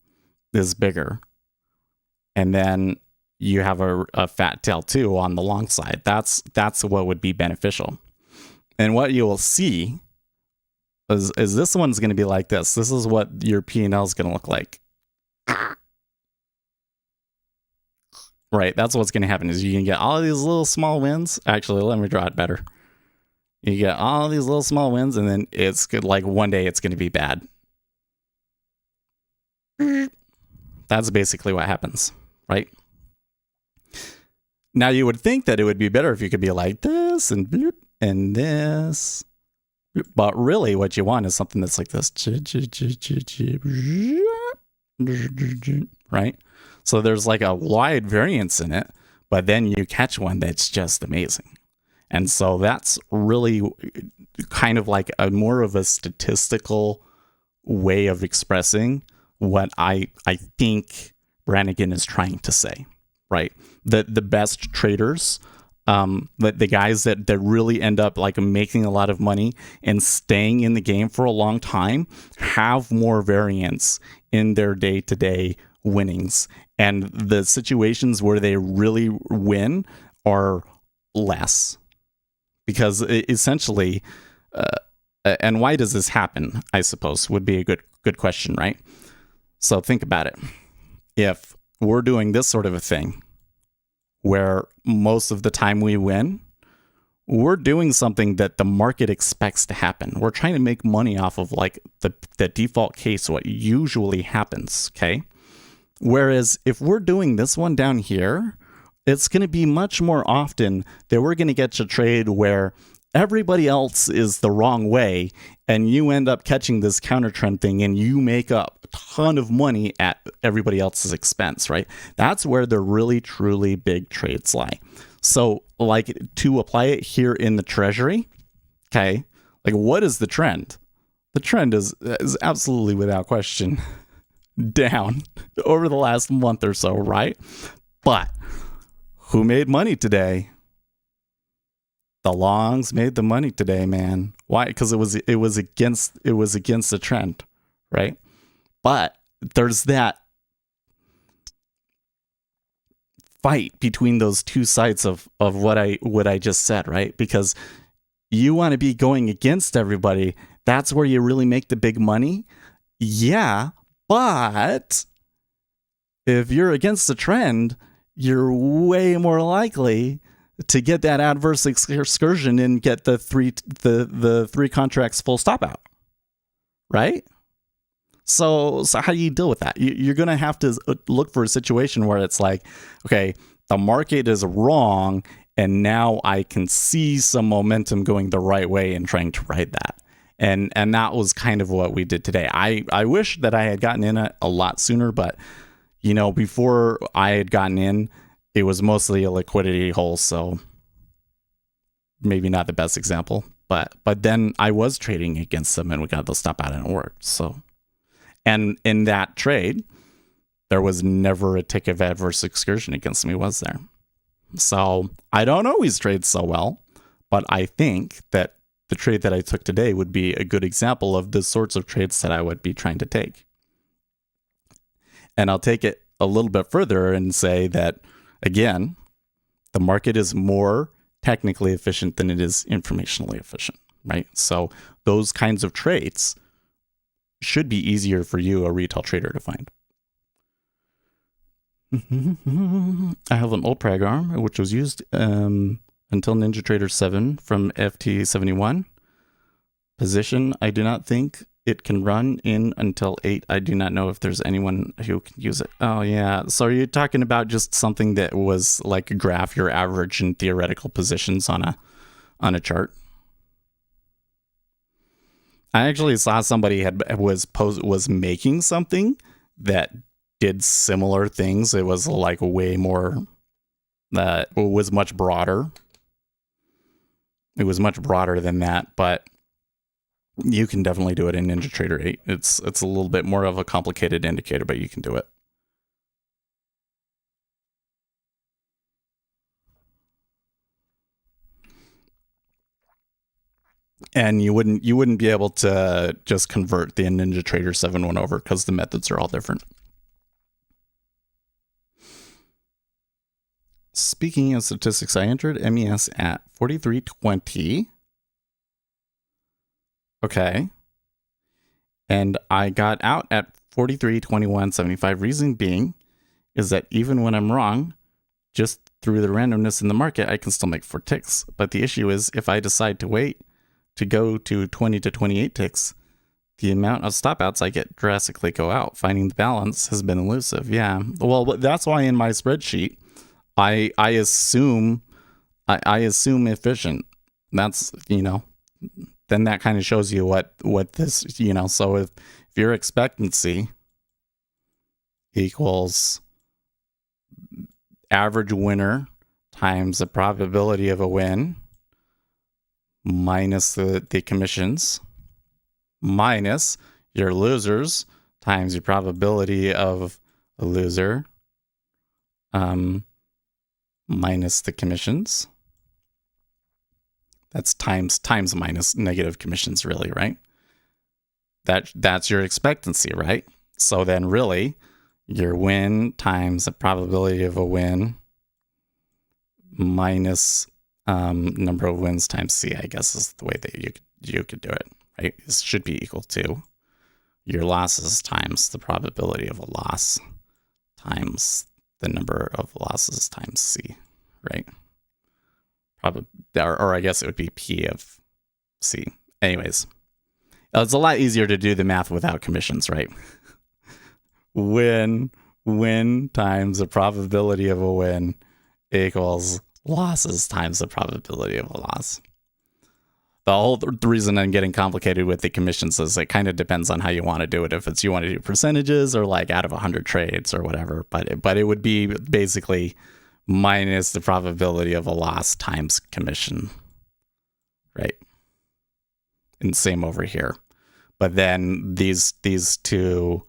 is bigger. And then you have a fat tail too on the long side. That's what would be beneficial. And what you will see is this one's going to be like this. This is what your P&L is going to look like. Right, that's what's going to happen is you can get all of these little small wins. Actually, let me draw it better. You get all these little small wins, and then it's good. Like one day it's going to be bad. That's basically what happens, right? Now you would think that it would be better if you could be like this and bloop, and this. But really what you want is something that's like this. Right? So there's like a wide variance in it, but then you catch one that's just amazing. And so that's really kind of like a more of a statistical way of expressing what I think Brannigan is trying to say, right? The best traders, the guys that really end up like making a lot of money and staying in the game for a long time have more variance in their day-to-day winnings. And the situations where they really win are less. Because essentially, and why does this happen, I suppose, would be a good question, right? So think about it. If we're doing this sort of a thing, where most of the time we win, we're doing something that the market expects to happen. We're trying to make money off of like the default case, what usually happens, okay? Whereas if we're doing this one down here, it's going to be much more often that we're going to get to trade where everybody else is the wrong way and you end up catching this counter trend thing and you make up a ton of money at everybody else's expense, right? That's where the really, truly big trades lie. So like to apply it here in the Treasury, okay, like what is the trend? The trend is absolutely without question down over the last month or so, right? But who made money today? The longs made the money today, man. Why? Because it was against the trend, right? But there's that fight between those two sides of what I just said, right? Because you want to be going against everybody. That's where you really make the big money. Yeah, but if you're against the trend, you're way more likely to get that adverse excursion and get the three contracts full stop out, right? So how do you deal with that? You're going to have to look for a situation where it's like, okay, the market is wrong, and now I can see some momentum going the right way and trying to ride that. And that was kind of what we did today. I wish that I had gotten in a lot sooner, but you know, before I had gotten in, it was mostly a liquidity hole, so maybe not the best example. But then I was trading against them, and we got the stop out, and it worked. So, and in that trade, there was never a tick of adverse excursion against me, was there? So I don't always trade so well, but I think that the trade that I took today would be a good example of the sorts of trades that I would be trying to take. And I'll take it a little bit further and say that, again, the market is more technically efficient than it is informationally efficient, right? So those kinds of trades should be easier for you, a retail trader, to find. I have an old prag arm, which was used until NinjaTrader 7 from FT71. Position, I do not think it can run in until 8. I do not know if there's anyone who can use it. Oh, yeah. So are you talking about just something that was like a graph your average and theoretical positions on a chart? I actually saw somebody was making something that did similar things. It was like way more, it was much broader. It was much broader than that, but You can definitely do it in NinjaTrader 8. It's a little bit more of a complicated indicator, but you can do it. And you wouldn't be able to just convert the NinjaTrader 7.1 over because the methods are all different. Speaking of statistics, I entered MES at 4320. Okay. And I got out at 4321.75. Reason being is that even when I'm wrong, just through the randomness in the market, I can still make 4 ticks. But the issue is if I decide to wait to go to 20 to 28 ticks, the amount of stop outs I get drastically go out. Finding the balance has been elusive. Yeah. Well, that's why in my spreadsheet, I assume efficient. That's, then that kind of shows you what this, so if your expectancy equals average winner times the probability of a win minus the commissions minus your losers times your probability of a loser minus the commissions. That's times minus negative commissions, really, right? That's your expectancy, right? So then really your win times the probability of a win minus number of wins times C, I guess is the way that you could do it, right? It should be equal to your losses times the probability of a loss times the number of losses times C, right? Or I guess it would be P of C. Anyways, it's a lot easier to do the math without commissions, right? Win times the probability of a win equals losses times the probability of a loss. The reason I'm getting complicated with the commissions is it kind of depends on how you want to do it. If it's you want to do percentages or like out of 100 trades or whatever, but it would be basically minus the probability of a loss times commission, right? And same over here. But then these two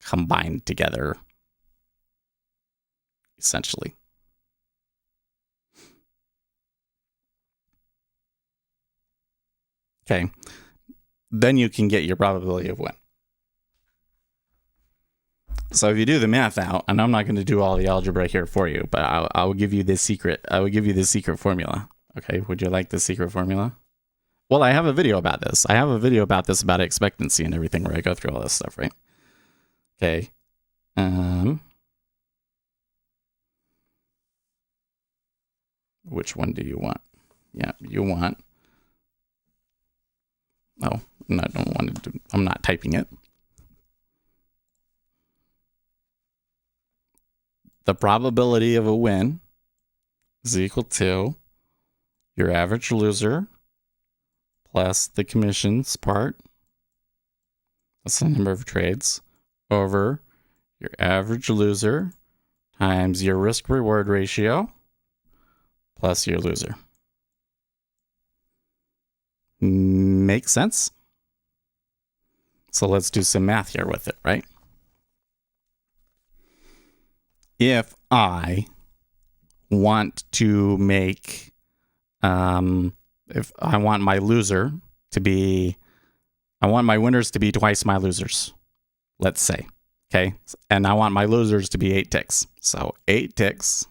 combined together, essentially. Okay. Then you can get your probability of win. So if you do the math out, and I'm not going to do all the algebra here for you, but I'll give you this secret. I will give you the secret formula. Okay. Would you like the secret formula? Well, I have a video about this. About expectancy and everything where I go through all this stuff, right? Okay. Which one do you want? Yeah, you want. Oh, I don't want to do, I'm not typing it. The probability of a win is equal to your average loser plus the commissions part. That's the number of trades over your average loser times your risk reward ratio plus your loser. Makes sense? So let's do some math here with it, right? If I want to make, if I want my loser to be, I want my winners to be twice my losers, let's say, okay? And I want my losers to be 8 ticks. So 8 ticks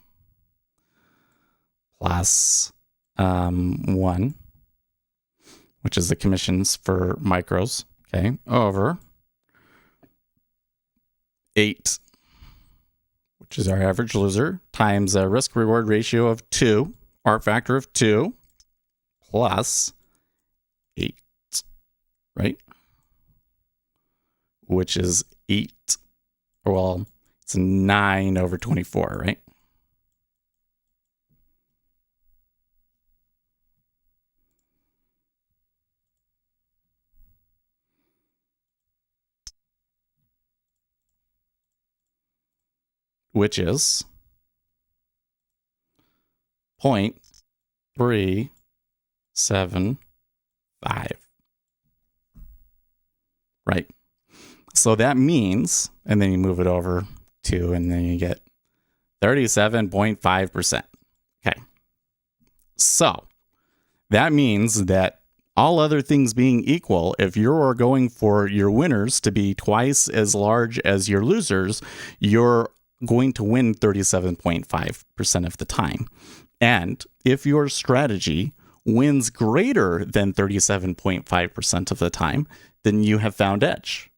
plus 1, which is the commissions for micros, okay, over 8, which is our average loser, times a risk reward ratio of 2, R factor of 2, plus 8, right? Which is 8, well, it's 9 over 24, right? Which is 0.375. right? So that means, and then you move it over to, and then you get 37.5%. Okay. So that means that all other things being equal, if you're going for your winners to be twice as large as your losers, you're going to win 37.5% of the time. And if your strategy wins greater than 37.5% of the time, then you have found edge.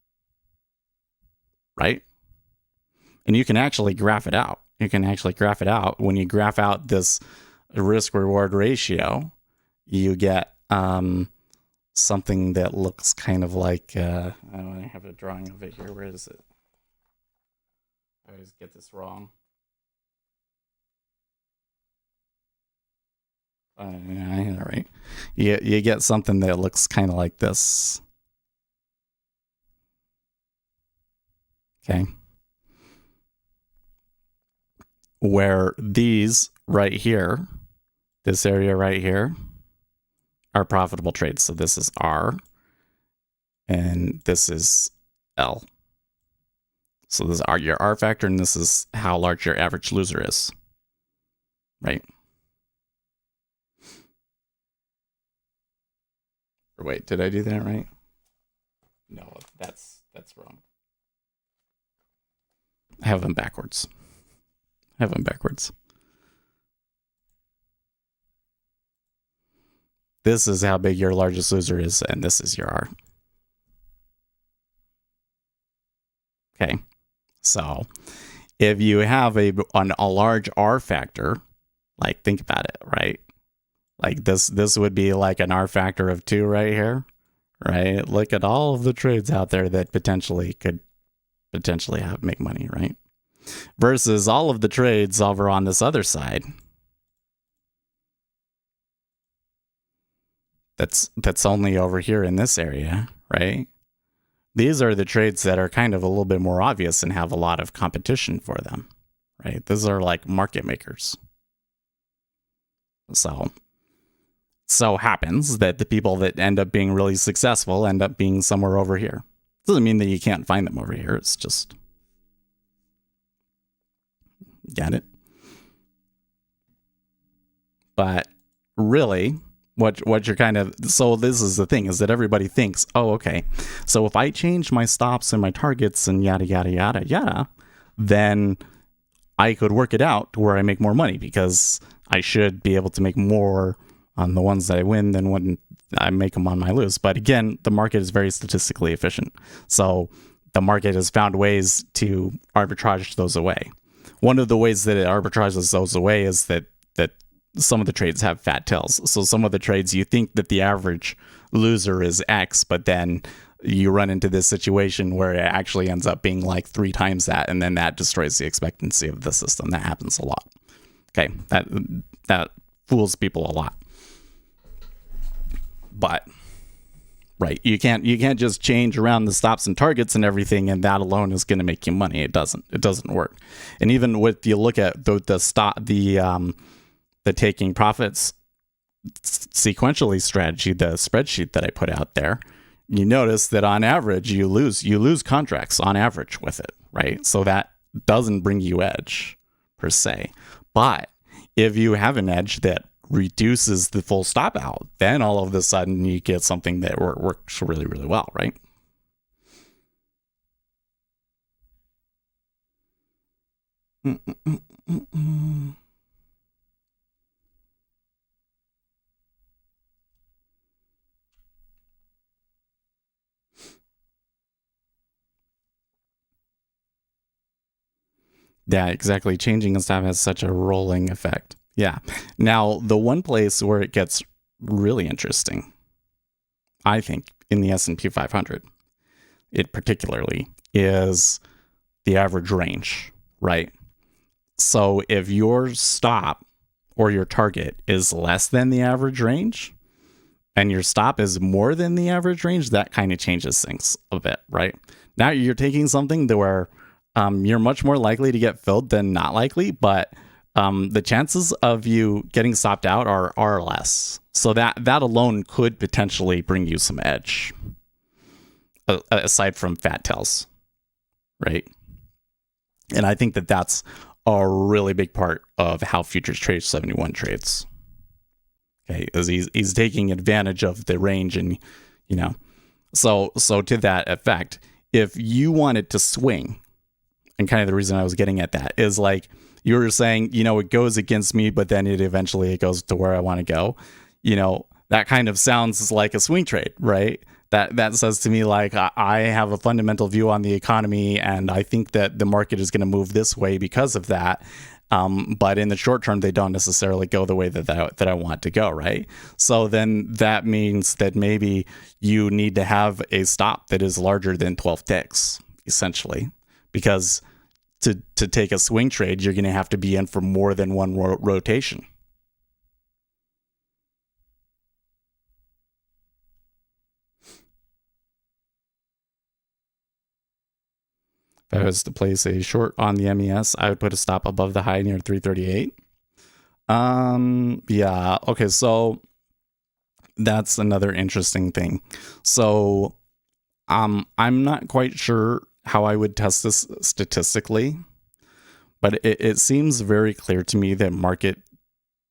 Right? And you can actually graph it out. When you graph out this risk reward ratio, you get something that looks kind of like, I have a drawing of it here. Where is it? I always get this wrong. Yeah, right. You get something that looks kind of like this. Okay. Where these right here, this area right here, are profitable trades. So this is R, and this is L. So this is your R factor, and this is how large your average loser is. Right? Or wait, did I do that right? No, that's wrong. I have them backwards. This is how big your largest loser is, and this is your R. Okay, so if you have a large R factor, like think about it, right? Like this would be like an R factor of 2 right here, right? Look at all of the trades out there that could make money, right? Versus all of the trades over on this other side. That's only over here in this area, right? These are the trades that are kind of a little bit more obvious and have a lot of competition for them, right? These are like market makers. So happens that the people that end up being really successful end up being somewhere over here. Doesn't mean that you can't find them over here. It's just, get it? But really, what you're kind of, so this is the thing, is that everybody thinks, oh, okay, so if I change my stops and my targets and yada, yada, yada, yada, then I could work it out to where I make more money, because I should be able to make more on the ones that I win than when I make them on my lose. But again, the market is very statistically efficient. So the market has found ways to arbitrage those away. One of the ways that it arbitrages those away is that some of the trades have fat tails. So some of the trades, you think that the average loser is X, but then you run into this situation where it actually ends up being like 3 times that, and then that destroys the expectancy of the system. That happens a lot. Okay, that fools people a lot. But right, you can't just change around the stops and targets and everything, and that alone is going to make you money. It doesn't work. And even if you look at the taking profits sequentially strategy, the spreadsheet that I put out there, you notice that on average you lose contracts on average with it, right? So that doesn't bring you edge per se. But if you have an edge that reduces the full stop out, then all of a sudden you get something that works really, really well, right? Yeah, exactly. Changing a stop has such a rolling effect. Yeah. Now, the one place where it gets really interesting, I think, in the S&P 500, it particularly is the average range, right? So if your stop or your target is less than the average range and your stop is more than the average range, that kind of changes things a bit, right? Now you're taking something to where you're much more likely to get filled than not likely, but the chances of you getting stopped out are less. So that alone could potentially bring you some edge. aside from fat tails, right? And I think that that's a really big part of how futures trade 71 trades. Okay, is he's taking advantage of the range, and so to that effect, if you wanted to swing, and kind of the reason I was getting at that is like you were saying, it goes against me, but then it goes to where I want to go. That kind of sounds like a swing trade, right? That says to me like I have a fundamental view on the economy, and I think that the market is going to move this way because of that. But in the short term, they don't necessarily go the way that I want to go, right? So then that means that maybe you need to have a stop that is larger than 12 ticks, essentially, because to take a swing trade, you're going to have to be in for more than one rotation. If I was to place a short on the MES, I would put a stop above the high near 338. Yeah. Okay. So that's another interesting thing. So, I'm not quite sure how I would test this statistically, but it seems very clear to me that market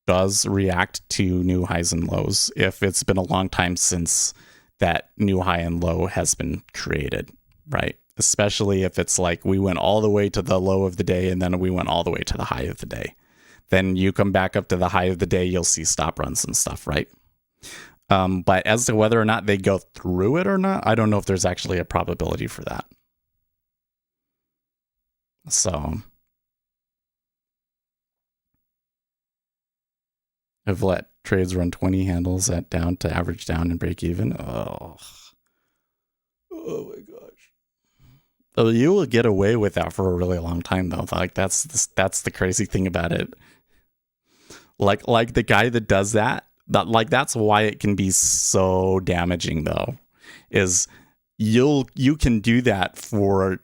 does react to new highs and lows if it's been a long time since that new high and low has been created, right? Especially if it's like we went all the way to the low of the day and then we went all the way to the high of the day. Then you come back up to the high of the day, you'll see stop runs and stuff, right? But as to whether or not they go through it or not, I don't know if there's actually a probability for that. So I've let trades run 20 handles at down to average down and break even. Oh my gosh. So you will get away with that for a really long time, though. Like that's the crazy thing about it. Like the guy that does that, that's why it can be so damaging, though, is you can do that for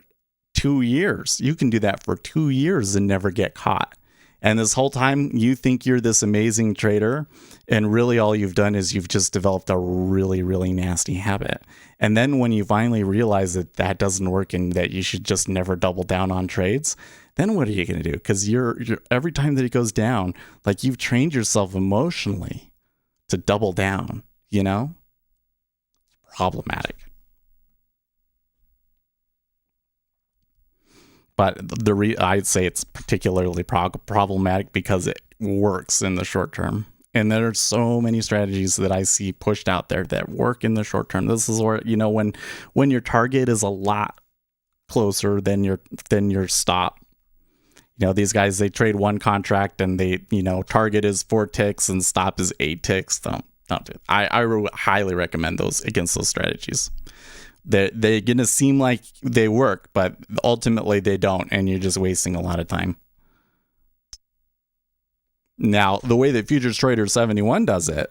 2 years. You can do that for 2 years and never get caught. And this whole time you think you're this amazing trader, and really all you've done is you've just developed a really, really nasty habit. And then when you finally realize that doesn't work and that you should just never double down on trades, then what are you going to do? Because you're every time that it goes down, like you've trained yourself emotionally to double down, Problematic. But I'd say it's particularly problematic because it works in the short term. And there are so many strategies that I see pushed out there that work in the short term. This is where, when your target is a lot closer than your stop. These guys, they trade one contract and they, target is 4 ticks and stop is 8 ticks. Don't do it. I highly recommend those against those strategies. They're going to seem like they work, but ultimately they don't, and you're just wasting a lot of time. Now, the way that Futures Trader 71 does it,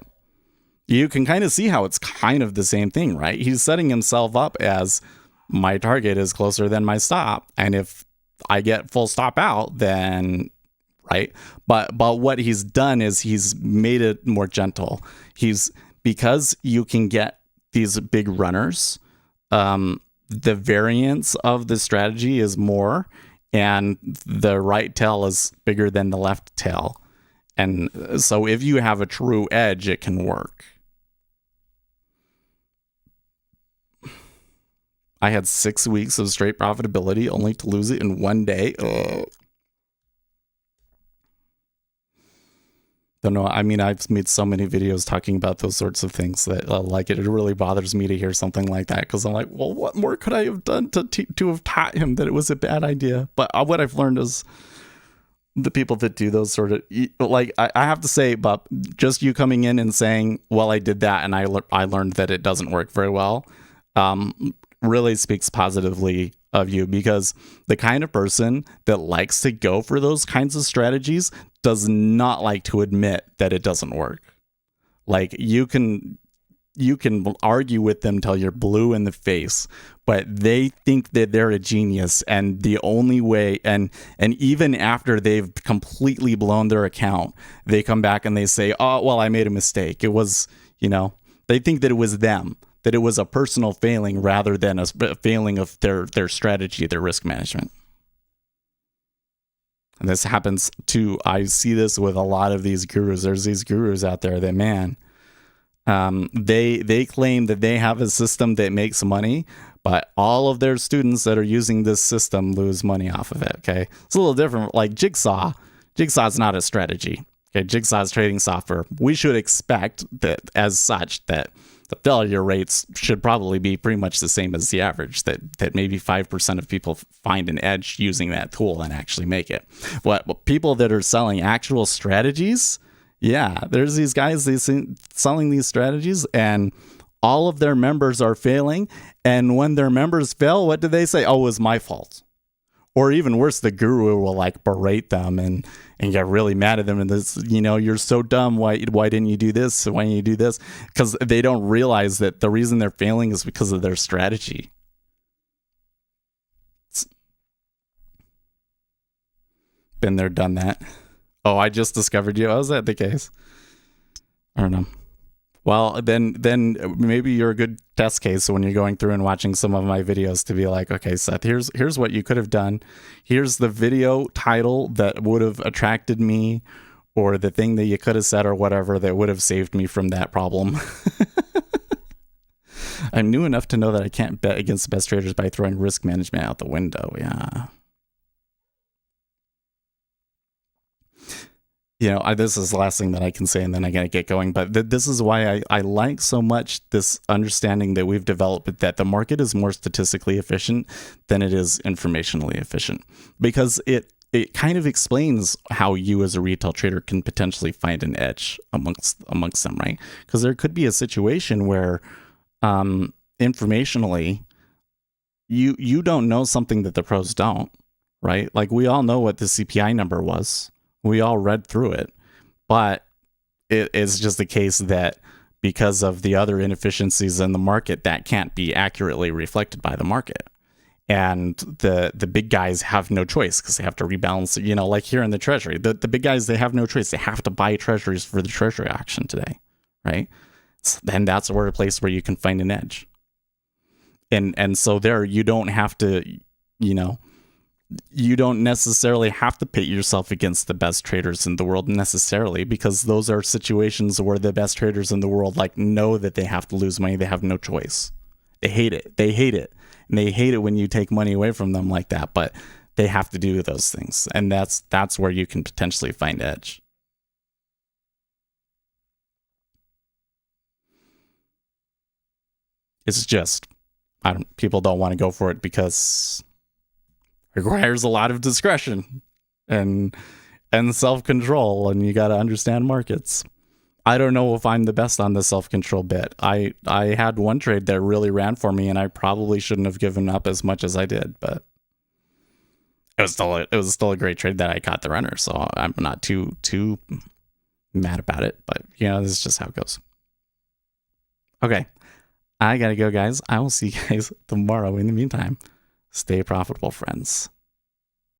you can kind of see how it's kind of the same thing, right? He's setting himself up as my target is closer than my stop, and if I get full stop out, then right. But what he's done is he's made it more gentle. Because you can get these big runners. The variance of the strategy is more, and the right tail is bigger than the left tail. And so if you have a true edge, it can work. I had 6 weeks of straight profitability only to lose it in 1 day. Ugh. Don't know. I mean, I've made so many videos talking about those sorts of things that it really bothers me to hear something like that, because I'm like, well, what more could I have done to have taught him that it was a bad idea? But what I've learned is the people that do those sort of, like, I have to say, Bob, just you coming in and saying, well, I did that and I learned that it doesn't work very well, really speaks positively of you, because the kind of person that likes to go for those kinds of strategies does not like to admit that it doesn't work. Like, you can argue with them till you're blue in the face, but they think that they're a genius, and the only way, and even after they've completely blown their account, they come back and they say, oh, well, I made a mistake. It was, they think that it was them. that it was a personal failing rather than a failing of their strategy, their risk management. And this happens too. I see this with a lot of these gurus. There's these gurus out there that, man, they claim that they have a system that makes money, but all of their students that are using this system lose money off of it. Okay, it's a little different. Like Jigsaw. Jigsaw's not a strategy. Okay, Jigsaw's trading software. We should expect that, as such, that the failure rates should probably be pretty much the same as the average, that maybe 5% of people find an edge using that tool and actually make it. What people that are selling actual strategies, yeah, there's these guys selling these strategies, and all of their members are failing. And when their members fail, what do they say? Oh, it was my fault. Or even worse, the guru will like berate them and get really mad at them. And this, you're so dumb. Why didn't you do this? Why didn't you do this? Because they don't realize that the reason they're failing is because of their strategy. Been there, done that. Oh, I just discovered you. Oh, is that the case? I don't know. Well, then maybe you're a good test case when you're going through and watching some of my videos to be like, okay, Seth, here's what you could have done. Here's the video title that would have attracted me, or the thing that you could have said or whatever that would have saved me from that problem. I'm new enough to know that I can't bet against the best traders by throwing risk management out the window. Yeah. This is the last thing that I can say, and then I gotta get going. But this is why I like so much this understanding that we've developed, that the market is more statistically efficient than it is informationally efficient, because it kind of explains how you as a retail trader can potentially find an edge amongst them, right? Because there could be a situation where informationally you don't know something that the pros don't, right? Like, we all know what the CPI number was. We all read through it, but it is just the case that because of the other inefficiencies in the market, that can't be accurately reflected by the market. And the big guys have no choice because they have to rebalance, like here in the Treasury. The big guys, they have no choice. They have to buy Treasuries for the Treasury auction today, right? Then that's a place where you can find an edge. And so there, you don't have to, you don't necessarily have to pit yourself against the best traders in the world necessarily, because those are situations where the best traders in the world know that they have to lose money. They have no choice. They hate it. And they hate it when you take money away from them like that, but they have to do those things. And that's where you can potentially find edge. It's just, people don't want to go for it because requires a lot of discretion and self-control, and you got to understand markets. I don't know if I'm the best on the self-control bit. I had one trade that really ran for me, and I probably shouldn't have given up as much as I did, but it was still a great trade that I caught the runner, so I'm not too mad about it. But this is just how it goes. Okay, I gotta go, guys. I will see you guys tomorrow. In the meantime, stay profitable, friends.